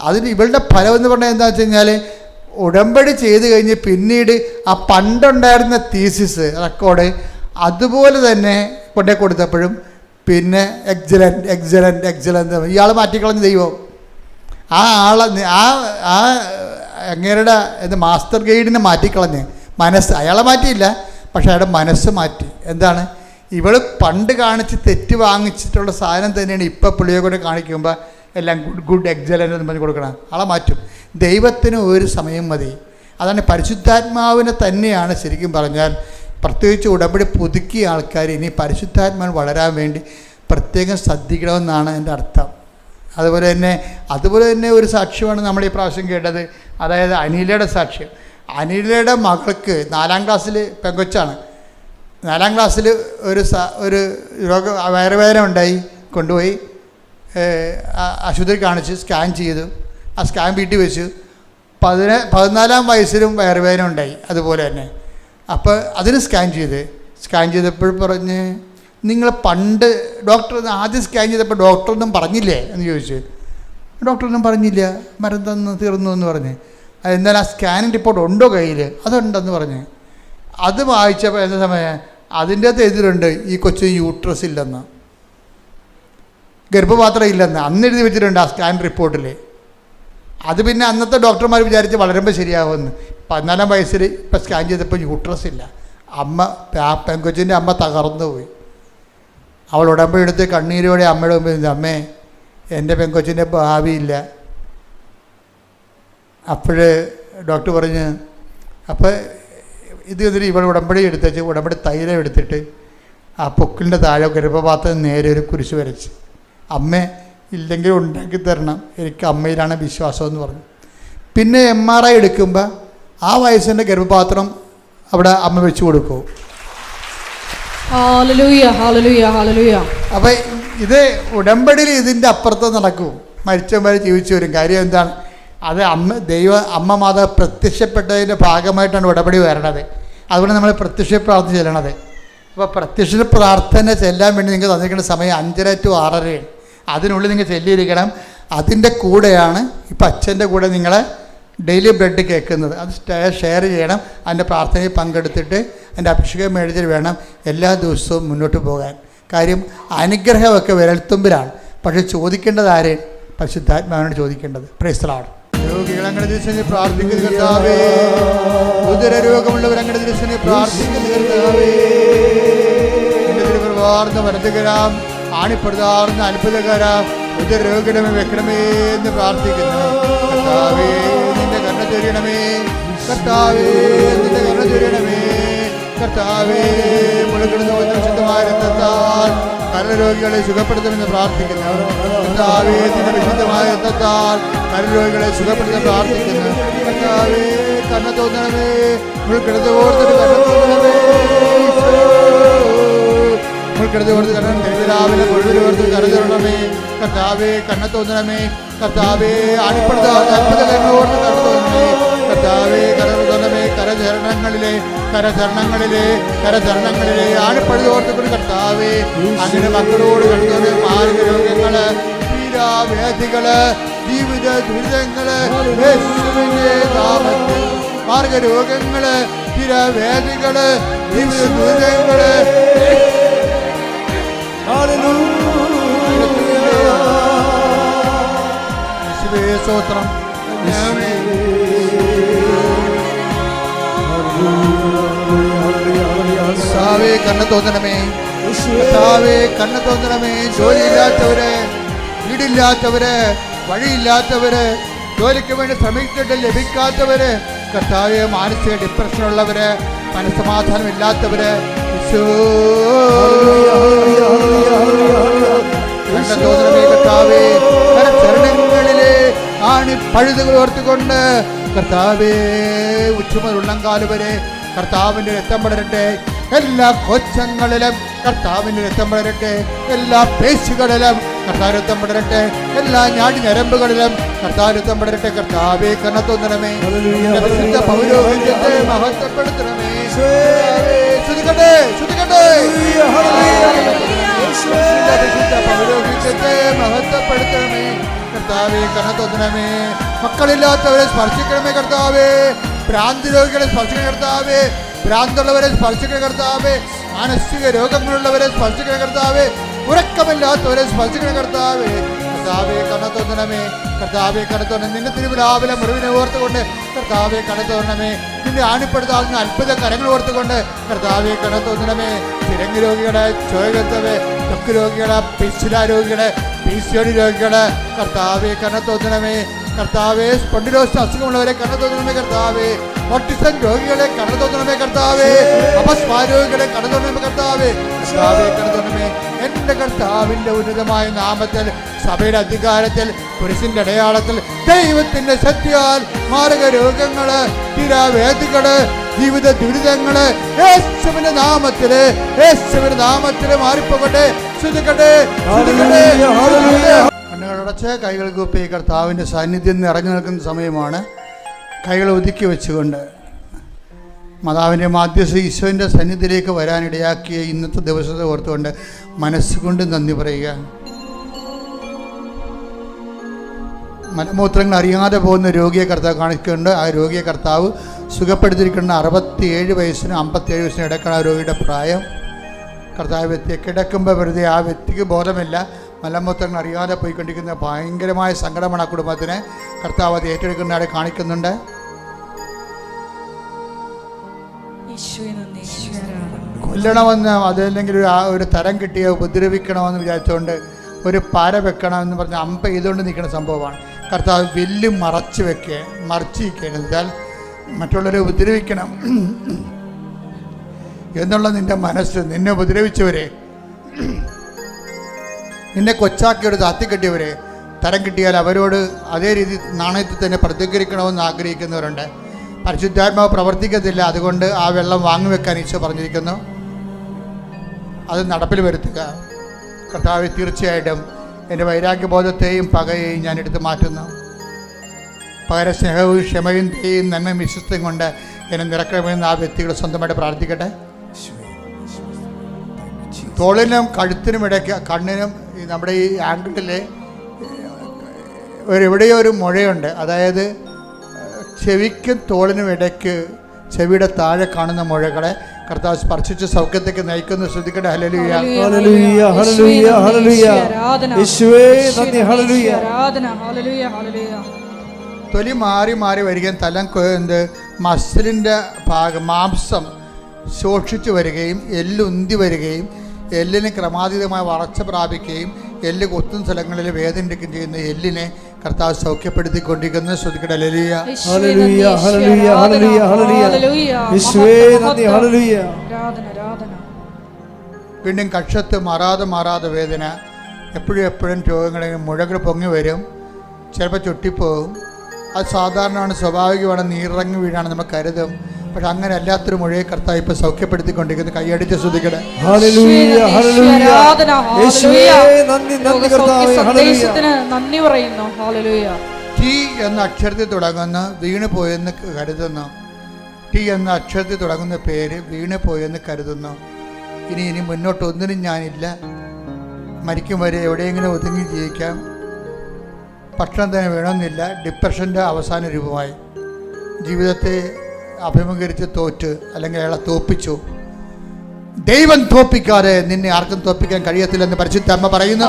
അതിന് ഇവളുടെ ഫലം എന്ന് പറഞ്ഞാൽ എന്താ വെച്ച് കഴിഞ്ഞാൽ, ഉടമ്പടി ചെയ്ത് കഴിഞ്ഞ് പിന്നീട് ആ പണ്ടുണ്ടായിരുന്ന തീസിസ് റെക്കോർഡ് അതുപോലെ തന്നെ കൊണ്ടേ കൊടുത്തപ്പോഴും പിന്നെ എക്സലൻ്റ് ഇയാൾ മാറ്റിക്കളഞ്ഞ ദൈവം. ആ അങ്ങേരുടെ മാസ്റ്റർ ഗൈഡിനെ മാറ്റിക്കളഞ്ഞ് മനസ്സ്, അയാളെ മാറ്റിയില്ല, പക്ഷെ അയാളുടെ മനസ്സ് മാറ്റി. എന്താണ്? ഇവൾ പണ്ട് കാണിച്ച് തെറ്റ് വാങ്ങിച്ചിട്ടുള്ള സാധനം തന്നെയാണ് ഇപ്പം പുള്ളിയെ കൊണ്ട് കാണിക്കുമ്പോൾ എല്ലാം ഗുഡ് എക്സലൻ്റ് എന്ന് പറഞ്ഞ് കൊടുക്കണം. ആളെ മാറ്റും. ദൈവത്തിന് ഒരു സമയം മതി. അതാണ് പരിശുദ്ധാത്മാവിനെ തന്നെയാണ് ശരിക്കും പറഞ്ഞാൽ, പ്രത്യേകിച്ച് ഉടമ്പടി പുതുക്കിയ ആൾക്കാർ ഇനി പരിശുദ്ധാത്മാവിന് വളരാൻ വേണ്ടി പ്രത്യേകം ശ്രദ്ധിക്കണമെന്നാണ് എൻ്റെ അർത്ഥം. അതുപോലെ തന്നെ ഒരു സാക്ഷ്യമാണ് നമ്മൾ ഈ പ്രാവശ്യം കേട്ടത്. അതായത് അനിലയുടെ സാക്ഷ്യം. അനിലയുടെ മകൾക്ക് 4ാം ക്ലാസ്സിൽ പെങ്കൊച്ചാണ്. 4ാം ക്ലാസ്സിൽ ഒരു വയറുവേദന ഉണ്ടായി, കൊണ്ടുപോയി ആശുപത്രി കാണിച്ച് സ്കാൻ ചെയ്തു. ആ സ്കാൻ വീട്ടിൽ വെച്ചു. 14ാം വയസ്സിലും വയറുവേദന ഉണ്ടായി അതുപോലെ തന്നെ. അപ്പോൾ അതിന് സ്കാൻ ചെയ്തപ്പോൾ പറഞ്ഞ്, നിങ്ങൾ പണ്ട് ഡോക്ടർ ആദ്യം സ്കാൻ ചെയ്തപ്പോൾ ഡോക്ടറൊന്നും പറഞ്ഞില്ലേ എന്ന് ചോദിച്ചു. ഡോക്ടറൊന്നും പറഞ്ഞില്ല, മരുന്ന് തീർന്നു എന്ന് പറഞ്ഞ്. എന്നാലും ആ സ്കാനിങ് റിപ്പോർട്ട് ഉണ്ടോ കയ്യിൽ? അതുണ്ടെന്ന് പറഞ്ഞ്. അത് വായിച്ചപ്പോൾ എന്താ സമയം അതിൻ്റെ അകത്ത് എതിരുണ്ട് ഈ കൊച്ചിന് യൂട്രസ് ഇല്ലെന്ന്, ഗർഭപാത്രം ഇല്ലെന്ന് അന്ന് എഴുതി വെച്ചിട്ടുണ്ട് ആ സ്കാൻ റിപ്പോർട്ടിൽ. അത് പിന്നെ അന്നത്തെ ഡോക്ടർമാർ വിചാരിച്ച് വളരുമ്പോൾ ശരിയാവുമെന്ന്. 14 വയസ്സിൽ ഇപ്പം സ്കാൻ ചെയ്തപ്പോൾ യൂട്രസ് ഇല്ല. അമ്മ പെങ്കൊച്ചിൻ്റെ അമ്മ തകർന്നു പോയി. അവൾ ഉടമ്പടി എടുത്ത് കണ്ണീരോടെ അമ്മയുടെ മുമ്പിൽ, അമ്മേ എൻ്റെ പെങ്കൊച്ചിൻ്റെ ഭാവിയില്ല. അപ്പോൾ ഡോക്ടർ പറഞ്ഞ്, അപ്പോൾ ഇതിൽ ഇവൾ ഉടമ്പടി എടുത്തേച്ച് ഉടമ്പടി തൈലം എടുത്തിട്ട് ആ പൊക്കിളിൻ്റെ താഴെ ഗർഭപാത്രം നേരെ ഒരു കുരിശ് വരച്ച്, അമ്മേ ഇല്ലെങ്കിൽ ഉണ്ടാക്കി തരണം, എനിക്ക് അമ്മയിലാണ് വിശ്വാസം എന്ന് പറഞ്ഞു. പിന്നെ MRI എടുക്കുമ്പോൾ ആ വയസ്സിൻ്റെ ഗർഭപാത്രം അവിടെ അമ്മ വെച്ച് കൊടുക്കും. അപ്പം ഇത് ഉടമ്പടിയിൽ ഇതിൻ്റെ അപ്പുറത്ത് നടക്കും. മരിച്ചവരെ ജീവിച്ചു വരും. കാര്യം എന്താണ്? അത് അമ്മ മാതാവ് പ്രത്യക്ഷപ്പെട്ടതിൻ്റെ ഭാഗമായിട്ടാണ് ഉടമ്പടി വരണത്. അതുകൊണ്ട് നമ്മൾ പ്രത്യക്ഷ പ്രാർത്ഥന ചെല്ലണത്. അപ്പോൾ പ്രത്യക്ഷ പ്രാർത്ഥന ചെല്ലാൻ വേണ്ടി നിങ്ങൾക്ക് തന്നിരിക്കുന്ന സമയം 5:30 to 6:30. അതിനുള്ളിൽ നിങ്ങൾ ചെല്ലിയിരിക്കണം. അതിൻ്റെ കൂടെയാണ് ഇപ്പം അച്ഛൻ്റെ കൂടെ നിങ്ങളെ ഡെയിലി ബ്ലഡ് കേൾക്കുന്നത്. അത് ഷെയർ ചെയ്യണം. അതിൻ്റെ പ്രാർത്ഥനയിൽ പങ്കെടുത്തിട്ട് അതിൻ്റെ അഭിഷേകം മേടിച്ചിട്ട് വേണം എല്ലാ ദിവസവും മുന്നോട്ട് പോകാൻ. കാര്യം അനുഗ്രഹമൊക്കെ വിരൽത്തുമ്പിലാണ്. പക്ഷെ ചോദിക്കേണ്ടത് ആരെ? പരിശുദ്ധാത്മാവിനോട് ചോദിക്കേണ്ടത്. Praise the Lord. രോഗികളങ്ങനെ ദിവസം പ്രാർത്ഥിക്കുന്ന കർത്താവേ, ഉദര രോഗമുള്ളവരങ്ങനെ ദിവസം പ്രാർത്ഥിക്കുന്ന കർത്താവേ, വാർന്ന വലതുകരാം ആണിപ്പെടുതാർന്ന അത്ഭുതകരാം ഉദര രോഗിടമേ വെക്കണമേ എന്ന് പ്രാർത്ഥിക്കുന്നു. കർത്താവേ നിന്റെ കരുണ ചൊരിയണമേ, കർത്താവേ നിന്റെ കരുണ ചൊരിയണമേ, കർത്താവേ മുളകിടുന്ന വിശുദ്ധമായ രക്തത്താൽ കരരോഗികളെ സുഖപ്പെടുത്തുമെന്ന് പ്രാർത്ഥിക്കുന്നു. കർത്താവേ നിന്റെ വിശുദ്ധമായ രക്തത്താൽ കരരോഗികളെ സുഖപ്പെടുത്താൻ പ്രാർത്ഥിക്കുന്നു. കർത്താവേ കരുണ തോന്നണമേ, മുൾക്കിടത്ത് ഓർത്തിട്ട് കരുണ തോന്നണമേ, മുൾക്കിടത്ത് ഓർത്ത് കരുണ രാവിലെ മുഴുവൻ കരുതണമേ. കർത്താവേ കണ്ണ തോന്നണമേ, കർത്താവേ ആണിപ്പെടുത്താൻ അത്ഭുത കരുണോർത്ത് കരുണ തോന്നണമേ, കർത്താവേ കരുണ തോന്നണമേ. കരചരണങ്ങളിലെ ആണിപ്പഴുതോർത്തുകൊണ്ട് കർത്താവേ അങ്ങനെ മക്കളോട് കണ്ടത് മാർഗ രോഗങ്ങള്, തീരാവേദികള്, ജീവിത ദുരിതങ്ങള് യേശുവിന്റെ നാമത്തിൽ മാർഗരോഗങ്ങള്, തീരാവേദികള്, ജീവിത ദുരിതങ്ങള് സ്തോത്രം. കർത്താവേ കണ്ണ തോന്നണമേ, കർത്താവേ കണ്ണ തോന്നണമേ. ജോലിയില്ലാത്തവര്, വീടില്ലാത്തവര്, വഴിയില്ലാത്തവര്, ജോലിക്ക് വേണ്ടി ശ്രമിച്ചിട്ട് ലഭിക്കാത്തവര്, കർത്താവേ മാനസിക ഡിപ്രഷനുള്ളവര്, മനസ്സമാധാനം ഇല്ലാത്തവര്, കണ്ണ തോന്നണമേ. കർത്താവേ ചരണങ്ങളിലെ ആണി പഴുതുകൾ ഓർത്തുകൊണ്ട് കർത്താവേ ഉച്ചമുതൽ ഉള്ളങ്കാല് വരെ കർത്താവിൻ്റെ രക്തം പടരട്ടെ. എല്ലാ കോശങ്ങളിലും കർത്താവിൻ്റെ രക്തം പടരട്ടെ. എല്ലാ പേശികളിലും കർത്താവ് രക്തം പടരട്ടെ. എല്ലാ ഞാടി ഞരമ്പുകളിലും കർത്താവ് രക്തം പടരട്ടെ. കർത്താവേ കണ്ണ തോന്നണമേ, വിശുദ്ധ പൗരോഹിത്യത്തെ മഹത്വപ്പെടുത്തണമേ. ശ്രുതികട്ടെ ശ്രുതികട്ടെ, വിശുദ്ധ പൗരോഹിത്യത്തെ മഹത്വപ്പെടുത്തണമേ. കർത്താവേ കണ്ണ തോന്നണമേ. മക്കളില്ലാത്തവരെ സ്പർശിക്കണമേ കർത്താവേ. ഭ്രാന്തി രോഗികളെ സ്പർശിക്കണ കർത്താവേ. ഭ്രാന്തുള്ളവരെ സ്പർശിക്കണ കർത്താവേ. മാനസിക രോഗങ്ങളുള്ളവരെ സ്പർശിക്കണ കർത്താവേ. ഉറക്കമില്ലാത്തവരെ സ്പർശിക്കണ കർത്താവേ. കർത്താവേ കണ്ണ തോന്നണമേ, കർത്താവേ കണ്ണ തോന്നണമേ. നിന്റെ തിരുവിലാവിലെ മുറിവിനെ ഓർത്തുകൊണ്ട് കർത്താവേ കണ്ണ തോന്നണമേ. നിന്റെ ആണിപ്പെടുത്താവുന്ന അത്ഭുത കരങ്ങൾ ഓർത്തുകൊണ്ട് കർത്താവേ കണ്ണ തോന്നണമേ. ചിരങ്ങ് രോഗികളെ, ചോരത്തവേ, ത്വക്ക് രോഗികളെ, പിച്ചില രോഗികളെ, PCOD രോഗികളെ കർത്താവേ കണ്ണ തോന്നണമേ. കർത്താവേ സ്പോണ്ടിലോസിസ് അസുഖമുള്ളവരെ കണ്ണ തോന്നണമേ കർത്താവേ. ഓട്ടിസം രോഗികളെ കണ്ണ തോന്നണമേ കർത്താവേ. അപസ്മാര രോഗികളെ കണ്ണ തോന്നണമേ കർത്താവേ. കർത്താവേ കണ്ണ തോന്നണമേ. എൻ്റെ കർത്താവിൻ്റെ ഉന്നതമായ നാമത്തിൽ, സഭയുടെ അധികാരത്തിൽ, കുരിശിൻ്റെ അടയാളത്തിൽ, ദൈവത്തിൻ്റെ ശക്തിയാൽ മാരക രോഗങ്ങള്, തീരാവേദികള്, ജീവിത ദുരിതങ്ങള് യേശുവിന്റെ നാമത്തില്, യേശുവിന്റെ നാമത്തില് മാറിപ്പോകട്ടെ. ശ്രുതിക്കട്ടെ ശ്രുതിക്കട്ടെ. കണ്ണുകളടച്ച് കൈകൾ കൂപ്പി കർത്താവിൻ്റെ സാന്നിധ്യം നിറഞ്ഞു നിൽക്കുന്ന സമയമാണ്. കൈകൾ ഒതുക്കി വെച്ചുകൊണ്ട് മാതാവിൻ്റെ മാധ്യസ്ഥ ഈശോൻ്റെ സന്നിധിയിലേക്ക് വരാനിടയാക്കിയ ഇന്നത്തെ ദിവസത്തെ ഓർത്തുകൊണ്ട് മനസ്സുകൊണ്ട് നന്ദി പറയുക. മലമൂത്രങ്ങൾ അറിയാതെ പോകുന്ന രോഗിയെ കർത്താവ് കാണിക്കുന്നുണ്ട്. ആ രോഗിയെ കർത്താവ് സുഖപ്പെടുത്തിയിരിക്കുന്ന 67 വയസ്സിനും 57 വയസ്സിനും ഇടയ്ക്കാണ് ആ രോഗിയുടെ പ്രായം. കർത്താവ് വ്യക്തിയെ കിടക്കുമ്പോൾ വെറുതെ ആ വ്യക്തിക്ക് ബോധമില്ല, മലമൂത്രങ്ങൾ അറിയാതെ പോയിക്കൊണ്ടിരിക്കുന്ന ഭയങ്കരമായ സങ്കടമാണ് ആ കുടുംബത്തിന്. കർത്താവ് അത് ഏറ്റെടുക്കുന്നതായി കാണിക്കുന്നുണ്ട്. കൊല്ലണമെന്ന് അതല്ലെങ്കിൽ ഒരു തരം കിട്ടിയ ഉപദ്രവിക്കണമെന്ന് വിചാരിച്ചുകൊണ്ട് ഒരു പാര വെക്കണമെന്ന് പറഞ്ഞ് അമ്പ ചെയ്തുകൊണ്ട് നിൽക്കുന്ന സംഭവമാണ്. കർത്താവ് വില്ല് മറച്ച് വയ്ക്കുകയെന്ന് വെച്ചാൽ മറ്റുള്ളവരെ ഉപദ്രവിക്കണം എന്നുള്ള നിൻ്റെ മനസ്സ്, നിന്നെ ഉപദ്രവിച്ചവരെ, നിന്നെ കൊച്ചാക്കിയൊരു താത്തിക്കെട്ടിയവരെ തരം കിട്ടിയാൽ അവരോട് അതേ രീതി നാണയത്തിൽ തന്നെ പ്രതികരിക്കണമെന്ന് ആഗ്രഹിക്കുന്നവരുണ്ട്. പരിശുദ്ധാത്മാവ് പ്രവർത്തിക്കത്തില്ല, അതുകൊണ്ട് ആ വെള്ളം വാങ്ങിവെക്കാൻ ഈശോ പറഞ്ഞിരിക്കുന്നു. അത് നടപ്പിൽ വരുത്തുക. കർത്താവ് തീർച്ചയായിട്ടും എൻ്റെ വൈരാഗ്യബോധത്തെയും പകയെയും ഞാൻ എടുത്തു മാറ്റുന്നു. പകരം സ്നേഹവും ക്ഷമയും ദയയും നന്മയും വിശ്വസ്തയും കൊണ്ട് എന്നെ നിറക്കണമെന്ന് ആ വ്യക്തികൾ സ്വന്തമായിട്ട് പ്രാർത്ഥിക്കട്ടെ. തോളിനും കഴുത്തിനും ഇടയ്ക്ക് കണ്ണിനും നമ്മുടെ ഈ ആംഗിളിൽ എവിടെയോ ഒരു മുഴയുണ്ട്. അതായത് ചെവിക്കും തോളിനും ഇടയ്ക്ക് ചെവിയുടെ താഴെ കാണുന്ന മുഴകളെ കർത്താവ് സ്പർശിച്ച് സൗഖ്യത്തേക്ക് നയിക്കുന്നു. ശ്രദ്ധിക്കട്ടെ. ഹല്ലേലൂയ, ഹല്ലേലൂയ, ഹല്ലേലൂയ, ഹല്ലേലൂയ. യേശുവേ നന്ദി. ഹല്ലേലൂയ. തൊലി മാറി മാറി വരികയും തലം മസിലിൻ്റെ ഭാഗം മാംസം ശോഷിച്ചു വരികയും എല്ല് ഉന്തി വരികയും എല്ലിന് ക്രമാതീതമായ വളർച്ച പ്രാപിക്കുകയും എല്ല് കൊത്തുന്ന സ്ഥലങ്ങളിൽ വേദനിക്കുകയും ചെയ്യുന്ന എല്ലിനെ കർത്താവ് സൗഖ്യപ്പെടുത്തിക്കൊണ്ടിരിക്കുന്നത്. ശ്രദ്ധിക്കട്ടെ. ഹല്ലേലൂയ, ഹല്ലേലൂയ, ഹല്ലേലൂയ, ഹല്ലേലൂയ, ഹല്ലേലൂയ. യേശുവേ നന്ദി. ഹല്ലേലൂയ. വീണ്ടും കക്ഷത്ത് മാറാതെ വേദന, എപ്പോഴും രോഗങ്ങളിൽ മുഴകൾ പൊങ്ങി വരും, ചിലപ്പോൾ ചുട്ടിപ്പോകും. അത് സാധാരണമാണ്, സ്വാഭാവികമാണ്, നീറിറങ്ങി വീഴാണ് നമ്മൾ കരുതും. പക്ഷെ അങ്ങനെ അല്ലാത്തൊരു മുഴയെ കർത്താവ് ഇപ്പോൾ സൗഖ്യപ്പെടുത്തിക്കൊണ്ടിരിക്കുന്നത്. കൈയടിച്ച് ശ്രദ്ധിക്കട്ടെ. ഹല്ലേലൂയ, ഹല്ലേലൂയ. യേശുവേ നന്ദി, നന്ദി കർത്താവേ. ഹല്ലേലൂയ. നന്ദി പറയുന്നു. ഹല്ലേലൂയ. ടി എന്ന അക്ഷരത്തിൽ തുടങ്ങുന്ന വീണ് പോയെന്ന് കരുതുന്നു. ടി എന്ന അക്ഷരത്തിൽ തുടങ്ങുന്ന പേര് വീണ് പോയെന്ന് കരുതുന്നു. ഇനി മുന്നോട്ട് ഒന്നിനും ഞാനില്ല, മരിക്കും വരെ എവിടെയെങ്കിലും ഒതുങ്ങി ജീവിക്കാം, ഭക്ഷണം തന്നെ വേണമെന്നില്ല, ഡിപ്രഷൻ്റെ അവസാന രൂപമായി ജീവിതത്തെ അഭിമുഖീകരിച്ച് തോറ്റ് അല്ലെങ്കിൽ അയാളെ തോപ്പിച്ചു. ദൈവം തോപ്പിക്കാതെ നിന്നെ ആർക്കും തോപ്പിക്കാൻ കഴിയത്തില്ലെന്ന് പരിശുദ്ധ അമ്മ പറയുന്നു.